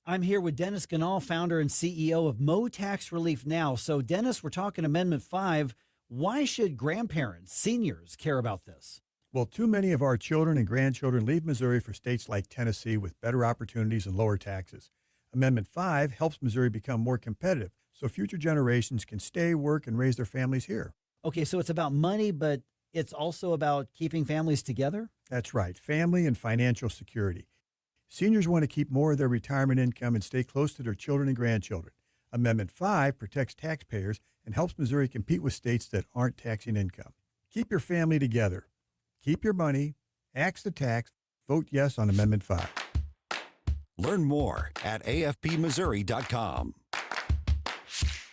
I'm here with Dennis Ganal, founder and CEO of Mo Tax Relief Now. So, Dennis, we're talking Amendment 5. Why should grandparents, seniors, care about this? Well, too many of our children and grandchildren leave Missouri for states like Tennessee with better opportunities and lower taxes. Amendment 5 helps Missouri become more competitive so future generations can stay, work, and raise their families here. Okay, so it's about money, but it's also about keeping families together? That's right, family and financial security. Seniors want to keep more of their retirement income and stay close to their children and grandchildren. Amendment 5 protects taxpayers and helps Missouri compete with states that aren't taxing income. Keep your family together. Keep your money. Axe the tax. Vote yes on Amendment 5. Learn more at afpmissouri.com.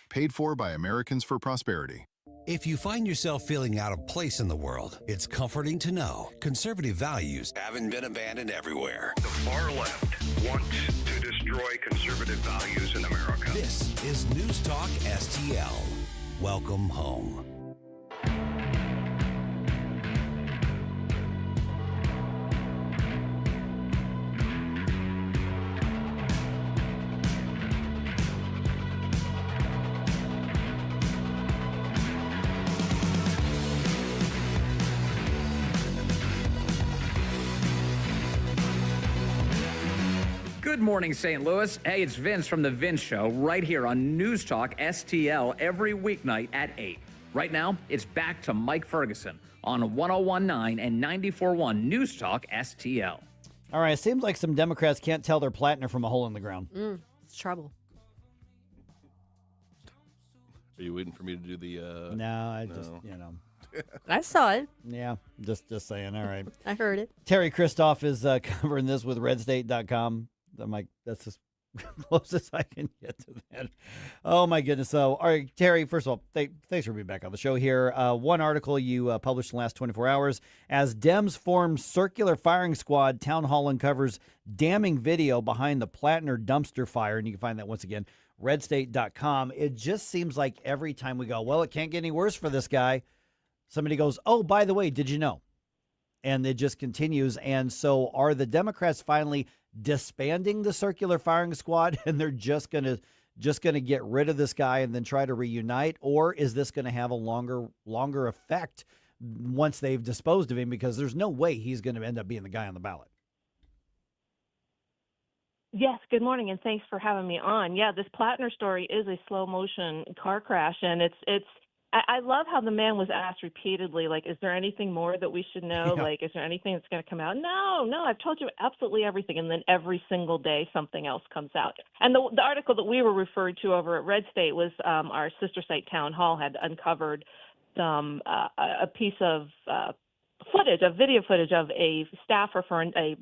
Paid for by Americans for Prosperity. If you find yourself feeling out of place in the world, it's comforting to know conservative values haven't been abandoned everywhere. The far left wants to destroy conservative values in America. This is News Talk STL. Welcome home. Good morning, St. Louis. Hey, it's Vince from The Vince Show right here on News Talk STL every weeknight at 8. Right now, it's back to Mike Ferguson on 101.9 and 94.1 News Talk STL. All right, it seems like some Democrats can't tell their Plattner from a hole in the ground. It's trouble. Are you waiting for me to do the... No, I just, I saw it. Yeah, just saying. All right. I heard it. Teri Christoph is covering this with RedState.com. I'm like, that's as close as I can get to that. Oh, my goodness. So, all right, Teri, first of all, thanks for being back on the show here. One article you published in the last 24 hours. As Dems form circular firing squad, Town Hall uncovers damning video behind the Plattner dumpster fire. And you can find that once again, RedState.com. It just seems like every time we go, well, it can't get any worse for this guy, somebody goes, oh, by the way, did you know? And it just continues. And so are the Democrats finally disbanding the circular firing squad and they're just going to get rid of this guy and then try to reunite? Or is this going to have a longer effect once they've disposed of him? Because there's no way he's going to end up being the guy on the ballot. Yes, good morning, and thanks for having me on. Yeah, this Plattner story is a slow motion car crash, and I love how the man was asked repeatedly, like, is there anything more that we should know? Yeah. Like, is there anything that's going to come out? No, I've told you absolutely everything. And then every single day something else comes out. And the article that we were referred to over at RedState was our sister site Town Hall had uncovered some a piece of video footage of a staffer for a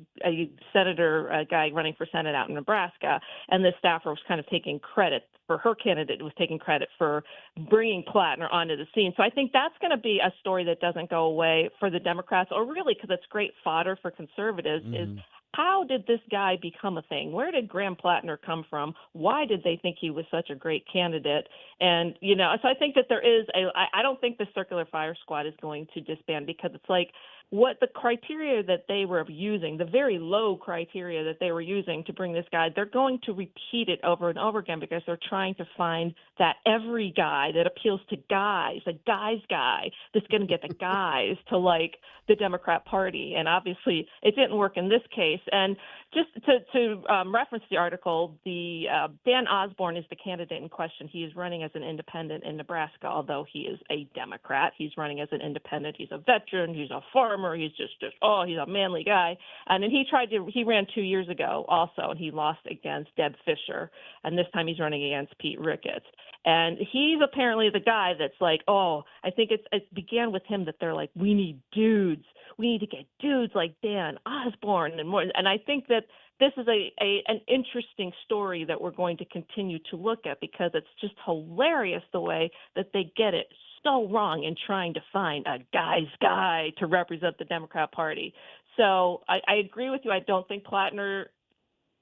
senator, a guy running for Senate out in Nebraska, and this staffer was kind of taking credit for her candidate, was taking credit for bringing Plattner onto the scene. So I think that's going to be a story that doesn't go away for the Democrats, or really because it's great fodder for conservatives, is how did this guy become a thing? Where did Graham Plattner come from? Why did they think he was such a great candidate? And, so I think that there is I don't think the Circular Fire Squad is going to disband, because it's like what the criteria that they were using, the very low criteria that they were using to bring this guy, they're going to repeat it over and over again, because they're trying to find that every guy that appeals to guys, a guy's guy that's going to get the guys to like the Democrat Party. And obviously it didn't work in this case. And just to reference the article, Dan Osborne is the candidate in question. He is running as an independent in Nebraska, although he is a Democrat. He's running as an independent. He's a veteran. He's a farmer. He's just he's a manly guy. And then he ran 2 years ago also, and he lost against Deb Fisher. And this time he's running against Pete Ricketts. And he's apparently the guy that's like, I think it began with him that they're like, we need dudes. We need to get dudes like Dan Osborne and more. And I think that this is an interesting story that we're going to continue to look at, because it's just hilarious the way that they get it so wrong in trying to find a guy's guy to represent the Democrat Party. So I agree with you. I don't think Plattner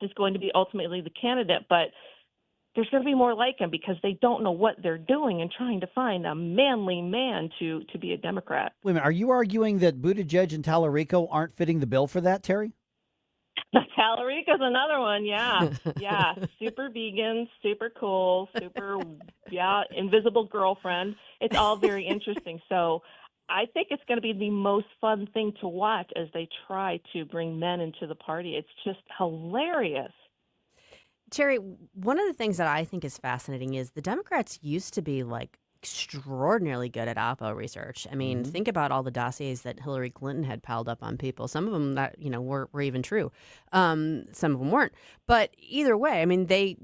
is going to be ultimately the candidate, but there's going to be more like him, because they don't know what they're doing and trying to find a manly man to be a Democrat. Wait a minute. Are you arguing that Buttigieg and Tallarico aren't fitting the bill for that, Teri? Tallarico's another one, yeah. Yeah, super vegan, super cool, invisible girlfriend. It's all very interesting. So I think it's going to be the most fun thing to watch as they try to bring men into the party. It's just hilarious. Teri, one of the things that I think is fascinating is the Democrats used to be like extraordinarily good at Oppo research. I mean, think about all the dossiers that Hillary Clinton had piled up on people. Some of them that, were even true. Some of them weren't. But either way, I mean, they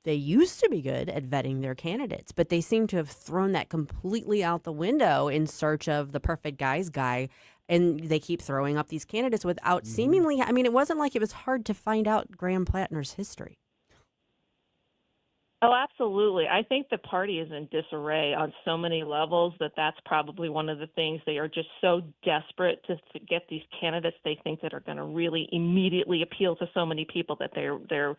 used to be good at vetting their candidates, but they seem to have thrown that completely out the window in search of the perfect guy's guy. And they keep throwing up these candidates without seemingly, I mean, it wasn't like it was hard to find out Graham Plattner's history. Oh, absolutely. I think the party is in disarray on so many levels that's probably one of the things. They are just so desperate to get these candidates they think that are going to really immediately appeal to so many people that they're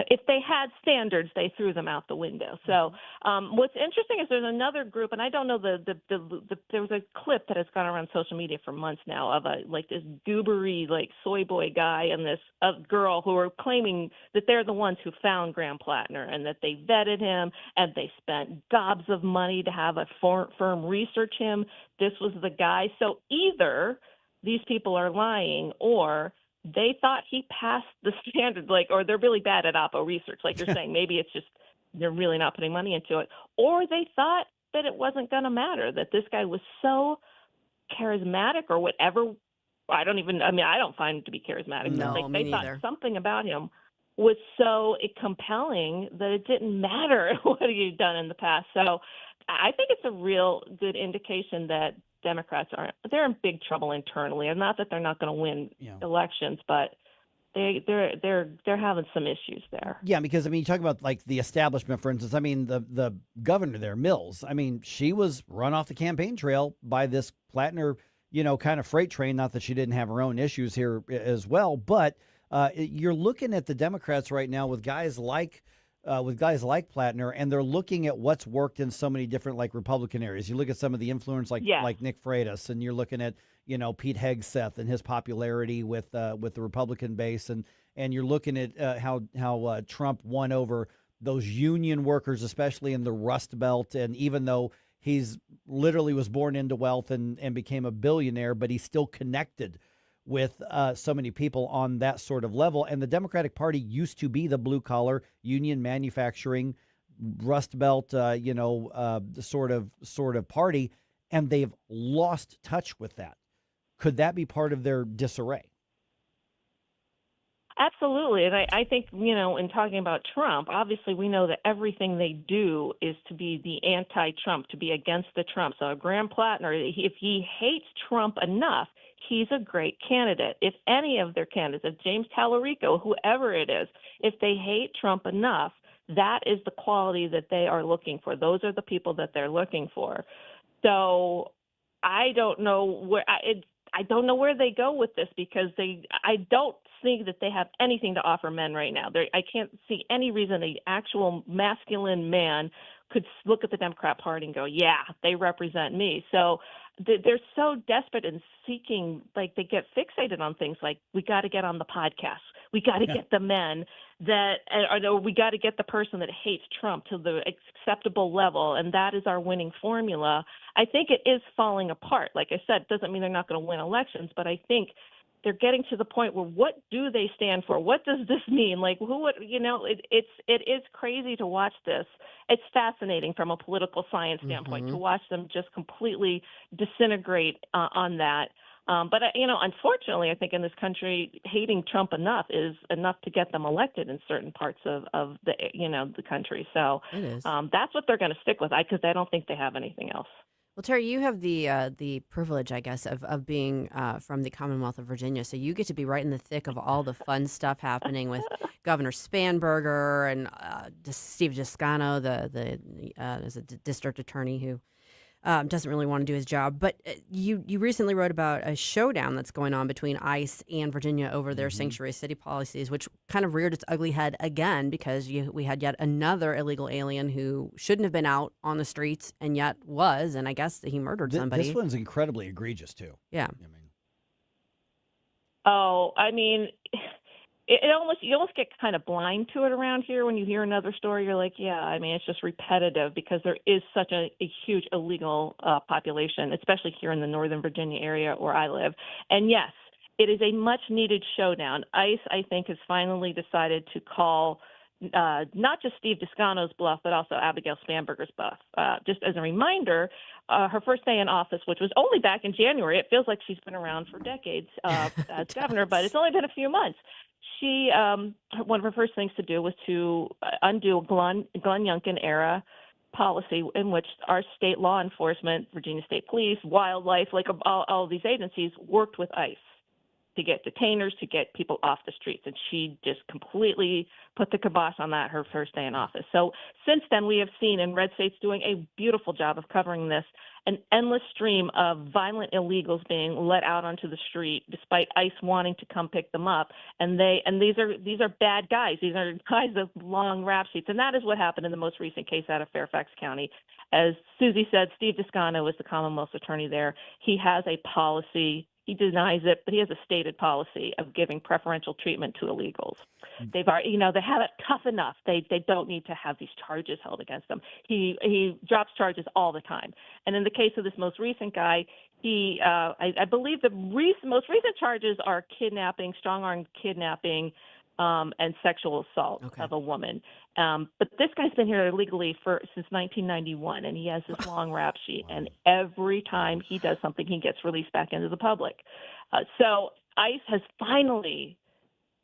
if they had standards, they threw them out the window. So what's interesting is there's another group, and I don't know there was a clip that has gone around social media for months now of this goobery soy boy guy and this girl who are claiming that they're the ones who found Graham Plattner and that they vetted him and they spent gobs of money to have a firm research him. This was the guy. So either these people are lying, or they thought he passed the standard, or they're really bad at Oppo research. Like you're saying, maybe it's just they're really not putting money into it. Or they thought that it wasn't going to matter, that this guy was so charismatic or whatever. I don't find him to be charismatic. No, they thought something about him was so compelling that it didn't matter what he'd done in the past. So I think it's a real good indication that Democrats they're in big trouble internally, and not that they're not going to win elections, but they're having some issues there. Yeah, because you talk about the establishment, for instance. The governor there, Mills. She was run off the campaign trail by this Plattner, kind of freight train. Not that she didn't have her own issues here as well, but you're looking at the Democrats right now with guys like Plattner, and they're looking at what's worked in so many different Republican areas. You look at some of the influence like Nick Freitas, and you're looking at Pete Hegseth and his popularity with the Republican base, and you're looking at how Trump won over those union workers, especially in the Rust Belt. And even though he's literally was born into wealth and became a billionaire, but he's still connected with so many people on that sort of level. And the Democratic Party used to be the blue-collar, union manufacturing, Rust Belt, sort of party, and they've lost touch with that. Could that be part of their disarray? Absolutely. And I think, in talking about Trump, obviously we know that everything they do is to be the anti-Trump, to be against the Trump. So Graham Plattner, if he hates Trump enough, he's a great candidate. If any of their candidates, if James Tallarico, whoever it is, if they hate Trump enough, that is the quality that they are looking for. Those are the people that they're looking for. So I don't know where I don't know where they go with this because I don't think that they have anything to offer men right now. I can't see any reason an actual masculine man could look at the Democrat Party and go, yeah, they represent me. So they're so desperate and seeking, like they get fixated on things like, we got to get on the podcast. We got to get the men that, or we got to get the person that hates Trump to the acceptable level, and that is our winning formula. I think it is falling apart. Like I said, it doesn't mean they're not going to win elections, but I think they're getting to the point where what do they stand for? What does this mean? Like, who would, it is crazy to watch this. It's fascinating from a political science standpoint to watch them just completely disintegrate on that. But unfortunately, I think in this country, hating Trump enough is enough to get them elected in certain parts of the, the country. So that's what they're going to stick with, because I don't think they have anything else. Well, Teri, you have the privilege, I guess, of being from the Commonwealth of Virginia, so you get to be right in the thick of all the fun stuff happening with Governor Spanberger and Steve Giscano, is a district attorney who doesn't really want to do his job. But you recently wrote about a showdown that's going on between ICE and Virginia over their sanctuary city policies, which kind of reared its ugly head again because we had yet another illegal alien who shouldn't have been out on the streets and yet was, and I guess he murdered somebody. This one's incredibly egregious, too. Yeah. You almost get kind of blind to it around here when you hear another story. You're like, yeah, it's just repetitive because there is such a huge illegal population, especially here in the Northern Virginia area where I live. And yes, it is a much needed showdown. ICE, I think, has finally decided to call not just Steve Giscano's bluff, but also Abigail Spanberger's bluff. Just as a reminder, her first day in office, which was only back in January, it feels like she's been around for decades as governor, but it's only been a few months. She, one of her first things to do was to undo a Glenn Youngkin era policy in which our state law enforcement, Virginia State Police, wildlife, like all of these agencies worked with ICE to get detainers, to get people off the streets. And she just completely put the kibosh on that her first day in office. So since then, we have seen, and RedState's doing a beautiful job of covering this, an endless stream of violent illegals being let out onto the street despite ICE wanting to come pick them up. And these are bad guys. These are guys with long rap sheets. And that is what happened in the most recent case out of Fairfax County. As Susie said, Steve Giscano is the Commonwealth's attorney there. He has a policy. He denies it, but he has a stated policy of giving preferential treatment to illegals. They've already, they have it tough enough. They don't need to have these charges held against them. He drops charges all the time. And in the case of this most recent guy, I believe the most recent charges are kidnapping, strong-arm kidnapping, and sexual assault of a woman. But this guy's been here illegally since 1991, and he has this long rap sheet. And every time he does something, he gets released back into the public. So ICE has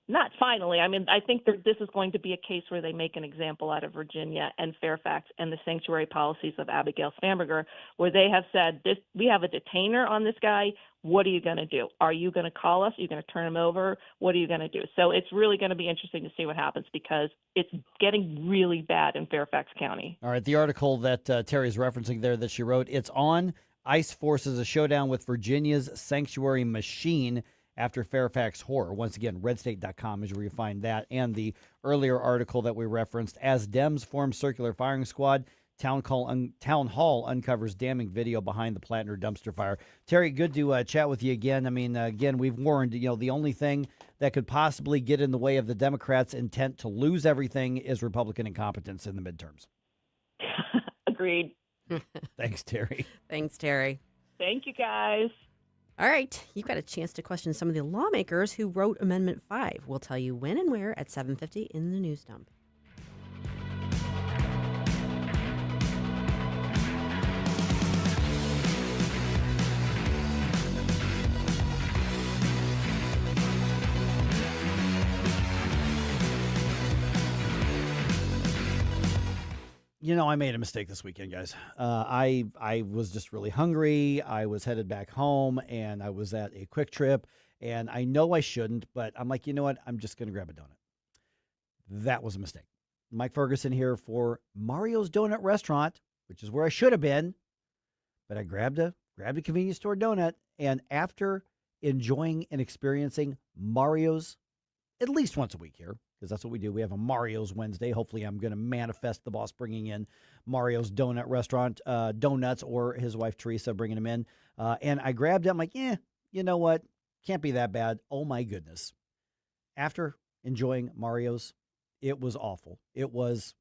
not finally, I think this is going to be a case where they make an example out of Virginia and Fairfax and the sanctuary policies of Abigail Spanberger, where they have said, we have a detainer on this guy. What are you going to do? Are you going to call us? Are you going to turn him over? What are you going to do? So it's really going to be interesting to see what happens because it's getting really bad in Fairfax County. All right, the article that Teri is referencing there that she wrote, it's on ICE forces a showdown with Virginia's sanctuary machine after Fairfax horror. Once again, RedState.com is where you find that. And the earlier article that we referenced, as Dems form circular firing squad, Town Hall uncovers damning video behind the Plattner dumpster fire. Teri, good to chat with you again. Again, we've warned, the only thing that could possibly get in the way of the Democrats' intent to lose everything is Republican incompetence in the midterms. Agreed. Thanks, Teri. Thanks, Teri. Thank you, guys. All right, you've got a chance to question some of the lawmakers who wrote Amendment 5. We'll tell you when and where at 7:50 in the news dump. I made a mistake this weekend, guys. I was just really hungry. I was headed back home, and I was at a Quick Trip, and I know I shouldn't, but I'm like, you know what? I'm just going to grab a donut. That was a mistake. Mike Ferguson here for Mario's Donut Restaurant, which is where I should have been, but I grabbed a convenience store donut, and after enjoying and experiencing Mario's at least once a week here, because that's what we do. We have a Mario's Wednesday. Hopefully I'm going to manifest the boss bringing in Mario's Donut Restaurant, donuts, or his wife Teresa bringing them in. And I grabbed it. I'm like, you know what? Can't be that bad. Oh, my goodness. After enjoying Mario's, it was awful. It was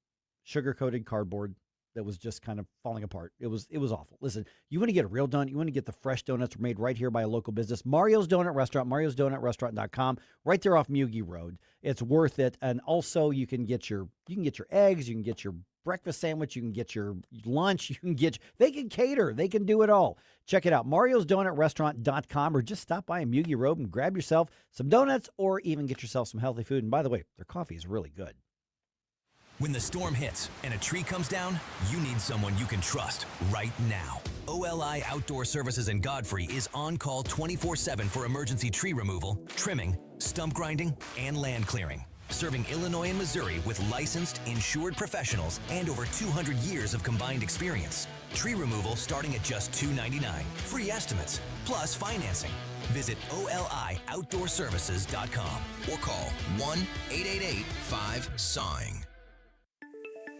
sugar-coated cardboard that was just kind of falling apart. It was awful. Listen, you want to get a real donut, you want to get the fresh donuts made right here by a local business, Mario's Donut Restaurant, mariosdonutrestaurant.com, right there off Mugi Road. It's worth it. And also you can get your eggs, you can get your breakfast sandwich, you can get your lunch, they can cater, they can do it all. Check it out, mariosdonutrestaurant.com, or just stop by Mugi Road and grab yourself some donuts or even get yourself some healthy food. And by the way, their coffee is really good. When the storm hits and a tree comes down, you need someone you can trust right now. OLI Outdoor Services in Godfrey is on call 24/7 for emergency tree removal, trimming, stump grinding, and land clearing. Serving Illinois and Missouri with licensed, insured professionals and over 200 years of combined experience. Tree removal starting at just $2.99. Free estimates, plus financing. Visit OLIOutdoorServices.com or call 1-888-5-SAWING.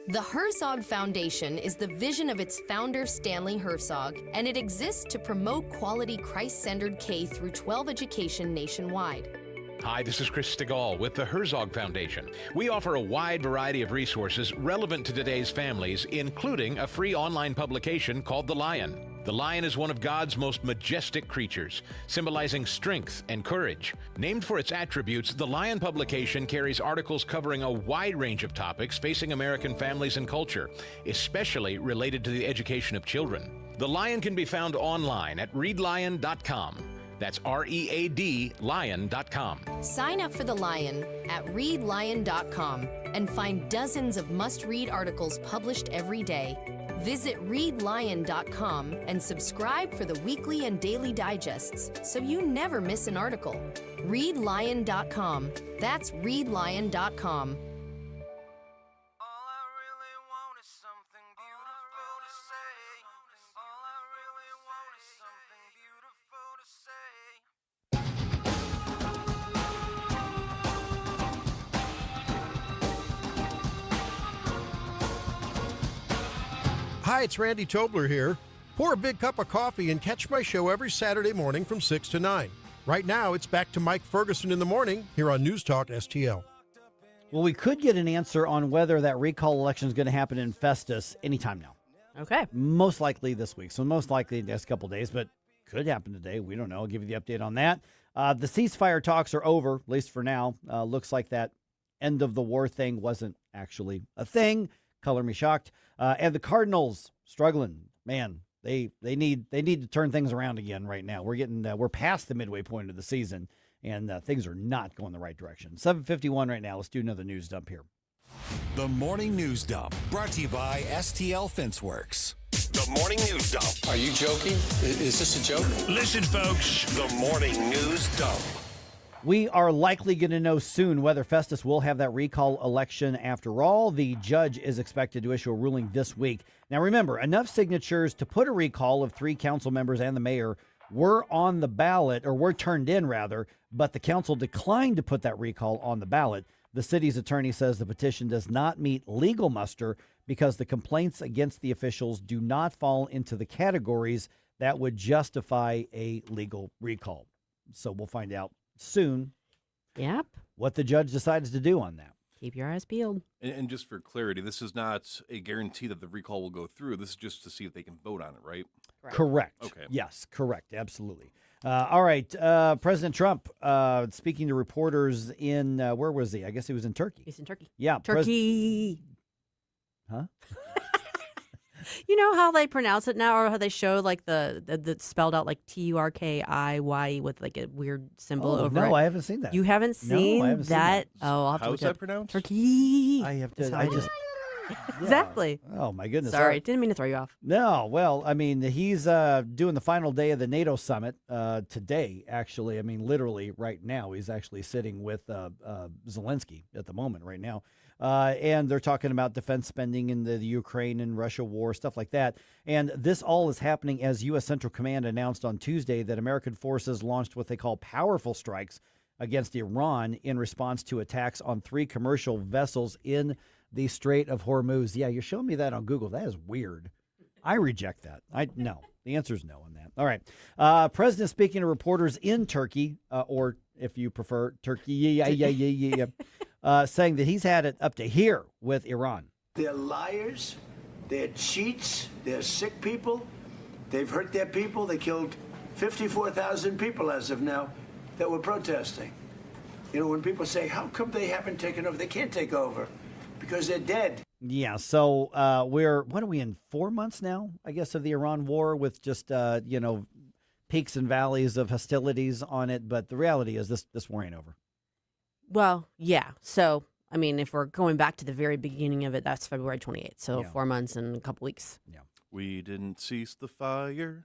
The Herzog Foundation is the vision of its founder, Stanley Herzog, and it exists to promote quality Christ-centered K-12 education nationwide. Hi, this is Chris Stegall with the Herzog Foundation. We offer a wide variety of resources relevant to today's families, including a free online publication called The Lion. The lion is one of God's most majestic creatures, symbolizing strength and courage. Named for its attributes, the Lion publication carries articles covering a wide range of topics facing American families and culture, especially related to the education of children. The Lion can be found online at readlion.com. That's READ lion.com. Sign up for The Lion at readlion.com and find dozens of must-read articles published every day. Visit readlion.com and subscribe for the weekly and daily digests so you never miss an article. Readlion.com. That's readlion.com. Hi, it's Randy Tobler here. Pour a big cup of coffee and catch my show every Saturday morning from 6 to 9. Right now, it's back to Mike Ferguson in the morning here on News Talk STL. Well, we could get an answer on whether that recall election is going to happen in Festus anytime now. Okay. Most likely this week. So most likely the next couple of days, but could happen today. We don't know. I'll give you the update on that. The ceasefire talks are over, at least for now. Looks like that end of the war thing wasn't actually a thing. Color me shocked. And the Cardinals struggling. Man, they need to turn things around again right now. We're past the midway point of the season, and things are not going the right direction. 7:51 right now. Let's do another news dump here. The Morning News Dump, brought to you by STL Fenceworks. The Morning News Dump. Are you joking? Is this a joke? Listen, folks, the Morning News Dump. We are likely going to know soon whether Festus will have that recall election after all. The judge is expected to issue a ruling this week. Now, remember, enough signatures to put a recall of 3 council members and the mayor were on the ballot, or were turned in, rather, but the council declined to put that recall on the ballot. The city's attorney says the petition does not meet legal muster because the complaints against the officials do not fall into the categories that would justify a legal recall. So we'll find out soon. Yep. What the judge decides to do on that. Keep your eyes peeled. And just for clarity, this is not a guarantee that the recall will go through. This is just to see if they can vote on it, right? Correct. Okay. Yes, correct. Absolutely. All right. President Trump, speaking to reporters in, where was he? I guess he was in Turkey. He's in Turkey. Yeah. Turkey. Huh? You know how they pronounce it now, or how they show like the spelled out like Turkiy with like a weird symbol over it? No, I haven't seen that. You haven't seen I haven't that? Seen that. Oh, I'll have to How's look that pronounced? Turkey. I have to. Exactly. Oh, my goodness. Sorry, didn't mean to throw you off. No, well, I mean, he's doing the final day of the NATO summit today, actually. I mean, literally right now. He's actually sitting with Zelensky at the moment right now. And they're talking about defense spending in the Ukraine and Russia war, stuff like that. And this all is happening as U.S. Central Command announced on Tuesday that American forces launched what they call powerful strikes against Iran in response to attacks on 3 commercial vessels in the Strait of Hormuz. Yeah, you're showing me that on Google. That is weird. I reject that. No. The answer is no on that. All right. President speaking to reporters in Turkey, or if you prefer, Turkey, saying that he's had it up to here with Iran. They're liars. They're cheats. They're sick people. They've hurt their people. They killed 54,000 people as of now that were protesting. You know, when people say, how come they haven't taken over? They can't take over because they're dead. Yeah, so what are we in, 4 months now, I guess, of the Iran war with just, peaks and valleys of hostilities on it. But the reality is this war ain't over. Well, yeah. So, I mean, if we're going back to the very beginning of it, that's February 28th. So 4 months and a couple weeks. Yeah. We didn't cease the fire.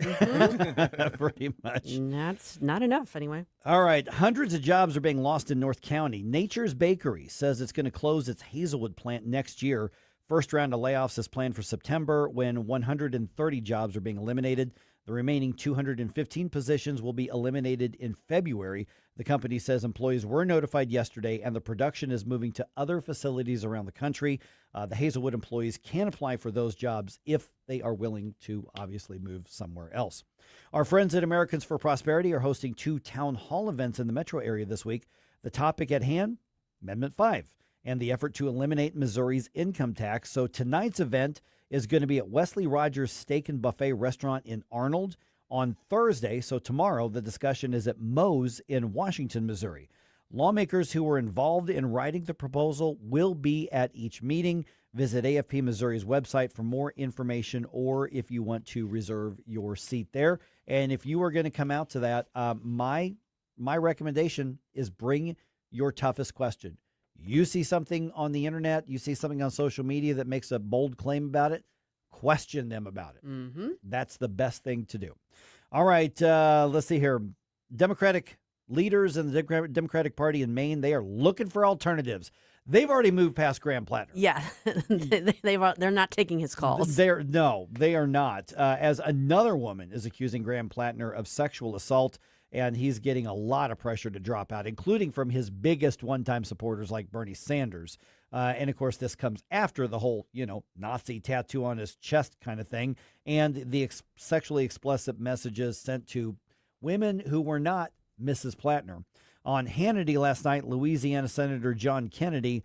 Pretty much. That's not enough anyway. All right. Hundreds of jobs are being lost in North County. Nature's Bakery says it's going to close its Hazelwood plant next year. First round of layoffs is planned for September when 130 jobs are being eliminated. The remaining 215 positions will be eliminated in February. The company says employees were notified yesterday, and the production is moving to other facilities around the country. The Hazelwood employees can apply for those jobs if they are willing to obviously move somewhere else. Our friends at Americans for Prosperity are hosting 2 town hall events in the metro area this week. The topic at hand, Amendment 5, and the effort to eliminate Missouri's income tax. So tonight's event is going to be at Wesley Rogers Steak and Buffet Restaurant in Arnold. On Thursday, so tomorrow, the discussion is at Moe's in Washington, Missouri. Lawmakers who were involved in writing the proposal will be at each meeting. Visit AFP Missouri's website for more information or if you want to reserve your seat there. And if you are going to come out to that, my recommendation is bring your toughest question. You see something on the internet, you see something on social media that makes a bold claim about it, question them about it. Mm-hmm. That's the best thing to do. All right, let's see here. Democratic leaders in the Democratic Party in Maine, they are looking for alternatives. They've already moved past Graham Plattner. Yeah, they're not taking his calls. They are not. As another woman is accusing Graham Plattner of sexual assault, and he's getting a lot of pressure to drop out, including from his biggest one-time supporters like Bernie Sanders. And, of course, this comes after the whole, Nazi tattoo on his chest kind of thing and the sexually explicit messages sent to women who were not Mrs. Plattner. On Hannity last night, Louisiana Senator John Kennedy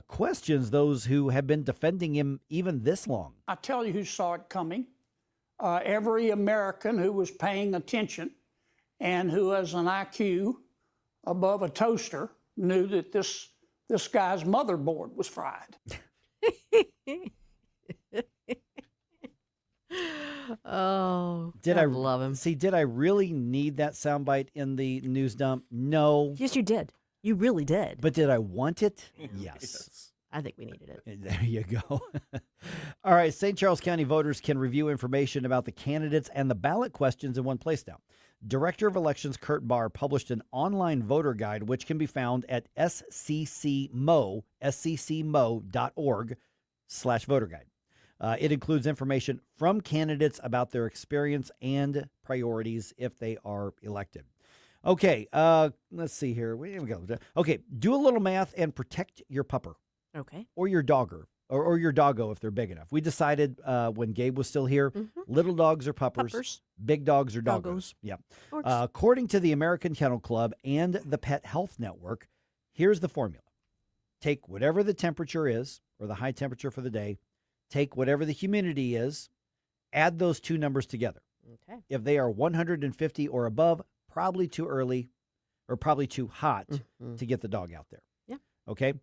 questions those who have been defending him even this long. I tell you who saw it coming. Every American who was paying attention and who has an IQ above a toaster knew that this guy's motherboard was fried. Oh, did I love him? See, did I really need that soundbite in the news dump? No. Yes, you did. You really did. But did I want it? Yes. I think we needed it. There you go. All right. St. Charles County voters can review information about the candidates and the ballot questions in one place now. Director of Elections Kurt Barr published an online voter guide, which can be found at sccmo.org/voter guide. It includes information from candidates about their experience and priorities if they are elected. Okay, let's see here. Here we go. Okay, do a little math and protect your pupper. Okay. Or your dogger. Or your doggo if they're big enough. We decided when Gabe was still here, little dogs are puppers. Big dogs are doggos. Yeah. According to the American Kennel Club and the Pet Health Network, here's the formula. Take whatever the temperature is, or the high temperature for the day, take whatever the humidity is, add those two numbers together. Okay. If they are 150 or above, probably too early or probably too hot to get the dog out there. Yeah. Okay.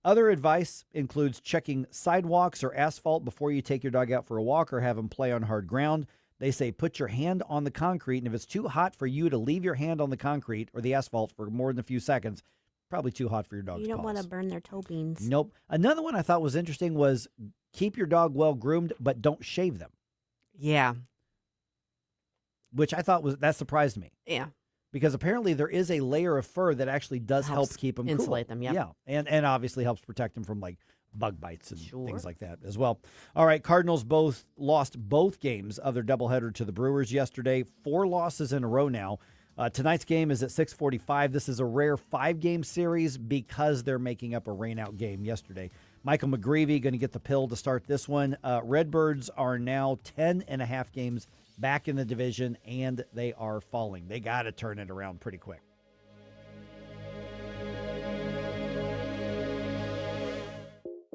Other advice includes checking sidewalks or asphalt before you take your dog out for a walk or have him play on hard ground. They say put your hand on the concrete, and if it's too hot for you to leave your hand on the concrete or the asphalt for more than a few seconds, probably too hot for your dog's You don't paws. want to burn their toe beans. Nope. Another one I thought was interesting was keep your dog well groomed, but don't shave them. Yeah. Which I thought that surprised me. Yeah. Because apparently there is a layer of fur that actually does help keep them insulate cool. them, yep. Yeah, and obviously helps protect them from like bug bites and things like that as well. All right, Cardinals lost both games of their doubleheader to the Brewers yesterday. 4 losses in a row now. Tonight's game is at 6:45. This is a rare 5-game series because they're making up a rainout game yesterday. Michael McGreevy going to get the pill to start this one. Redbirds are now 10.5 games back in the division, and they are falling. They got to turn it around pretty quick.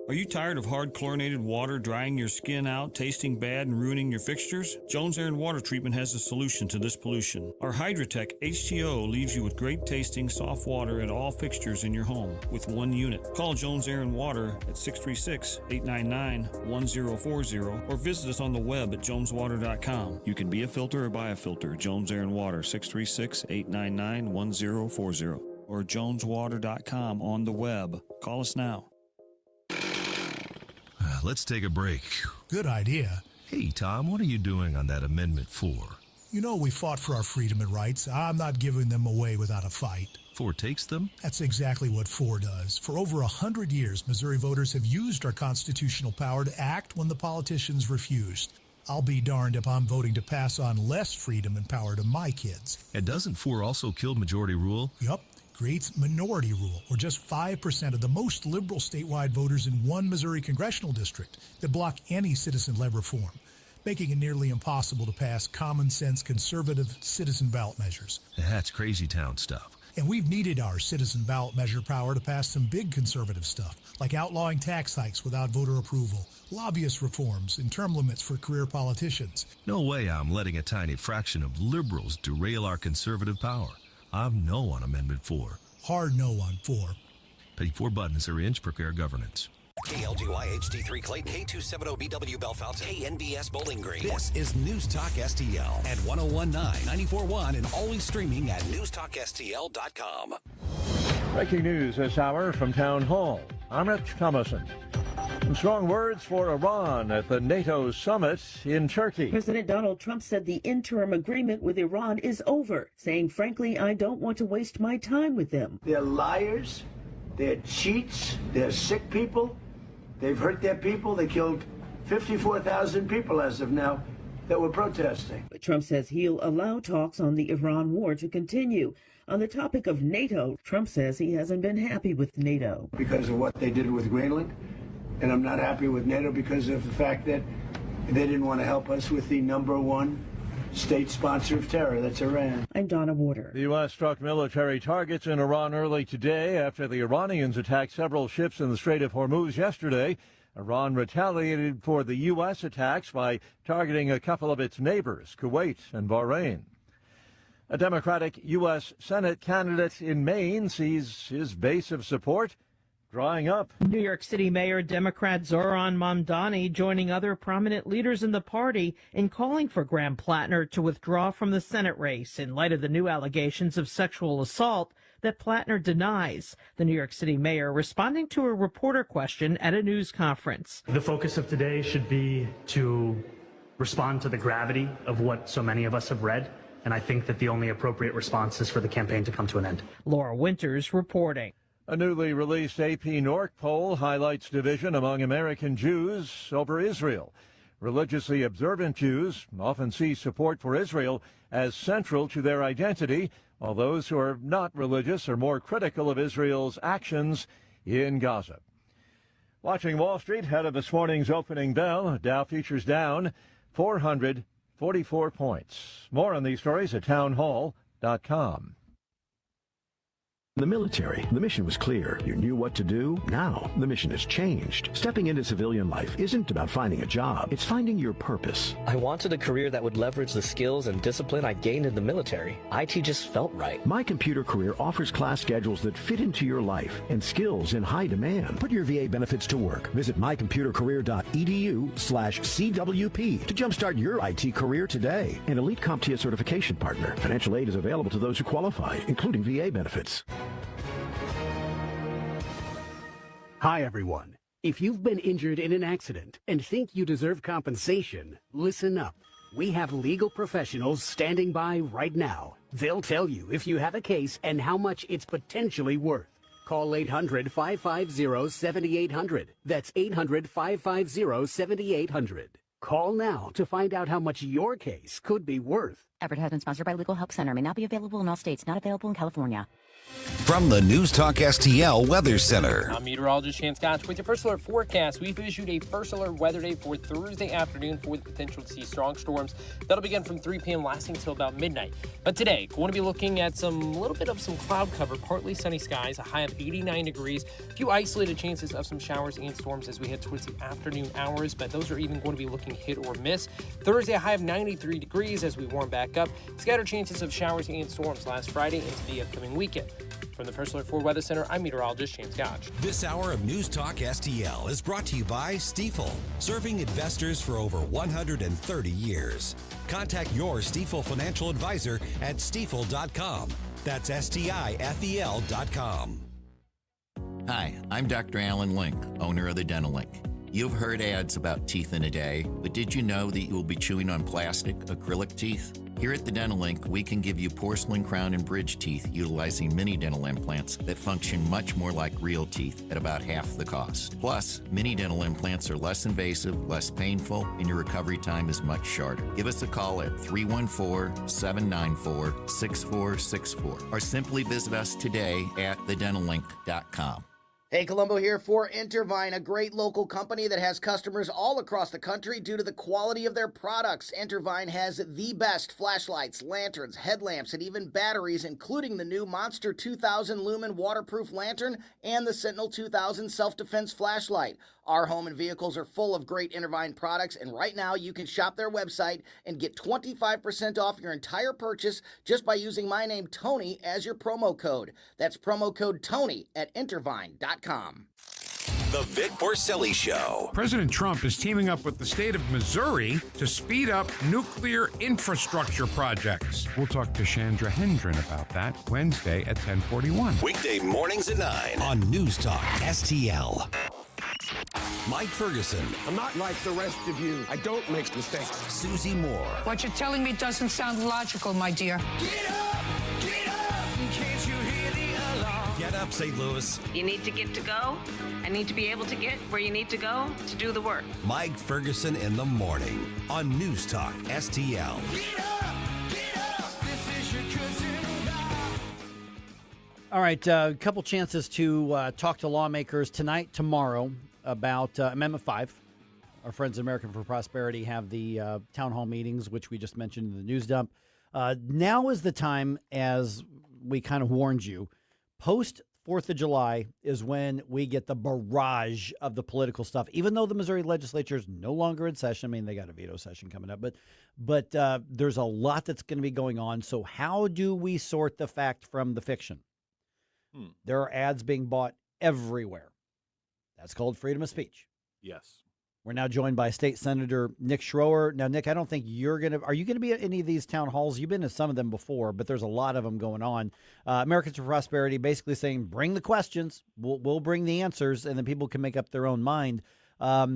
Are you tired of hard chlorinated water drying your skin out, tasting bad, and ruining your fixtures? Jones Air and Water Treatment has a solution to this pollution. Our Hydratech H2O leaves you with great tasting, soft water at all fixtures in your home with one unit. Call Jones Air and Water at 636-899-1040 or visit us on the web at joneswater.com. You can be a filter or buy a filter. Jones Air and Water, 636-899-1040 or joneswater.com on the web. Call us now. Let's take a break. Good idea. Hey, Tom, what are you doing on that Amendment 4? You know we fought for our freedom and rights. I'm not giving them away without a fight. 4 takes them? That's exactly what 4 does. For over 100 years, Missouri voters have used our constitutional power to act when the politicians refused. I'll be darned if I'm voting to pass on less freedom and power to my kids. And doesn't 4 also kill majority rule? Yup. Creates minority rule, or just 5% of the most liberal statewide voters in one Missouri congressional district that block any citizen-led reform, making it nearly impossible to pass common-sense conservative citizen ballot measures. That's crazy town stuff. And we've needed our citizen ballot measure power to pass some big conservative stuff, like outlawing tax hikes without voter approval, lobbyist reforms, and term limits for career politicians. No way I'm letting a tiny fraction of liberals derail our conservative power. I'm no on Amendment 4. Hard no on 4. Pay 4 buttons or inch, prepare governance. KLGY HD3 Clayton, K270BW Bellefonte, KNBS Bowling Green. This is News Talk STL at 1019, 94.1, and always streaming at newstalkstl.com. Breaking news this hour from Town Hall. I'm Rich Thomason. Some strong words for Iran at the NATO summit in Turkey. President Donald Trump said the interim agreement with Iran is over, saying, frankly, I don't want to waste my time with them. They're liars, they're cheats, they're sick people, they've hurt their people, they killed 54,000 people as of now that were protesting. But Trump says he'll allow talks on the Iran war to continue. On the topic of NATO, Trump says he hasn't been happy with NATO. Because of what they did with Greenland. And I'm not happy with NATO because of the fact that they didn't want to help us with the #1 state sponsor of terror. That's Iran. I'm Donna Warder. The U.S. struck military targets in Iran early today after the Iranians attacked several ships in the Strait of Hormuz yesterday. Iran retaliated for the U.S. attacks by targeting a couple of its neighbors, Kuwait and Bahrain. A Democratic U.S. Senate candidate in Maine sees his base of support drying up. New York City Mayor Democrat Zoran Mamdani joining other prominent leaders in the party in calling for Graham Plattner to withdraw from the Senate race in light of the new allegations of sexual assault that Plattner denies. The New York City mayor responding to a reporter question at a news conference. The focus of today should be to respond to the gravity of what so many of us have read. And I think that the only appropriate response is for the campaign to come to an end. Laura Winters reporting. A newly released AP NORC poll highlights division among American Jews over Israel. Religiously observant Jews often see support for Israel as central to their identity, while those who are not religious are more critical of Israel's actions in Gaza. Watching Wall Street ahead of this morning's opening bell, Dow futures down 444 points. More on these stories at townhall.com. In the military, the mission was clear. You knew what to do. Now, the mission has changed. Stepping into civilian life isn't about finding a job. It's finding your purpose. I wanted a career that would leverage the skills and discipline I gained in the military. IT just felt right. My Computer Career offers class schedules that fit into your life and skills in high demand. Put your VA benefits to work. Visit mycomputercareer.edu/CWP to jumpstart your IT career today. An elite CompTIA certification partner. Financial aid is available to those who qualify, including VA benefits. Hi, everyone. If you've been injured in an accident and think you deserve compensation, listen up. We have legal professionals standing by right now. They'll tell you if you have a case and how much it's potentially worth. Call 800-550-7800. That's 800-550-7800. Call now to find out how much your case could be worth. Advertisement sponsored by Legal Help Center. May not be available in all states. Not available in California. From the News Talk STL Weather Center. I'm meteorologist Shane Scotch with your first alert forecast. We've issued a first alert weather day for Thursday afternoon for the potential to see strong storms. That'll begin from 3 p.m. lasting until about midnight. But today, going to be looking at a little bit of some cloud cover, partly sunny skies, a high of 89 degrees, a few isolated chances of some showers and storms as we head towards the afternoon hours, but those are even going to be looking hit or miss. Thursday, a high of 93 degrees as we warm back up. Scattered chances of showers and storms last Friday into the upcoming weekend. From the First Alert 4 Weather Center, I'm meteorologist Shane Scotch. This hour of News Talk STL is brought to you by Stifel, serving investors for over 130 years. Contact your Stifel financial advisor at stifel.com. That's STIFEL.com. Hi, I'm Dr. Alan Link, owner of the Dental Link. You've heard ads about teeth in a day, but did you know that you will be chewing on plastic, acrylic teeth? Here at the Dental Link, we can give you porcelain crown and bridge teeth utilizing mini dental implants that function much more like real teeth at about half the cost. Plus, mini dental implants are less invasive, less painful, and your recovery time is much shorter. Give us a call at 314-794-6464 or simply visit us today at thedentallink.com. Hey, Columbo here for Intervine, a great local company that has customers all across the country due to the quality of their products. Intervine has the best flashlights, lanterns, headlamps, and even batteries, including the new Monster 2000 Lumen waterproof lantern and the Sentinel 2000 self-defense flashlight. Our home and vehicles are full of great Intervine products, and right now you can shop their website and get 25% off your entire purchase just by using my name, Tony, as your promo code. That's promo code Tony at Intervine.com. The Vic Porcelli Show. President Trump is teaming up with the state of Missouri to speed up nuclear infrastructure projects. We'll talk to Chandra Hendren about that Wednesday at 10:41. Weekday mornings at 9 on News Talk STL. Mike Ferguson. I'm not like the rest of you. I don't make mistakes. Susie Moore. What you're telling me doesn't sound logical, my dear. Get up! Can't you hear the alarm? Get up, St. Louis. You need to get to go. I need to be able to get where you need to go to do the work. Mike Ferguson in the morning on News Talk STL. Get up! This is your cousin. All right, a couple chances to talk to lawmakers tonight, tomorrow, about Amendment 5. Our friends at American for Prosperity have the town hall meetings, which we just mentioned in the news dump. Now is the time, as we kind of warned you, post 4th of July is when we get the barrage of the political stuff, even though the Missouri legislature is no longer in session. I mean, they got a veto session coming up, but there's a lot that's going to be going on. So how do we sort the fact from the fiction? There are ads being bought everywhere. That's called freedom of speech. Yes. We're now joined by State Senator Nick Schroer. Now, Nick, I don't think are you going to be at any of these town halls? You've been to some of them before, but there's a lot of them going on. Americans for Prosperity basically saying, bring the questions, we'll bring the answers, and then people can make up their own mind. A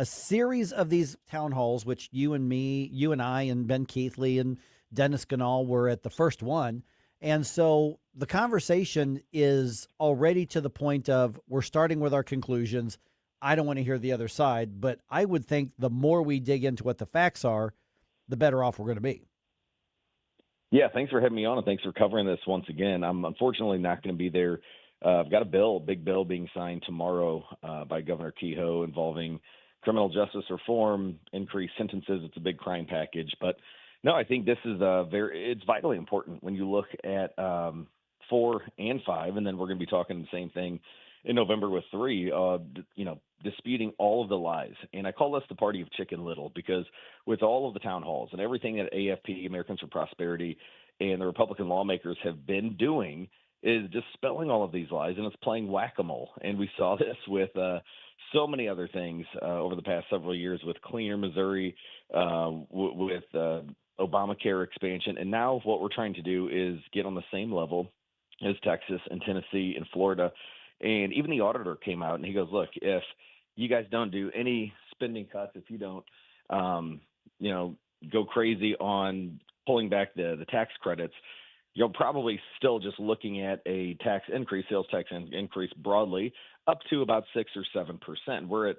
series of these town halls, which you and I, and Ben Keithley and Dennis Ganal were at the first one. And so the conversation is already to the point of we're starting with our conclusions. I don't want to hear the other side, but I would think the more we dig into what the facts are, the better off we're going to be. Yeah, thanks for having me on, and thanks for covering this once again. I'm unfortunately not going to be there. I've got a big bill being signed tomorrow by Governor Kehoe involving criminal justice reform, increased sentences. It's a big crime package, but no, I think this is it's vitally important when you look at 4 and 5, and then we're going to be talking the same thing in November with 3, disputing all of the lies. And I call this the party of Chicken Little, because with all of the town halls and everything that AFP, Americans for Prosperity, and the Republican lawmakers have been doing is dispelling all of these lies, and it's playing whack-a-mole. And we saw this with so many other things over the past several years with Cleaner Missouri, with Obamacare expansion. And now what we're trying to do is get on the same level as Texas and Tennessee and Florida And even the auditor came out and he goes, look, if you guys don't do any spending cuts, if you don't, go crazy on pulling back the tax credits, you're probably still just looking at a tax increase, sales tax increase broadly, up to about 6 or 7%. We're at,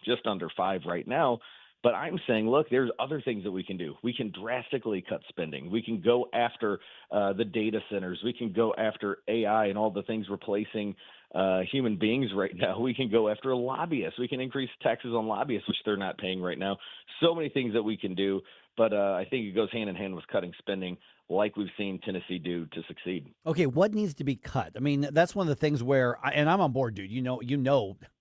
just under 5 right now. But I'm saying, look, there's other things that we can do. We can drastically cut spending. We can go after the data centers. We can go after AI and all the things replacing human beings right now. We can go after lobbyists. We can increase taxes on lobbyists, which they're not paying right now. So many things that we can do. But I think it goes hand in hand with cutting spending like we've seen Tennessee do to succeed. Okay, what needs to be cut? I mean, that's one of the things where, and I'm on board, dude.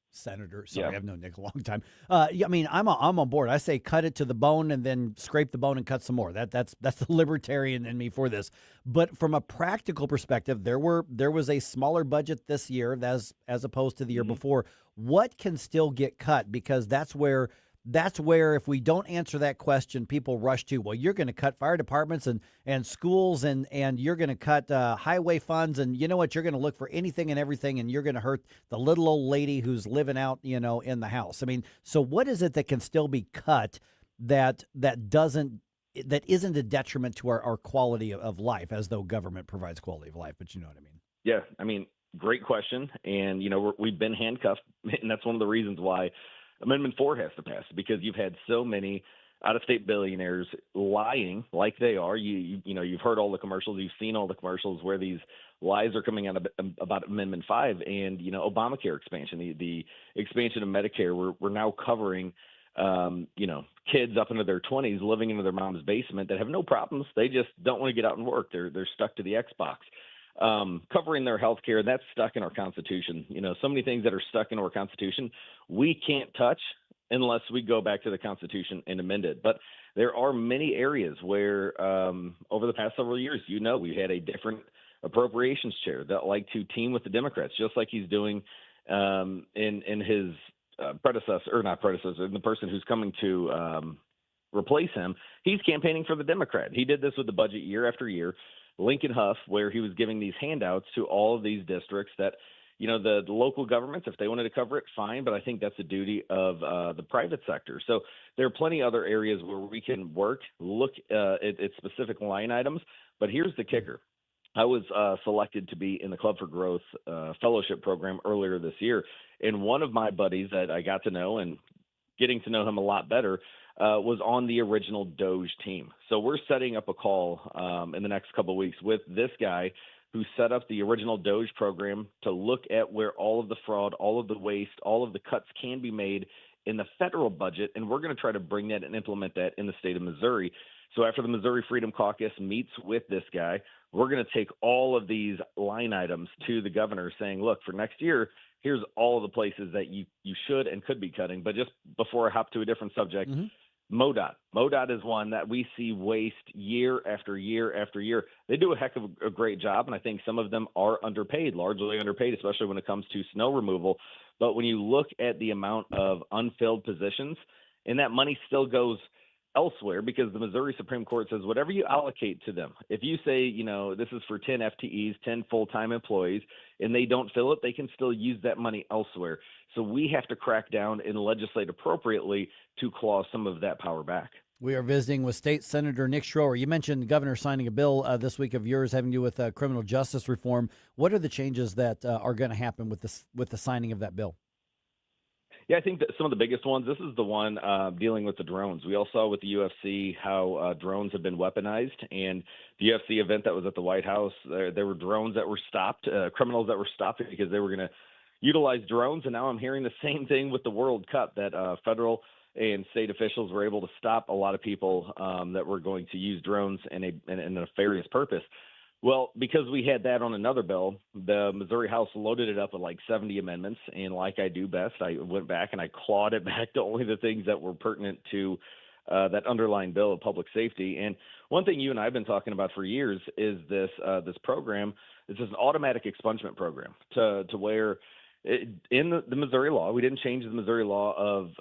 Senator. Sorry, I've known Nick a long time. I'm on board. I say cut it to the bone and then scrape the bone and cut some more. That's the libertarian in me for this. But from a practical perspective, there was a smaller budget this year as opposed to the year before. What can still get cut? Because that's where if we don't answer that question, people rush to, well, you're going to cut fire departments and schools and you're going to cut highway funds. And you know what? You're going to look for anything and everything, and you're going to hurt the little old lady who's living out, in the house. I mean, so what is it that can still be cut that isn't a detriment to our quality of life, as though government provides quality of life? But you know what I mean? Yeah, I mean, great question. And, we've bbeen handcuffed, and that's one of the reasons why Amendment 4 has to pass, because you've had so many out-of-state billionaires lying like they are. You've heard all the commercials. You've seen all the commercials where these lies are coming out about Amendment 5 and, Obamacare expansion, the expansion of Medicare. We're now covering, kids up into their 20s living in their mom's basement that have no problems. They just don't want to get out and work. They're stuck to the Xbox. Covering their health care, that's stuck in our Constitution. So many things that are stuck in our Constitution we can't touch unless we go back to the Constitution and amend it. But there are many areas where over the past several years, we had a different appropriations chair that liked to team with the Democrats, just like he's doing in his the person who's coming to replace him. He's campaigning for the Democrat. He did this with the budget year after year. Lincoln Huff, where he was giving these handouts to all of these districts that, the local governments, if they wanted to cover it, fine. But I think that's the duty of the private sector. So there are plenty of other areas where we can look at specific line items. But here's the kicker. I was selected to be in the Club for Growth fellowship program earlier this year. And one of my buddies that I got to know, and getting to know him a lot better, was on the original Doge team. So we're setting up a call in the next couple of weeks with this guy who set up the original Doge program to look at where all of the fraud, all of the waste, all of the cuts can be made in the federal budget. And we're going to try to bring that and implement that in the state of Missouri. So after the Missouri Freedom Caucus meets with this guy, we're going to take all of these line items to the governor saying, look, for next year, here's all of the places that you should and could be cutting. But just before I hop to a different subject, MoDOT. MoDOT is one that we see waste year after year after year. They do a heck of a great job, and I think some of them are underpaid, largely underpaid, especially when it comes to snow removal. But when you look at the amount of unfilled positions, and that money still goes elsewhere because the Missouri Supreme Court says whatever you allocate to them, if you say, this is for 10 FTEs, 10 full-time employees, and they don't fill it, they can still use that money elsewhere. So we have to crack down and legislate appropriately to claw some of that power back. We are visiting with State Senator Nick Schroer. You mentioned the governor signing a bill this week of yours having to do with criminal justice reform. What are the changes that are going to happen with the signing of that bill? Yeah, I think that some of the biggest ones, this is the one dealing with the drones. We all saw with the UFC how drones have been weaponized. And the UFC event that was at the White House, there were drones that were stopped, criminals that were stopped because they were going to utilize drones. And now I'm hearing the same thing with the World Cup, that federal and state officials were able to stop a lot of people that were going to use drones in a nefarious purpose. Well, because we had that on another bill, the Missouri House loaded it up with like 70 amendments. And like I do best, I went back and I clawed it back to only the things that were pertinent to that underlying bill of public safety. And one thing you and I have been talking about for years is this program. This is an automatic expungement program to where in the Missouri law, we didn't change the Missouri law of,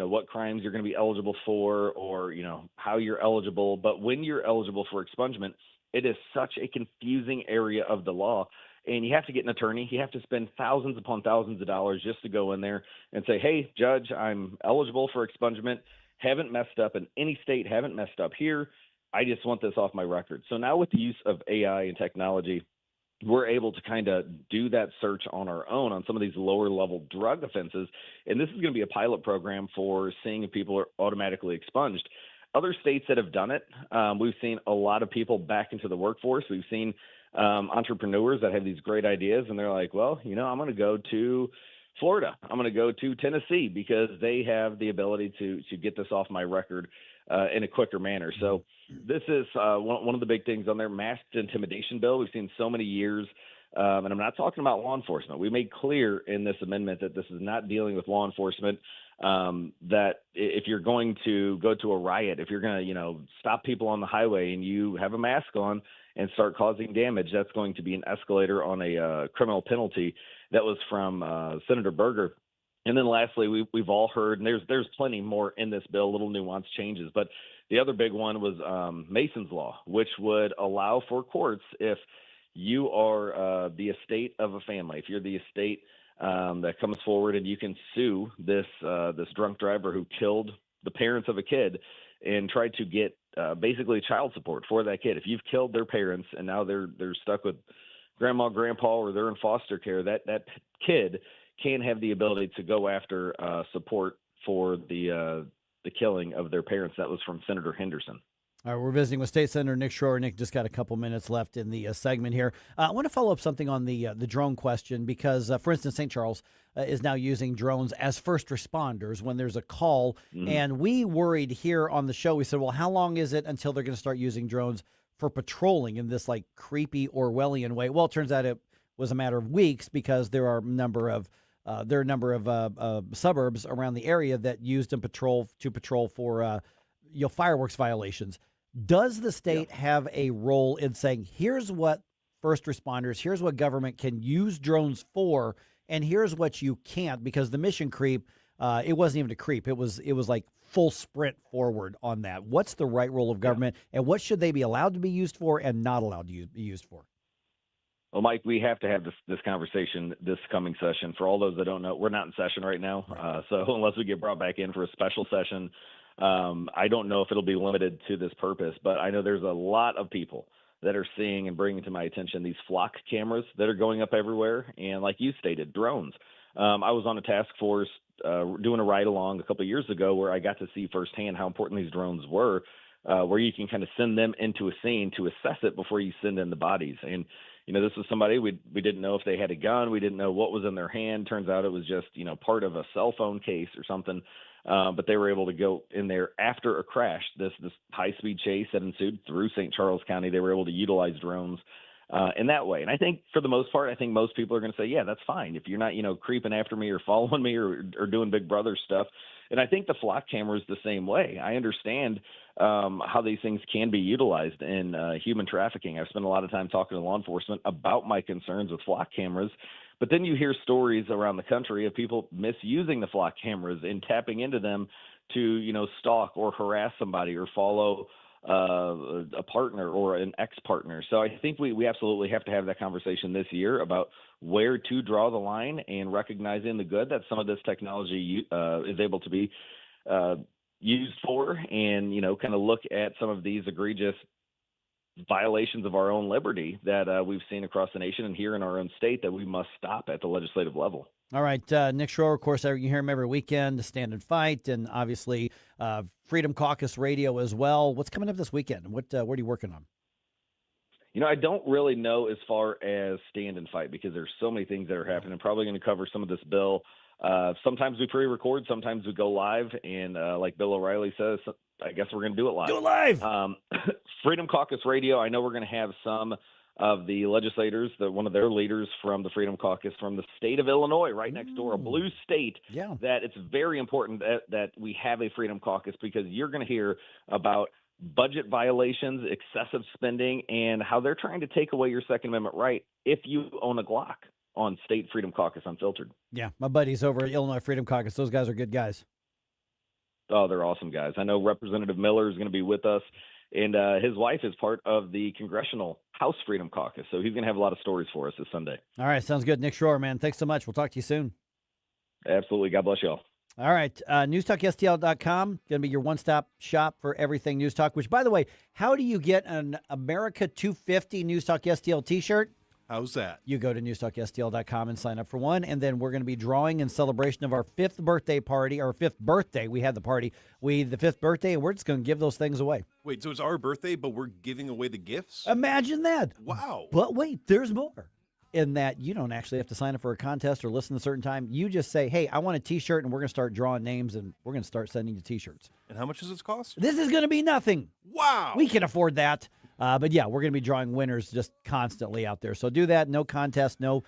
what crimes you're going to be eligible for or, how you're eligible. But when you're eligible for expungement, it is such a confusing area of the law. and you have to get an attorney. You have to spend thousands upon thousands of dollars just to go in there and say, hey, judge, I'm eligible for expungement, haven't messed up in any state, haven't messed up here. I just want this off my record. So now with the use of AI and technology, we're able to kind of do that search on our own on some of these lower level drug offenses. And this is going to be a pilot program for seeing if people are automatically expunged. Other states that have done it, we've seen a lot of people back into the workforce. We've seen entrepreneurs that have these great ideas, and they're like, well, I'm going to go to Florida. I'm going to go to Tennessee because they have the ability to get this off my record in a quicker manner. So this is one of the big things on their masked intimidation bill. We've seen so many years, and I'm not talking about law enforcement. We made clear in this amendment that this is not dealing with law enforcement, that if you're going to go to a riot, if you're going to, stop people on the highway and you have a mask on and start causing damage, that's going to be an escalator on a criminal penalty. That was from Senator Berger. And then lastly, we've all heard, and there's plenty more in this bill, little nuanced changes, but the other big one was Mason's Law, which would allow for courts, if you are the estate of a family, if you're the estate that comes forward and you can sue this drunk driver who killed the parents of a kid and try to get basically child support for that kid. If you've killed their parents and now they're stuck with grandma, grandpa, or they're in foster care, that kid can have the ability to go after support for the killing of their parents. That was from Senator Henderson. All right, we're visiting with State Senator Nick Schroer. Nick, just got a couple minutes left in the segment here. I want to follow up something on the drone question because, for instance, St. Charles is now using drones as first responders when there's a call. Mm-hmm. And we worried here on the show, we said, well, how long is it until they're going to start using drones for patrolling in this like creepy Orwellian way? Well, it turns out it was a matter of weeks because there are a number of suburbs around the area that used them to patrol for fireworks violations. Does the state have a role in saying, here's what first responders, here's what government can use drones for, and here's what you can't? Because the mission creep, it wasn't even a creep. It was like full sprint forward on that. What's the right role of government, and what should they be allowed to be used for and not allowed to be used for? Well, Mike, we have to have this conversation this coming session. For all those that don't know, we're not in session right now. So unless we get brought back in for a special session, I don't know if it'll be limited to this purpose. But I know there's a lot of people that are seeing and bringing to my attention these flock cameras that are going up everywhere. And like you stated, drones. I was on a task force doing a ride-along a couple of years ago where I got to see firsthand how important these drones were, where you can kind of send them into a scene to assess it before you send in the bodies. And this was somebody we didn't know if they had a gun. We didn't know what was in their hand. Turns out it was just, part of a cell phone case or something. But they were able to go in there after a crash, this high-speed chase that ensued through St. Charles County. They were able to utilize drones in that way. And I think for the most part, most people are going to say, yeah, that's fine. If you're not, creeping after me or following me or doing Big Brother stuff. And I think the flock camera is the same way. I understand how these things can be utilized in human trafficking. I've spent a lot of time talking to law enforcement about my concerns with flock cameras. But then you hear stories around the country of people misusing the flock cameras and tapping into them to, stalk or harass somebody or follow a partner or an ex-partner. So I think we absolutely have to have that conversation this year about where to draw the line and recognizing the good that some of this technology is able to be used for, and, kind of look at some of these egregious violations of our own liberty that we've seen across the nation and here in our own state that we must stop at the legislative level. All right, Nick Schroer, of course, you hear him every weekend, Stand and Fight, and obviously Freedom Caucus Radio as well. What's coming up this weekend? What are you working on? I don't really know as far as Stand and Fight because there's so many things that are happening. I'm probably going to cover some of this bill. Sometimes we pre-record, sometimes we go live, and like Bill O'Reilly says, I guess we're going to do it live. Do it live! Freedom Caucus Radio, I know we're going to have some of the legislators, one of their leaders from the Freedom Caucus from the state of Illinois, right next door, a blue state, that it's very important that we have a Freedom Caucus because you're going to hear about budget violations, excessive spending, and how they're trying to take away your Second Amendment right if you own a Glock on State Freedom Caucus Unfiltered. Yeah, my buddies over at Illinois Freedom Caucus, those guys are good guys. Oh, they're awesome guys. I know Representative Miller is going to be with us And his wife is part of the Congressional House Freedom Caucus. So he's going to have a lot of stories for us this Sunday. All right. Sounds good. Nick Schroer, man. Thanks so much. We'll talk to you soon. Absolutely. God bless y'all. All right. NewsTalkSTL.com. Going to be your one-stop shop for everything News Talk, which, by the way, how do you get an America 250 News Talk STL t-shirt? How's that? You go to NewsTalkSTL.com and sign up for one, and then we're going to be drawing in celebration of our 5th birthday party, our 5th birthday. We had the party. The 5th birthday, and we're just going to give those things away. Wait, so it's our birthday, but we're giving away the gifts? Imagine that. Wow. But wait, there's more. In that you don't actually have to sign up for a contest or listen at a certain time. You just say, hey, I want a T-shirt, and we're going to start drawing names, and we're going to start sending you T-shirts. And how much does this cost? This is going to be nothing. Wow. We can afford that. But, yeah, we're going to be drawing winners just constantly out there. So do that. No contest, no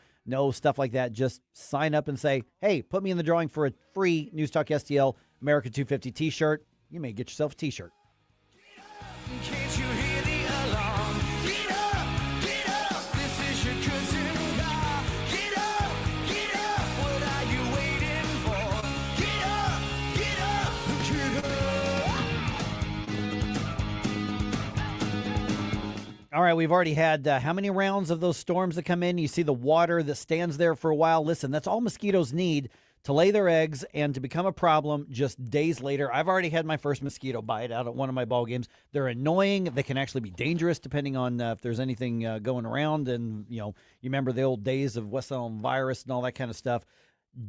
stuff like that. Just sign up and say, hey, put me in the drawing for a free News Talk STL America 250 T-shirt. You may get yourself a T-shirt. Can't you hear the alarm? Get up, this is your cousin car. Get up, what are you waiting for? Get up. All right, we've already had how many rounds of those storms that come in? You see the water that stands there for a while. Listen, that's all mosquitoes need to lay their eggs and to become a problem just days later. I've already had my first mosquito bite out at one of my ball games. They're annoying. They can actually be dangerous depending on if there's anything going around. And, you remember the old days of West Island virus and all that kind of stuff.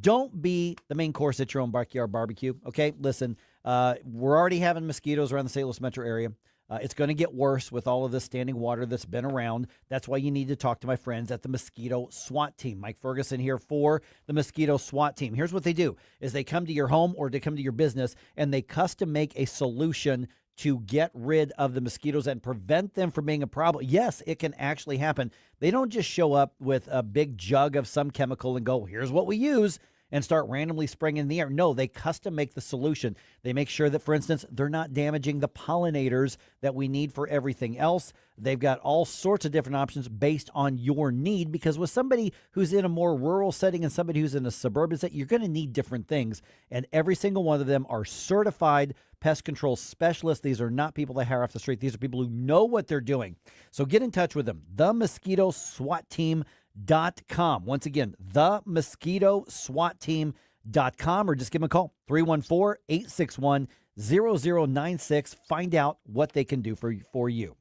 Don't be the main course at your own backyard barbecue, okay? Listen, we're already having mosquitoes around the St. Louis metro area. It's going to get worse with all of this standing water that's been around. That's why you need to talk to my friends at the Mosquito SWAT Team. Mike Ferguson here for the Mosquito SWAT Team. Here's what they do, is they come to your home or they come to your business, and they custom make a solution to get rid of the mosquitoes and prevent them from being a problem. Yes, it can actually happen. They don't just show up with a big jug of some chemical and go, here's what we use, and start randomly spraying in the air. No, they custom make the solution. They make sure that, for instance, they're not damaging the pollinators that we need for everything else. They've got all sorts of different options based on your need, because with somebody who's in a more rural setting and somebody who's in a suburban setting, you're going to need different things. And every single one of them are certified pest control specialists. These are not people that hire off the street. These are people who know what they're doing. So get in touch with them. The Mosquito SWAT Team. Once again, the Mosquito SWAT Team.com, or just give them a call, 314-861-0096. Find out what they can do for you.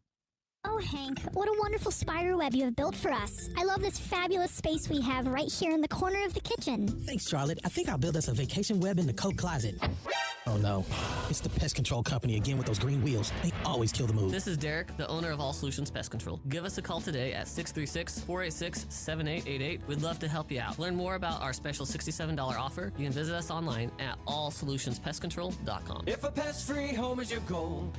Oh, Hank, what a wonderful spider web you have built for us. I love this fabulous space we have right here in the corner of the kitchen. Thanks, Charlotte. I think I'll build us a vacation web in the coat closet. Oh, no. It's the pest control company again with those green wheels. They always kill the mood. This is Derek, the owner of All Solutions Pest Control. Give us a call today at 636-486-7888. We'd love to help you out. Learn more about our special $67 offer. You can visit us online at allsolutionspestcontrol.com. If a pest-free home is your goal,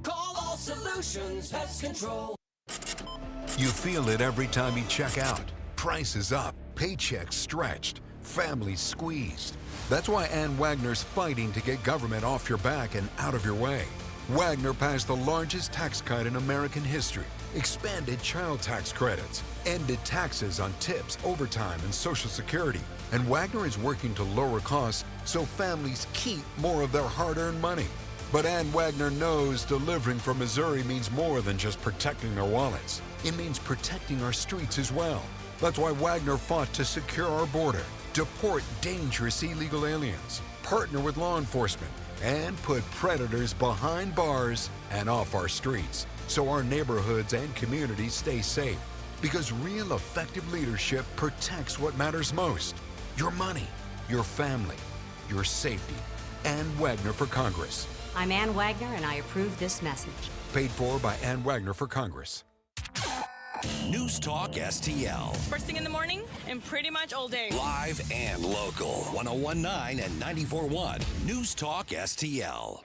call All Solutions Pest Control. You feel it every time you check out. Prices up, paychecks stretched, families squeezed. That's why Ann Wagner's fighting to get government off your back and out of your way. Wagner passed the largest tax cut in American history, expanded child tax credits, ended taxes on tips, overtime, and Social Security. And Wagner is working to lower costs so families keep more of their hard-earned money. But Ann Wagner knows delivering for Missouri means more than just protecting their wallets. It means protecting our streets as well. That's why Wagner fought to secure our border, deport dangerous illegal aliens, partner with law enforcement, and put predators behind bars and off our streets so our neighborhoods and communities stay safe. Because real effective leadership protects what matters most: your money, your family, your safety. Ann Wagner for Congress. I'm Ann Wagner, and I approve this message. Paid for by Ann Wagner for Congress. News Talk STL. First thing in the morning and pretty much all day. Live and local. 101.9 and 94.1. News Talk STL.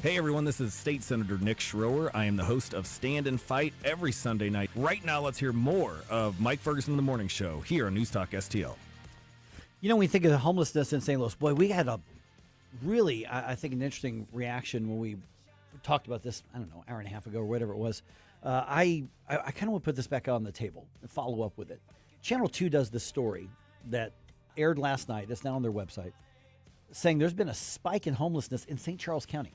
Hey everyone, this is State Senator Nick Schroer. I am the host of Stand and Fight every Sunday night. Right now, let's hear more of Mike Ferguson in the Morning Show here on News Talk STL. When we think of the homelessness in St. Louis, boy, we had a really, I think, an interesting reaction when we talked about this, I don't know, hour and a half ago or whatever it was. I kind of want to put this back on the table and follow up with it. Channel 2 does this story that aired last night. It's now on their website, saying there's been a spike in homelessness in St. Charles County.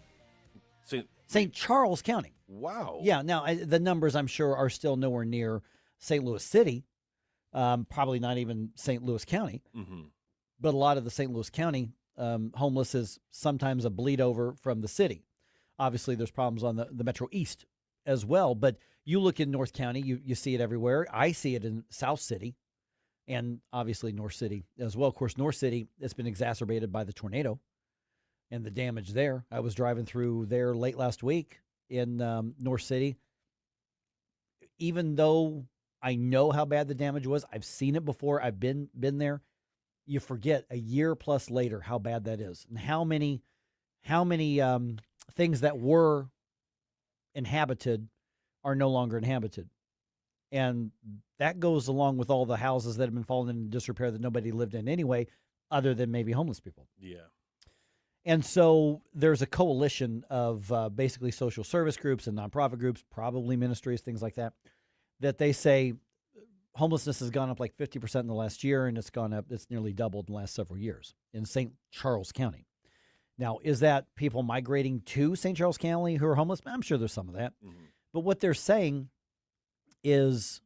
St. Charles County. Wow. Yeah. Now, the numbers, I'm sure, are still nowhere near St. Louis City. Probably not even St. Louis County. Mm-hmm. But a lot of the St. Louis County homeless is sometimes a bleed over from the city. Obviously, there's problems on the Metro East as well. But you look in North County, you see it everywhere. I see it in South City and obviously North City as well. Of course, North City, it's been exacerbated by the tornado and the damage there. I was driving through there late last week in North City. Even though I know how bad the damage was, I've seen it before, I've been there, you forget a year plus later how bad that is and how many things that were inhabited are no longer inhabited. And that goes along with all the houses that have been falling into disrepair that nobody lived in anyway, other than maybe homeless people. Yeah. And so there's a coalition of basically social service groups and nonprofit groups, probably ministries, things like that, that they say homelessness has gone up like 50% in the last year, and it's nearly doubled in the last several years in St. Charles County. Now, is that people migrating to St. Charles County who are homeless? I'm sure there's some of that. Mm-hmm. But what they're saying is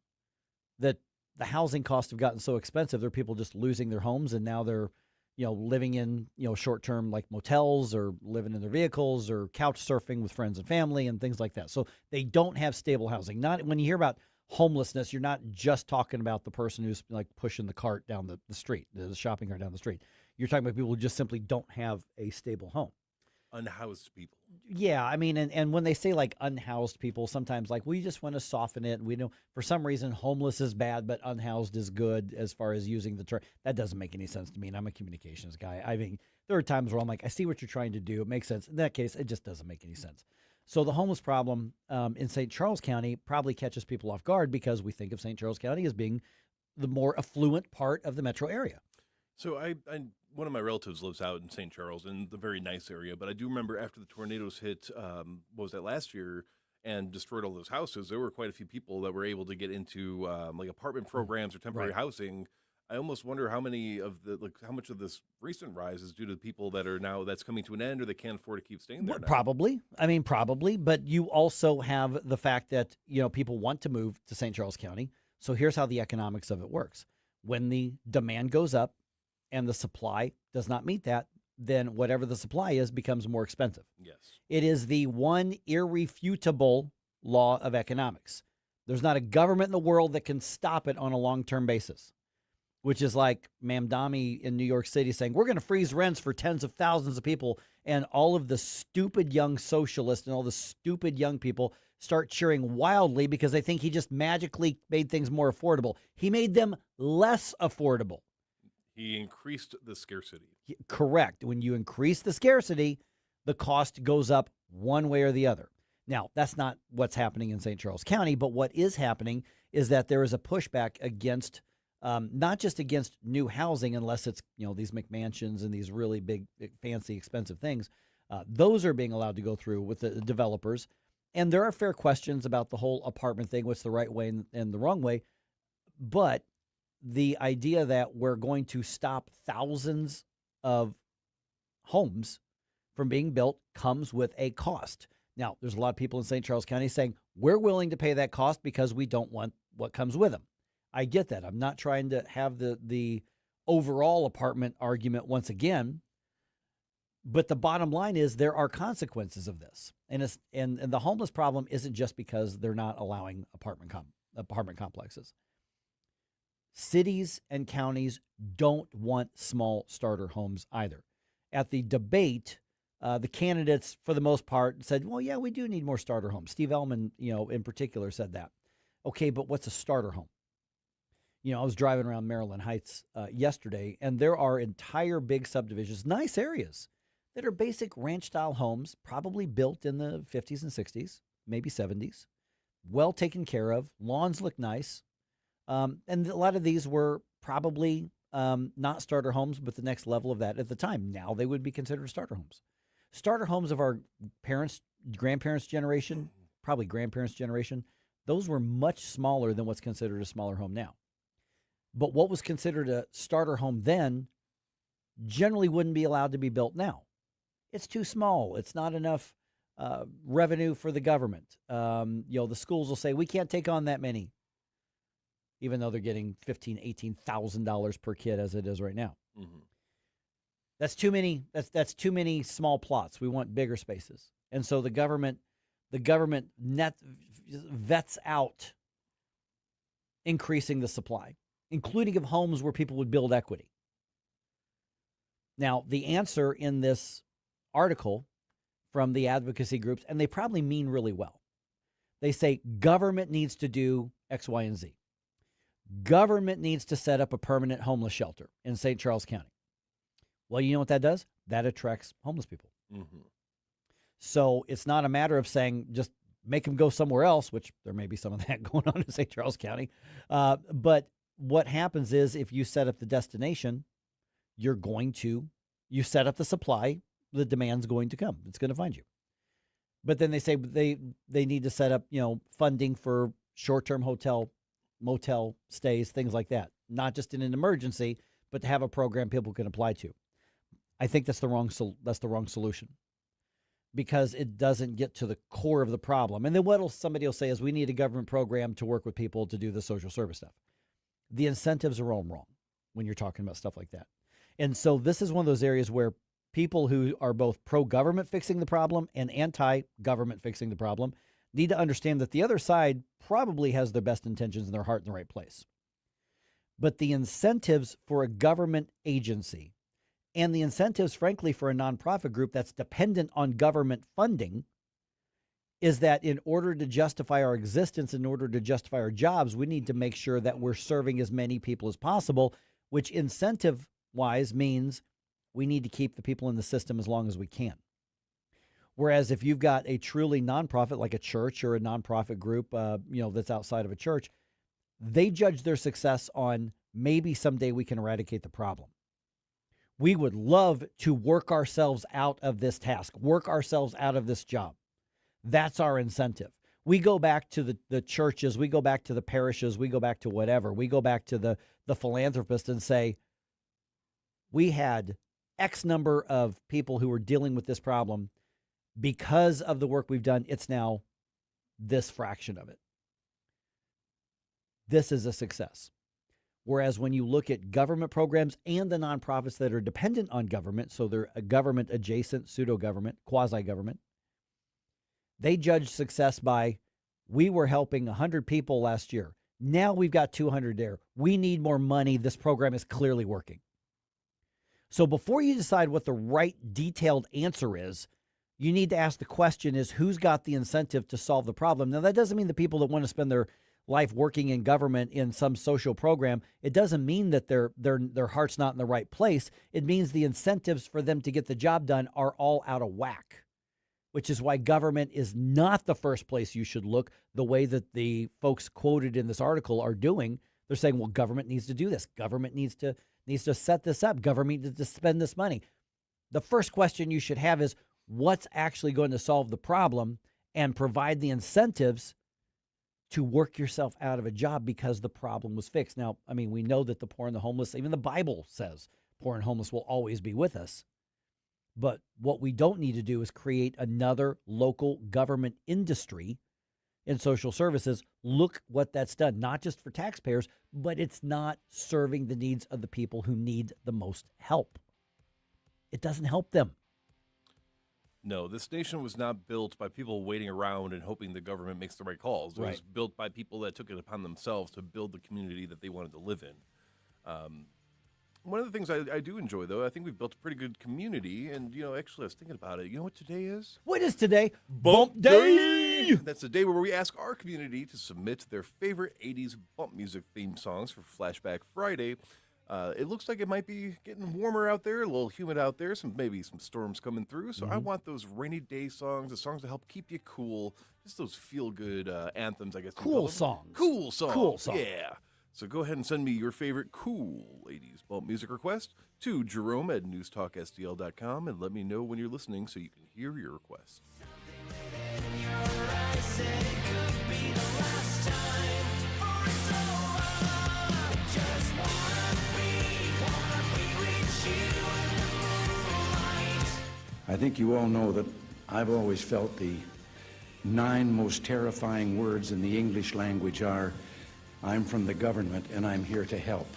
that the housing costs have gotten so expensive, there are people just losing their homes, and now they're living in, short-term like motels or living in their vehicles or couch surfing with friends and family and things like that. So they don't have stable housing. Not when you hear about homelessness, you're not just talking about the person who's like pushing the cart down the street, the shopping cart down the street. You're talking about people who just simply don't have a stable home. Unhoused people. Yeah, I mean, and when they say like unhoused people, sometimes like we just want to soften it. And we know for some reason homeless is bad, but unhoused is good as far as using the term. That doesn't make any sense to me. And I'm a communications guy. I mean, there are times where I'm like, I see what you're trying to do. It makes sense. In that case, it just doesn't make any sense. So the homeless problem in St. Charles County probably catches people off guard because we think of St. Charles County as being the more affluent part of the metro area. So I one of my relatives lives out in St. Charles in the very nice area, but I do remember after the tornadoes hit, what was that, last year, and destroyed all those houses, there were quite a few people that were able to get into like apartment programs or temporary housing. I almost wonder how much of this recent rise is due to the people that are now that's coming to an end or they can't afford to keep staying there. Probably. I mean, probably. But you also have the fact that, people want to move to St. Charles County. So here's how the economics of it works. When the demand goes up and the supply does not meet that, then whatever the supply is becomes more expensive. Yes. It is the one irrefutable law of economics. There's not a government in the world that can stop it on a long-term basis. Which is like Mamdani in New York City saying, we're going to freeze rents for tens of thousands of people. And all of the stupid young socialists and all the stupid young people start cheering wildly because they think he just magically made things more affordable. He made them less affordable. He increased the scarcity. Correct. When you increase the scarcity, the cost goes up one way or the other. Now, that's not what's happening in St. Charles County, but what is happening is that there is a pushback against not just against new housing, unless it's, these McMansions and these really big, fancy, expensive things. Those are being allowed to go through with the developers. And there are fair questions about the whole apartment thing, what's the right way and the wrong way. But the idea that we're going to stop thousands of homes from being built comes with a cost. Now, there's a lot of people in St. Charles County saying, we're willing to pay that cost because we don't want what comes with them. I get that. I'm not trying to have the overall apartment argument once again, but the bottom line is there are consequences of this, and the homeless problem isn't just because they're not allowing apartment complexes. Cities and counties don't want small starter homes either. At the debate, the candidates, for the most part, said, "Well, yeah, we do need more starter homes." Steve Ellman, in particular, said that. Okay, but what's a starter home? I was driving around Maryland Heights yesterday, and there are entire big subdivisions, nice areas, that are basic ranch-style homes, probably built in the 50s and 60s, maybe 70s, well taken care of, lawns look nice, and a lot of these were probably not starter homes, but the next level of that at the time. Now they would be considered starter homes. Starter homes of our parents' grandparents' generation, probably grandparents' generation, those were much smaller than what's considered a smaller home now. But what was considered a starter home then generally wouldn't be allowed to be built now. It's too small. It's not enough revenue for the government. The schools will say, we can't take on that many, even though they're getting $15,000, $18,000 per kid as it is right now. Mm-hmm. That's too many. That's too many small plots. We want bigger spaces. And so the government vets out increasing the supply, including of homes where people would build equity. Now, the answer in this article from the advocacy groups, and they probably mean really well. They say government needs to do X, Y, and Z. Government needs to set up a permanent homeless shelter in St. Charles County. Well, you know what that does? That attracts homeless people. Mm-hmm. So it's not a matter of saying just make them go somewhere else, which there may be some of that going on in St. Charles County. But what happens is if you set up the destination, you set up the supply, the demand's going to come. It's going to find you. But then they say they need to set up, funding for short-term hotel, motel stays, things like that. Not just in an emergency, but to have a program people can apply to. I think that's the wrong solution, because it doesn't get to the core of the problem. And then somebody will say is we need a government program to work with people to do the social service stuff. The incentives are all wrong when you're talking about stuff like that. And so this is one of those areas where people who are both pro-government fixing the problem and anti-government fixing the problem need to understand that the other side probably has their best intentions and their heart in the right place. But the incentives for a government agency and the incentives, frankly, for a nonprofit group that's dependent on government funding is that in order to justify our existence, in order to justify our jobs, we need to make sure that we're serving as many people as possible, which incentive-wise means we need to keep the people in the system as long as we can. Whereas if you've got a truly nonprofit, like a church or a nonprofit group, that's outside of a church, they judge their success on maybe someday we can eradicate the problem. We would love to work ourselves out of this task, work ourselves out of this job. That's our incentive. We go back to the churches, we go back to the parishes, we go back to whatever. We go back to the philanthropist and say, we had X number of people who were dealing with this problem. Because of the work we've done, it's now this fraction of it. This is a success. Whereas when you look at government programs and the nonprofits that are dependent on government, so they're a government adjacent, pseudo-government, quasi-government, they judge success by, we were helping 100 people last year. Now we've got 200 there. We need more money. This program is clearly working. So before you decide what the right detailed answer is, you need to ask the question is, who's got the incentive to solve the problem? Now, that doesn't mean the people that want to spend their life working in government in some social program, it doesn't mean that their heart's not in the right place. It means the incentives for them to get the job done are all out of whack, which is why government is not the first place you should look the way that the folks quoted in this article are doing. They're saying, well, government needs to do this. Government needs to set this up. Government needs to spend this money. The first question you should have is, what's actually going to solve the problem and provide the incentives to work yourself out of a job because the problem was fixed. Now, I mean, we know that the poor and the homeless, even the Bible says poor and homeless will always be with us. But what we don't need to do is create another local government industry in social services. Look what that's done, not just for taxpayers, but it's not serving the needs of the people who need the most help. It doesn't help them. No, this nation was not built by people waiting around and hoping the government makes the right calls. It was built by people that took it upon themselves to build the community that they wanted to live in. One of the things I do enjoy, though, I think we've built a pretty good community. And, actually, I was thinking about it. You know what today is? What is today? Bump Day! That's the day where we ask our community to submit their favorite 80s bump music theme songs for Flashback Friday. It looks like it might be getting warmer out there, a little humid out there, maybe some storms coming through. So I want those rainy day songs, the songs that help keep you cool, just those feel-good anthems, I guess. Cool songs. Cool songs. Cool songs. Yeah. So go ahead and send me your favorite cool 80s bump music request to Jerome at NewsTalkSTL.com and let me know when you're listening so you can hear your request. said it could be the last time. For it's over. Just wanna be with you in the moonlight. I think you all know that I've always felt the 9 most terrifying words in the English language are, I'm from the government and I'm here to help.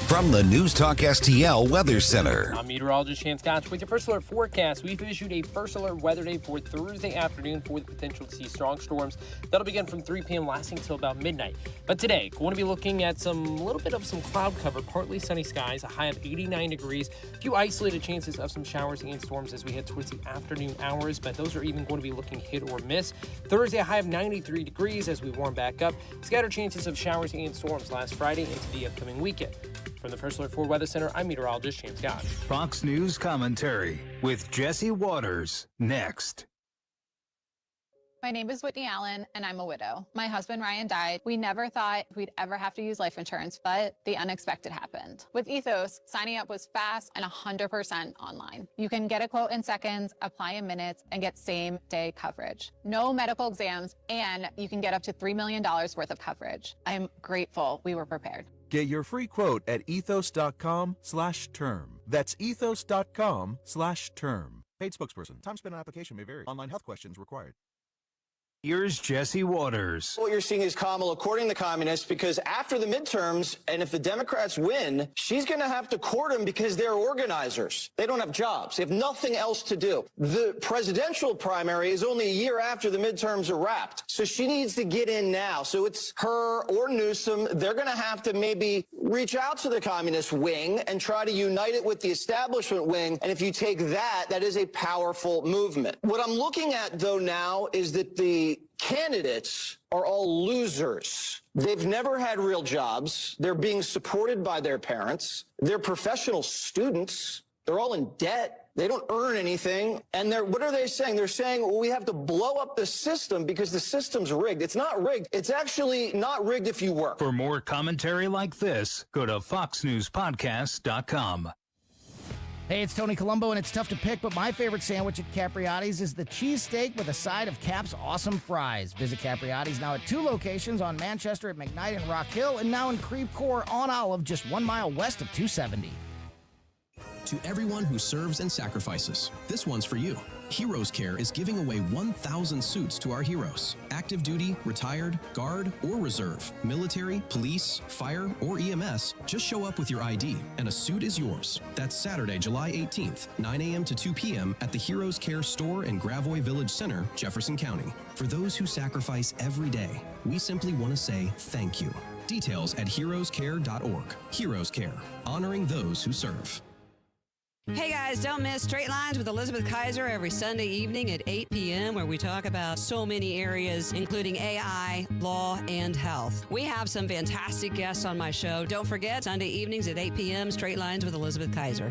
From the News Talk STL Weather Center. I'm meteorologist Chance Scotch with your first alert forecast. We've issued a first alert weather day for Thursday afternoon for the potential to see strong storms. That'll begin from 3 p.m. lasting till about midnight. But today, going to be looking at little bit of some cloud cover, partly sunny skies, a high of 89 degrees. A few isolated chances of some showers and storms as we head towards the afternoon hours, but those are even going to be looking hit or miss. Thursday, a high of 93 degrees as we warm back up. Scattered chances of showers and storms last Friday into the upcoming weekend. From the First Alert 4 Weather Center, I'm meteorologist James Scott. Fox News commentary with Jesse Waters next. My name is Whitney Allen, and I'm a widow. My husband, Ryan, died. We never thought we'd ever have to use life insurance, but the unexpected happened. With Ethos, signing up was fast and 100% online. You can get a quote in seconds, apply in minutes, and get same-day coverage. No medical exams, and you can get up to $3 million worth of coverage. I'm grateful we were prepared. Get your free quote at ethos.com/term. That's ethos.com/term. Paid spokesperson. Time spent on application may vary. Online health questions required. Here's Jesse Waters. What you're seeing is Kamala courting the communists because after the midterms, and if the Democrats win, she's going to have to court them because they're organizers. They don't have jobs. They have nothing else to do. The presidential primary is only a year after the midterms are wrapped. So she needs to get in now. So it's her or Newsom. They're going to have to maybe reach out to the communist wing and try to unite it with the establishment wing. And if you take that, that is a powerful movement. What I'm looking at, though, now is that the candidates are all losers. They've never had real jobs. They're being supported by their parents. They're professional students. They're all in debt. They don't earn anything. And what are they saying? They're saying, well, we have to blow up the system because the system's rigged. It's not rigged. It's actually not rigged if you work. For more commentary like this, go to foxnewspodcast.com. Hey, it's Tony Colombo, and it's tough to pick, but my favorite sandwich at Capriotti's is the cheesesteak with a side of Cap's awesome fries. Visit Capriotti's now at 2 locations on Manchester at McKnight and Rock Hill, and now in Creve Coeur on Olive, just 1 mile west of 270. To everyone who serves and sacrifices, this one's for you. Heroes Care is giving away 1,000 suits to our heroes. Active duty, retired, guard, or reserve, military, police, fire, or EMS, just show up with your ID and a suit is yours. That's Saturday, July 18th, 9 a.m. to 2 p.m. at the Heroes Care store in Gravois Village Center, Jefferson County. For those who sacrifice every day, we simply want to say thank you. Details at heroescare.org. Heroes Care, honoring those who serve. Hey guys, don't miss Straight Lines with Elizabeth Kaiser every Sunday evening at 8 p.m. where we talk about so many areas, including AI, law, and health. We have some fantastic guests on my show. Don't forget, Sunday evenings at 8 p.m., Straight Lines with Elizabeth Kaiser.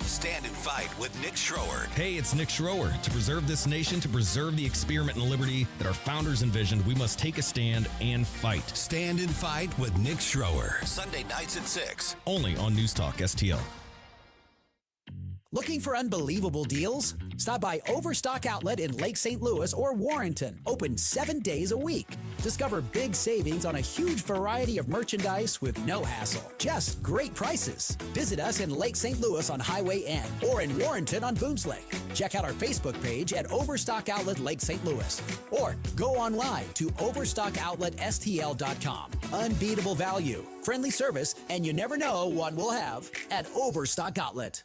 Stand and Fight with Nick Schroer. Hey, it's Nick Schroer. To preserve this nation, to preserve the experiment in liberty that our founders envisioned, we must take a stand and fight. Stand and Fight with Nick Schroer. Sunday nights at 6. Only on News Talk STL. Looking for unbelievable deals? Stop by Overstock Outlet in Lake St. Louis or Warrenton, open 7 days a week. Discover big savings on a huge variety of merchandise with no hassle. Just great prices. Visit us in Lake St. Louis on Highway N or in Warrenton on Boones Lake. Check out our Facebook page at Overstock Outlet Lake St. Louis or go online to overstockoutletstl.com. Unbeatable value, friendly service, and you never know what we'll have at Overstock Outlet.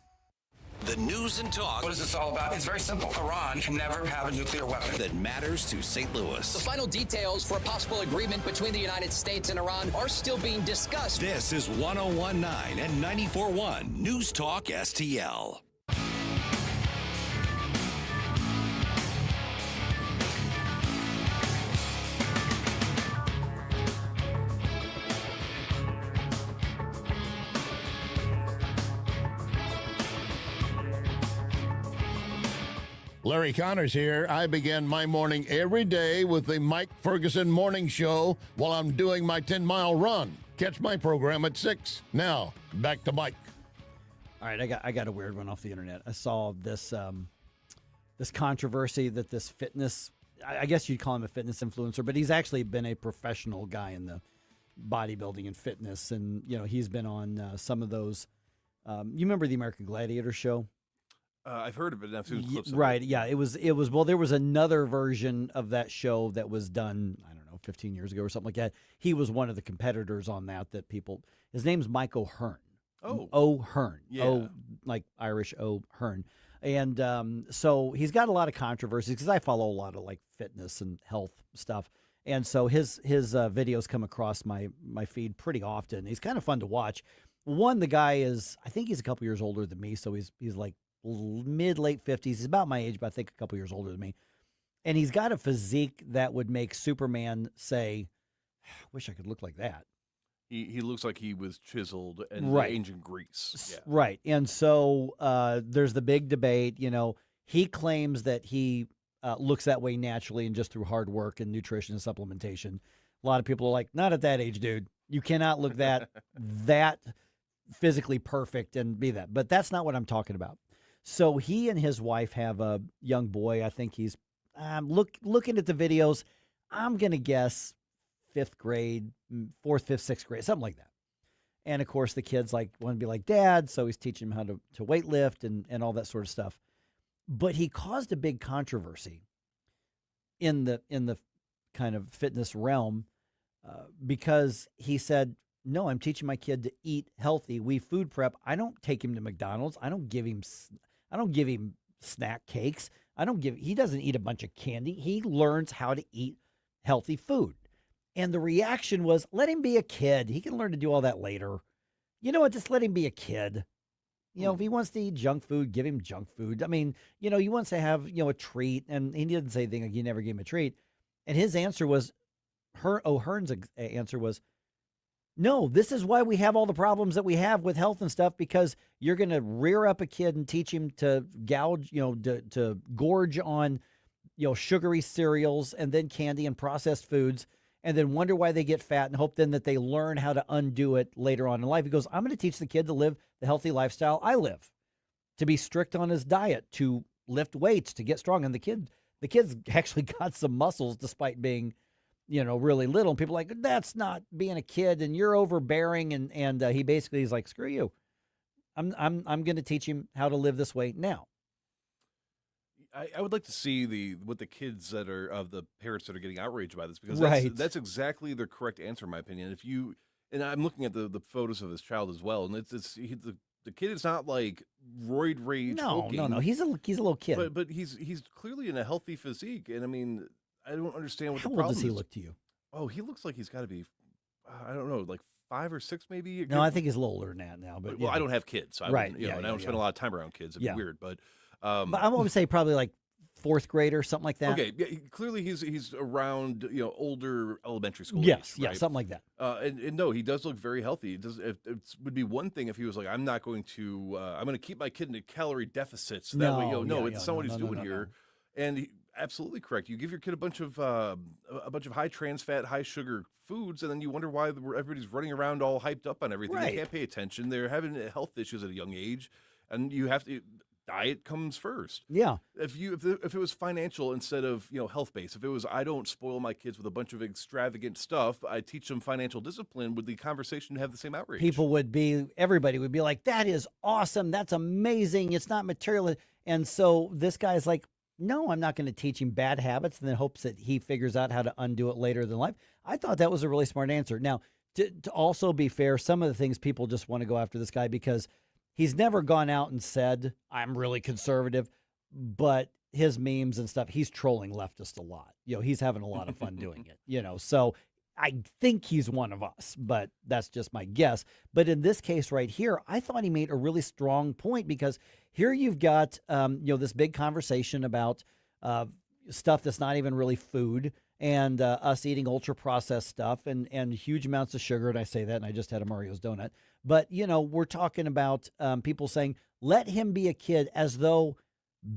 The news and talk. What is this all about? It's very simple. Iran can never have a nuclear weapon. That matters to St. Louis. The final details for a possible agreement between the United States and Iran are still being discussed. This is 101.9 and 94.1 News Talk STL. Larry Connors here. I begin my morning every day with the Mike Ferguson Morning Show while I'm doing my 10-mile run. Catch my program at 6. Now, back to Mike. All right, I got a weird one off the internet. I saw this this controversy that this fitness, I guess you'd call him a fitness influencer, but he's actually been a professional guy in the bodybuilding and fitness. And, he's been on some of those. You remember the American Gladiator show? I've heard of it. And I've seen clips of Right. it. Yeah. It was, well, there was another version of that show that was done, I don't know, 15 years ago or something like that. He was one of the competitors on that his name's Mike O'Hearn. Oh. O'Hearn. Yeah. O, like Irish O'Hearn. And so he's got a lot of controversies because I follow a lot of like fitness and health stuff. And so his videos come across my feed pretty often. He's kind of fun to watch. One, the guy I think he's a couple years older than me. So he's like late 50s. He's about my age, but I think a couple years older than me. And he's got a physique that would make Superman say, I wish I could look like that. He looks like he was chiseled and Right. ancient Greece. Yeah. Right. And so there's the big debate. He claims that he looks that way naturally and just through hard work and nutrition and supplementation. A lot of people are like, not at that age, dude. You cannot look that physically perfect and be that. But that's not what I'm talking about. So he and his wife have a young boy. I think he's looking at the videos. I'm going to guess 5th grade, 4th, 5th, 6th grade, something like that. And of course, the kids want to be like dad. So he's teaching him how to weight lift and all that sort of stuff. But he caused a big controversy in the kind of fitness realm because he said, no, I'm teaching my kid to eat healthy. We food prep. I don't take him to McDonald's. I don't give him snack cakes. He doesn't eat a bunch of candy. He learns how to eat healthy food. And the reaction was, let him be a kid. He can learn to do all that later. You know what? Just let him be a kid. If he wants to eat junk food, give him junk food. I mean, he wants to have, a treat. And he didn't say anything like you never gave him a treat. And his answer was, O'Hearn's answer was, no, this is why we have all the problems that we have with health and stuff, because you're going to rear up a kid and teach him to gouge, to gorge on, sugary cereals and then candy and processed foods, and then wonder why they get fat and hope then that they learn how to undo it later on in life. He goes, I'm going to teach the kid to live the healthy lifestyle I live, to be strict on his diet, to lift weights, to get strong. And the kid's actually got some muscles despite being, really little. And people are like, that's not being a kid and you're overbearing. And he basically is like, screw you. I'm going to teach him how to live this way now. I would like to see what the kids that are of the parents that are getting outraged by this, because that's exactly the correct answer, in my opinion. And I'm looking at the photos of his child as well, and the kid is not like roid rage. No. He's a little kid, but he's clearly in a healthy physique, and I mean, I don't understand what How the old problem does he is. look to you? Oh, he looks like he's got to be, I don't know, like 5 or 6 maybe. No, I think he's a little older than that now. But I don't have kids, so right? and I don't spend a lot of time around kids. It'd be weird, but I would say probably like 4th grade or something like that. Okay, yeah, clearly he's around older elementary school. Yes, age, right? something like that. And no, he does look very healthy. It would be one thing if he was like, I'm going to keep my kid in calorie deficits. That way, it's not what he's doing here. And absolutely correct. You give your kid a bunch of high trans fat, high sugar foods, and then you wonder why everybody's running around all hyped up on everything. Right. They can't pay attention. They're having health issues at a young age, and you have to. Diet comes first. Yeah. If it was financial instead of health based, if it was I don't spoil my kids with a bunch of extravagant stuff, I teach them financial discipline, would the conversation have the same outrage? Everybody would be like, that is awesome. That's amazing. It's not material. And so this guy's like, no, I'm not going to teach him bad habits and then hopes that he figures out how to undo it later in life. I thought that was a really smart answer. Now, to also be fair, some of the things people just want to go after this guy because he's never gone out and said, I'm really conservative, but his memes and stuff, he's trolling leftists a lot. He's having a lot of fun doing it, so I think he's one of us, but that's just my guess. But in this case right here, I thought he made a really strong point because here you've got, this big conversation about stuff that's not even really food and us eating ultra processed stuff and huge amounts of sugar. And I say that, and I just had a Mario's donut. But, we're talking about people saying, let him be a kid, as though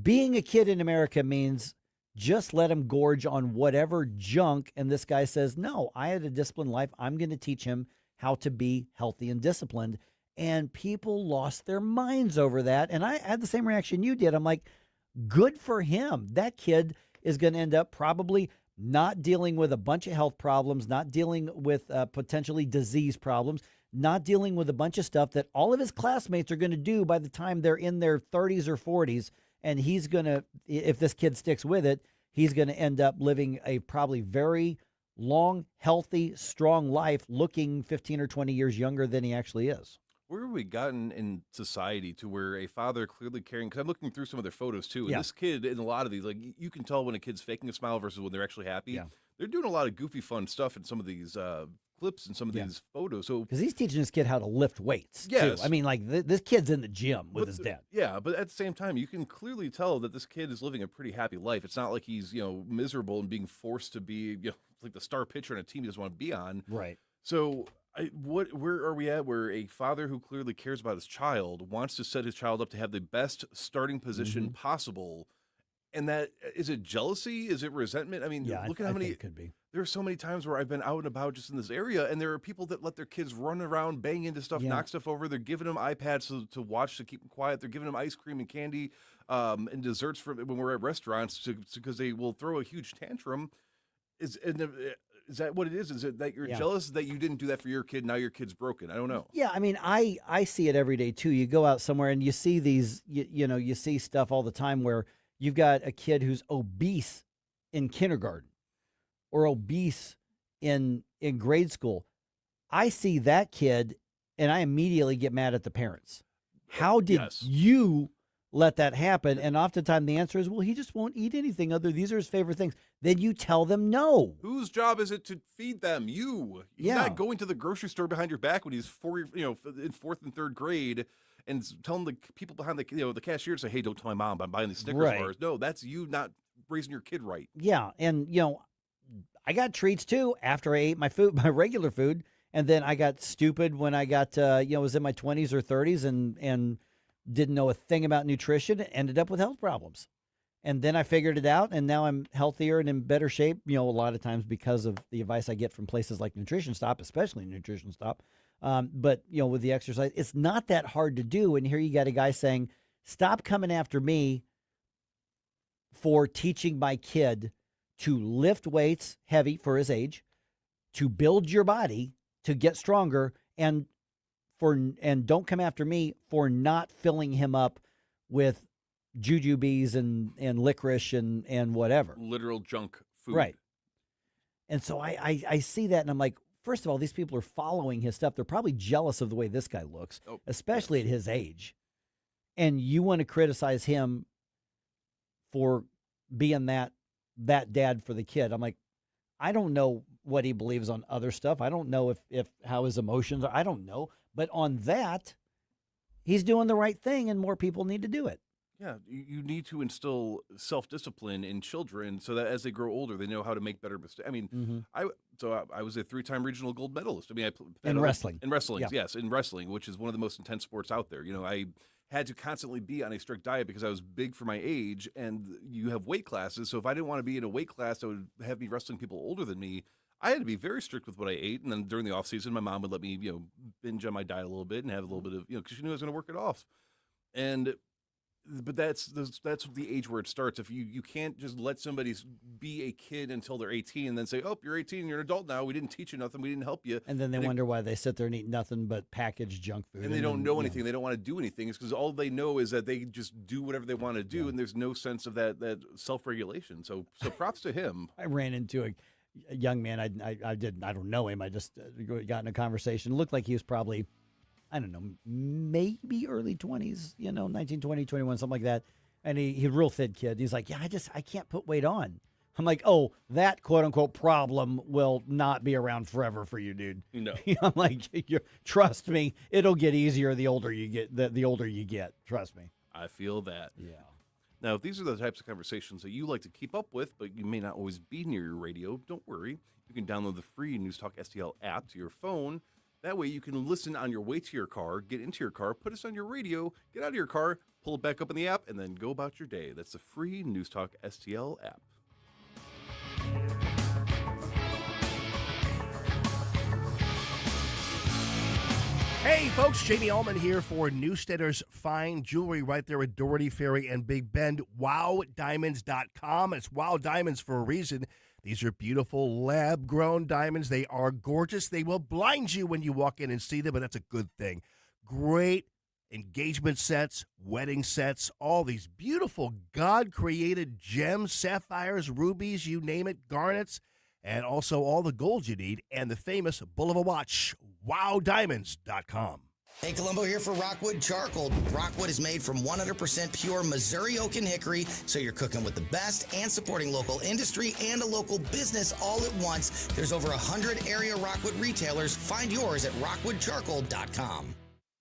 being a kid in America means just let him gorge on whatever junk. And this guy says, no, I had a disciplined life. I'm going to teach him how to be healthy and disciplined. And people lost their minds over that. And I had the same reaction you did. I'm like, Good for him. That kid is going to end up probably not dealing with a bunch of health problems, not dealing with potentially disease problems, not dealing with a bunch of stuff that all of his classmates are going to do by the time they're in their 30s or 40s. And he's going to, if this kid sticks with it, he's going to end up living a probably very long, healthy, strong life, looking 15 or 20 years younger than he actually is. Where have we gotten in society to where a father clearly caring? Because I'm looking through some of their photos too, and Yeah. this kid in a lot of these, like you can tell when a kid's faking a smile versus when they're actually happy. Yeah. They're doing a lot of goofy, fun stuff in some of these clips and some of Yeah. these photos. So Because he's teaching this kid how to lift weights, Yes. too. I mean, like, this kid's in the gym with his dad. Yeah, but at the same time, you can clearly tell that this kid is living a pretty happy life. It's not like he's miserable and being forced to be like the star pitcher on a team he doesn't want to be on. Right. So where are we at where a father who clearly cares about his child wants to set his child up to have the best starting position possible? And that, is it jealousy? Is it resentment? I mean, Yeah, look at I how think many, it could be. there are so many times where I've been out and about just in this area, and there are people that let their kids run around, bang into stuff, Yeah. knock stuff over. They're giving them iPads to watch to keep them quiet. They're giving them ice cream and candy and desserts for when we're at restaurants because they will throw a huge tantrum. Is that what it is? Is it that you're Yeah. jealous that you didn't do that for your kid? Now your kid's broken. I don't know. Yeah, I mean, I see it every day, too. You go out somewhere and you see these, you see stuff all the time where you've got a kid who's obese in kindergarten or obese in grade school. I see that kid and I immediately get mad at the parents. How did you let that happen? And oftentimes the answer is, well, he just won't eat anything other. These are his favorite things. Then you tell them no. Whose job is it to feed them? You. He's Yeah. not going to the grocery store behind your back when he's in fourth and third grade and telling the people behind the cashier to say, "Hey, don't tell my mom I'm buying these Snickers Right. bars." No, that's you not raising your kid right. Yeah, and I got treats too after I ate my food, my regular food, and then I got stupid when I got was in my 20s or 30s and didn't know a thing about nutrition and ended up with health problems. And then I figured it out, and now I'm healthier and in better shape, a lot of times because of the advice I get from places like Nutrition Stop, especially Nutrition Stop. But, with the exercise, it's not that hard to do. And here you got a guy saying, stop coming after me for teaching my kid to lift weights heavy for his age, to build your body, to get stronger, and don't come after me for not filling him up with jujubes and licorice and whatever. Literal junk food. Right. And so I see that and I'm like, first of all, these people are following his stuff. They're probably jealous of the way this guy looks, especially at his age. And you want to criticize him for being that dad for the kid. I'm like, I don't know what he believes on other stuff. I don't know if how his emotions are. I don't know. But on that, he's doing the right thing, and more people need to do it. Yeah, you need to instill self-discipline in children so that as they grow older, they know how to make better mistakes. I mean, I was a 3-time regional gold medalist. I mean, In wrestling. In wrestling, Yeah. yes, in wrestling, which is one of the most intense sports out there. I had to constantly be on a strict diet because I was big for my age, and you have weight classes. So if I didn't want to be in a weight class that would have me wrestling people older than me, I had to be very strict with what I ate. And then during the off season, my mom would let me, binge on my diet a little bit and have a little bit of, because she knew I was going to work it off. But that's the age where it starts. If you can't just let somebody be a kid until they're 18 and then say, "Oh, you're 18, you're an adult now. We didn't teach you nothing. We didn't help you." And then they wonder why they sit there and eat nothing but packaged junk food. And they don't know anything. They don't want to do anything. It's because all they know is that they just do whatever they want to do, and there's no sense of that self-regulation. So props to him. I ran into a young man. I don't know him. I just got in a conversation. It looked like he was probably, I don't know, maybe early 20s, 19, 20, 21, something like that. And he's a real thin kid. He's like, yeah, I can't put weight on. I'm like, oh, that quote unquote problem will not be around forever for you, dude. No. I'm like, trust me, it'll get easier the older you get. The older you get, trust me. I feel that. Yeah. Now, if these are the types of conversations that you like to keep up with, but you may not always be near your radio, don't worry. You can download the free NewsTalk STL app to your phone. That way you can listen on your way to your car, get into your car, put us on your radio, get out of your car, pull it back up in the app, and then go about your day. That's the free NewsTalk STL app. Hey folks, Jamie Allman here for Newsteader's Fine Jewelry right there at Doherty Ferry and Big Bend. WowDiamonds.com. It's Wow Diamonds for a reason. These are beautiful lab-grown diamonds. They are gorgeous. They will blind you when you walk in and see them, but that's a good thing. Great engagement sets, wedding sets, all these beautiful God-created gems, sapphires, rubies, you name it, garnets, and also all the gold you need, and the famous bull of a watch, WowDiamonds.com. Hey, Columbo here for Rockwood Charcoal. Rockwood is made from 100% pure Missouri oak and hickory, so you're cooking with the best and supporting local industry and a local business all at once. There's over 100 area Rockwood retailers. Find yours at rockwoodcharcoal.com.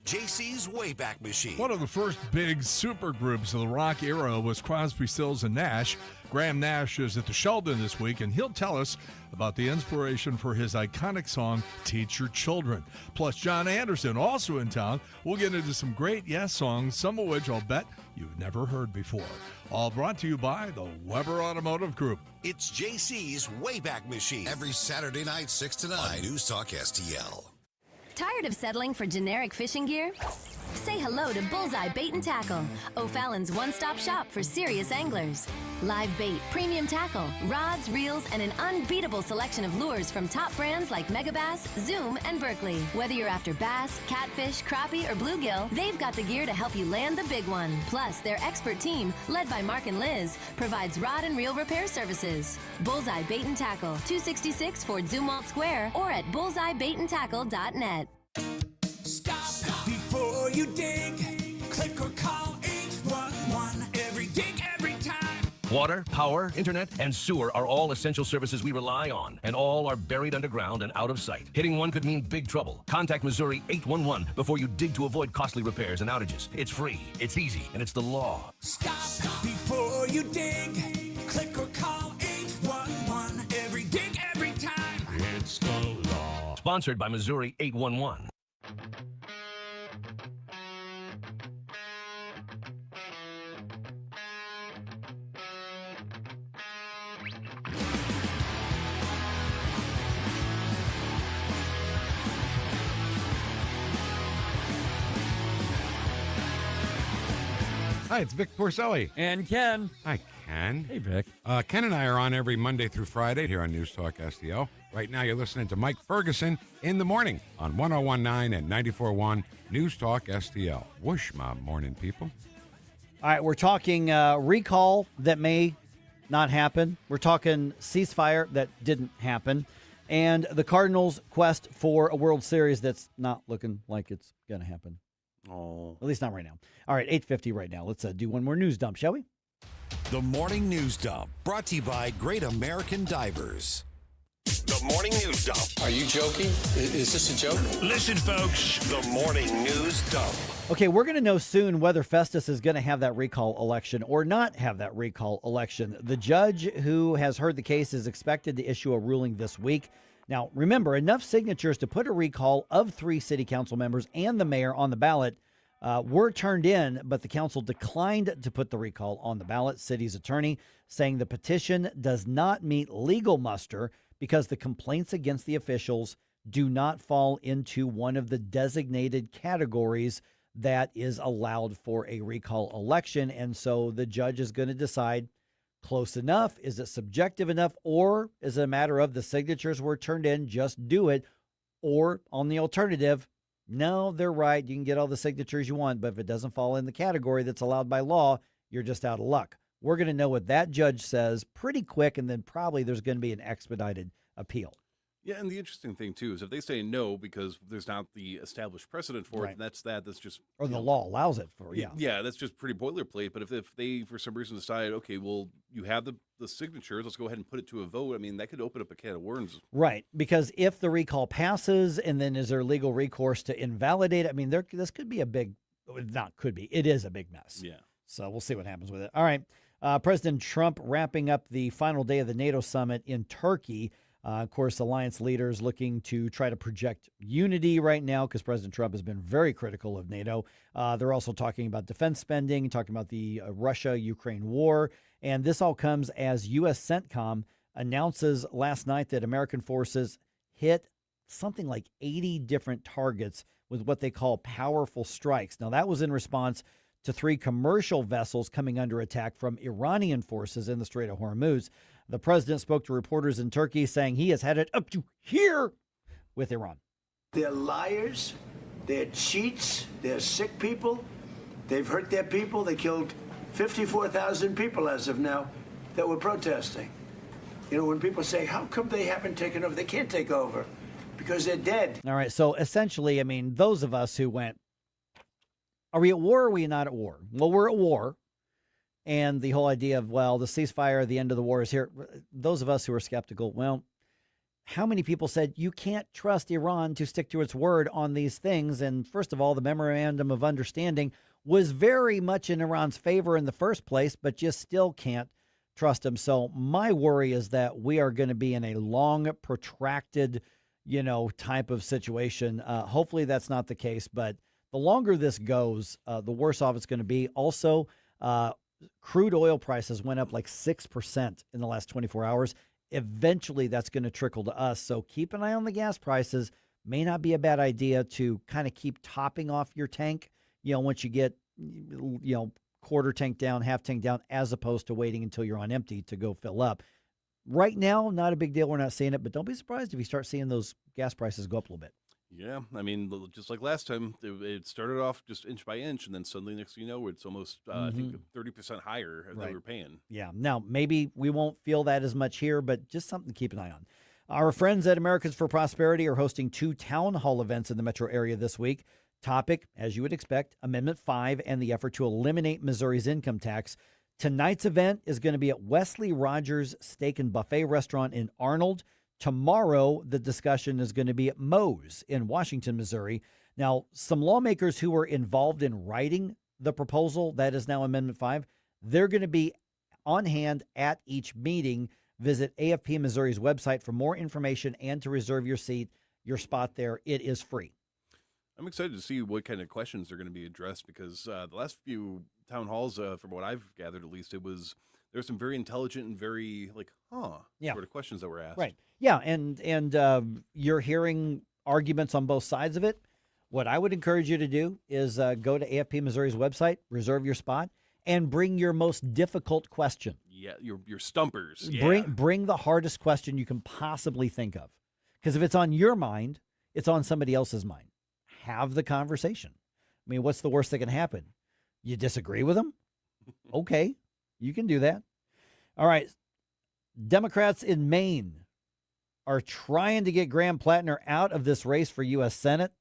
JC's Wayback Machine. One of the first big supergroups of the rock era was Crosby, Stills, and Nash. Graham Nash is at the Sheldon this week, and he'll tell us about the inspiration for his iconic song, Teach Your Children. Plus, John Anderson, also in town. We'll get into some great Yes songs, some of which I'll bet you've never heard before. All brought to you by the Weber Automotive Group. It's JC's Wayback Machine. Every Saturday night, 6 to 9. On News Talk STL. Tired of settling for generic fishing gear? Say hello to Bullseye Bait and Tackle, O'Fallon's one-stop shop for serious anglers. Live bait, premium tackle, rods, reels, and an unbeatable selection of lures from top brands like Megabass, Zoom, and Berkley. Whether you're after bass, catfish, crappie, or bluegill, they've got the gear to help you land the big one. Plus, their expert team, led by Mark and Liz, provides rod and reel repair services. Bullseye Bait and Tackle, 266 Fort Zumwalt Square, or at bullseyebaitandtackle.net. Stop before you dig. Click or call 811. Every dig, every time. Water, power, internet, and sewer are all essential services we rely on, and all are buried underground and out of sight. Hitting one could mean big trouble. Contact Missouri 811 before you dig to avoid costly repairs and outages. It's free, it's easy, and it's the law. Stop before you dig. Click or call 811. Every dig, every time. It's the law. Sponsored by Missouri 811. Hi, it's Vic Porcelli. And Ken. Hi, Ken. Hey, Vic. Ken and I are on every Monday through Friday here on News Talk STL. Right now, you're listening to Mike Ferguson in the morning on 101.9 and 94.1 News Talk STL. Whoosh, my morning people. All right, we're talking recall that may not happen. We're talking ceasefire that didn't happen. And the Cardinals' quest for a World Series that's not looking like it's going to happen. Oh. At least not right now. All right, 8:50 right now. Let's do one more news dump, shall we? The Morning News Dump, brought to you by Great American Divers. The Morning News Dump. Are you joking? Is this a joke? Listen, folks, the Morning News Dump. Okay, we're going to know soon whether Festus is going to have that recall election or not have that recall election. The judge who has heard the case is expected to issue a ruling this week. Now, remember, enough signatures to put a recall of 3 city council members and the mayor on the ballot were turned in, but the council declined to put the recall on the ballot. City's attorney saying the petition does not meet legal muster because the complaints against the officials do not fall into one of the designated categories that is allowed for a recall election. And so the judge is going to decide, close enough? Is it subjective enough? Or is it a matter of the signatures were turned in, just do it? Or on the alternative, no, they're right. You can get all the signatures you want, but if it doesn't fall in the category that's allowed by law, you're just out of luck. We're going to know what that judge says pretty quick, and then probably there's going to be an expedited appeal. Yeah, and the interesting thing, too, is if they say no because there's not the established precedent for it, that's just... Or the law allows it for, yeah. Yeah, that's just pretty boilerplate. But if they, for some reason, decide, okay, well, you have the signatures, let's go ahead and put it to a vote, I mean, that could open up a can of worms. Right, because if the recall passes, and then is there legal recourse to invalidate it? I mean, this could be a big... Not could be. It is a big mess. Yeah. So we'll see what happens with it. All right. President Trump wrapping up the final day of the NATO summit in Turkey. Of course, alliance leaders looking to try to project unity right now because President Trump has been very critical of NATO. They're also talking about defense spending, talking about the Russia-Ukraine war. And this all comes as U.S. CENTCOM announces last night that American forces hit something like 80 different targets with what they call powerful strikes. Now, that was in response to 3 commercial vessels coming under attack from Iranian forces in the Strait of Hormuz. The president spoke to reporters in Turkey saying he has had it up to here with Iran. They're liars, they're cheats, they're sick people. They've hurt their people. They killed 54,000 people as of now that were protesting. You know, when people say, how come they haven't taken over? They can't take over because they're dead. All right. So essentially, I mean, those of us who went, are we at war or are we not at war? Well, we're at war. And the whole idea of, well, the ceasefire, the end of the war is here. Those of us who are skeptical, well, how many people said you can't trust Iran to stick to its word on these things? And first of all, the memorandum of understanding was very much in Iran's favor in the first place, but you still can't trust them. So my worry is that we are going to be in a long, protracted, type of situation. Hopefully that's not the case, but the longer this goes, the worse off it's going to be. Also, crude oil prices went up like 6% in the last 24 hours. Eventually, that's going to trickle to us. So keep an eye on the gas prices. May not be a bad idea to kind of keep topping off your tank, once you get, quarter tank down, half tank down, as opposed to waiting until you're on empty to go fill up. Right now, not a big deal. We're not seeing it, but don't be surprised if you start seeing those gas prices go up a little bit. Yeah, I mean, just like last time, it started off just inch by inch, and then suddenly, next thing you know, it's almost, I think, 30% higher than we were paying. Yeah. Now, maybe we won't feel that as much here, but just something to keep an eye on. Our friends at Americans for Prosperity are hosting 2 town hall events in the metro area this week. Topic, as you would expect, Amendment 5 and the effort to eliminate Missouri's income tax. Tonight's event is going to be at Wesley Rogers Steak and Buffet Restaurant in Arnold. Tomorrow, the discussion is going to be at Moe's in Washington, Missouri. Now, some lawmakers who were involved in writing the proposal, that is now Amendment 5, they're going to be on hand at each meeting. Visit AFP Missouri's website for more information and to reserve your seat, your spot there. It is free. I'm excited to see what kind of questions are going to be addressed because the last few town halls, from what I've gathered at least, there were some very intelligent and very sort of questions that were asked. Right. Yeah, and you're hearing arguments on both sides of it. What I would encourage you to do is go to AFP Missouri's website, reserve your spot, and bring your most difficult question. Yeah, your stumpers. Yeah. Bring the hardest question you can possibly think of. Because if it's on your mind, it's on somebody else's mind. Have the conversation. I mean, what's the worst that can happen? You disagree with them? Okay, you can do that. All right. Democrats in Maine are trying to get Graham Plattner out of this race for U.S. Senate.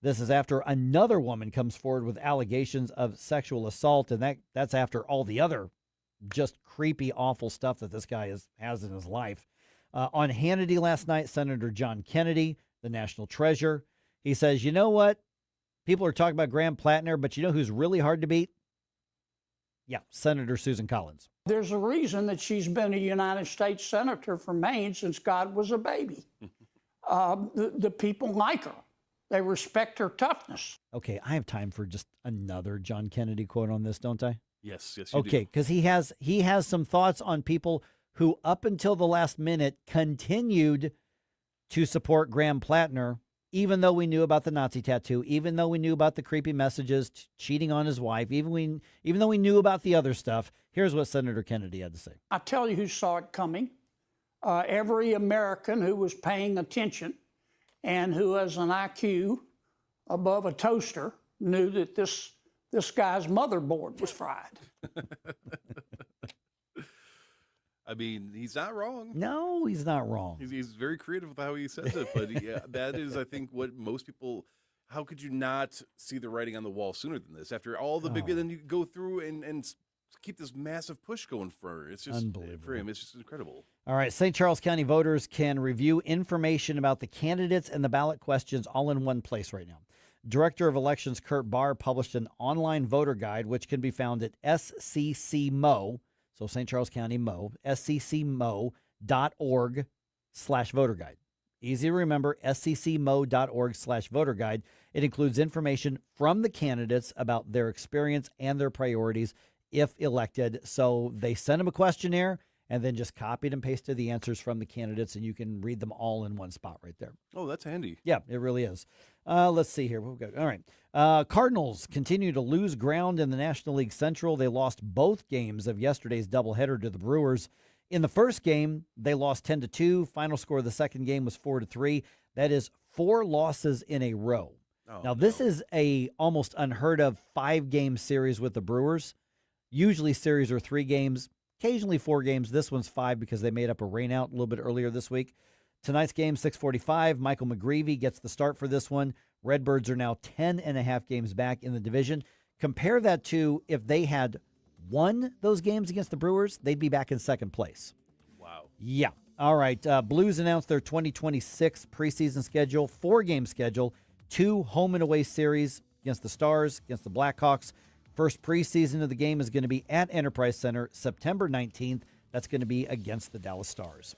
This is after another woman comes forward with allegations of sexual assault, and that's after all the other just creepy, awful stuff that this guy has in his life. On Hannity last night, Senator John Kennedy, the national treasure, he says, you know what? People are talking about Graham Plattner, but you know who's really hard to beat? Yeah, Senator Susan Collins. There's a reason that she's been a United States Senator from Maine since God was a baby. The people like her. They respect her toughness. Okay, I have time for just another John Kennedy quote on this, don't I? Yes, you okay, because he has some thoughts on people who up until the last minute continued to support Graham Plattner, even though we knew about the Nazi tattoo, even though we knew about the creepy messages, cheating on his wife, even though we knew about the other stuff. Here's what Senator Kennedy had to say. I tell you who saw it coming. Every American who was paying attention and who has an IQ above a toaster knew that this guy's motherboard was fried. I mean, he's not wrong. No, he's not wrong. He's very creative with how he says it, but that is, I think, what most people. How could you not see the writing on the wall sooner than this? After all the big, then you go through and keep this massive push going for her. It's just unbelievable for him. It's just incredible. All right, St. Charles County voters can review information about the candidates and the ballot questions all in one place right now. Director of Elections Kurt Barr published an online voter guide, which can be found at SCCMO. So St. Charles County Mo, sccmo.org/voter guide. Easy to remember, sccmo.org/voter guide. It includes information from the candidates about their experience and their priorities if elected. So they send them a questionnaire, and then just copied and pasted the answers from the candidates, and you can read them all in one spot right there. Oh, that's handy. Yeah, it really is. Let's see here. What we got? All right. Cardinals continue to lose ground in the National League Central. They lost both games of yesterday's doubleheader to the Brewers. In the first game, they lost 10-2. Final score of the second game was 4-3. That is 4 losses in a row. Now, this is a almost unheard of 5-game series with the Brewers. Usually series are 3 games, occasionally 4 games. This one's 5 because they made up a rainout a little bit earlier this week. Tonight's game, 6:45. Michael McGreevy gets the start for this one. Redbirds are now 10.5 games back in the division. Compare that to if they had won those games against the Brewers, they'd be back in second place. Wow. Yeah. All right. Blues announced their 2026 preseason schedule, 4-game schedule, 2 home and away series against the Stars, against the Blackhawks. First preseason of the game is going to be at Enterprise Center September 19th. That's going to be against the Dallas Stars.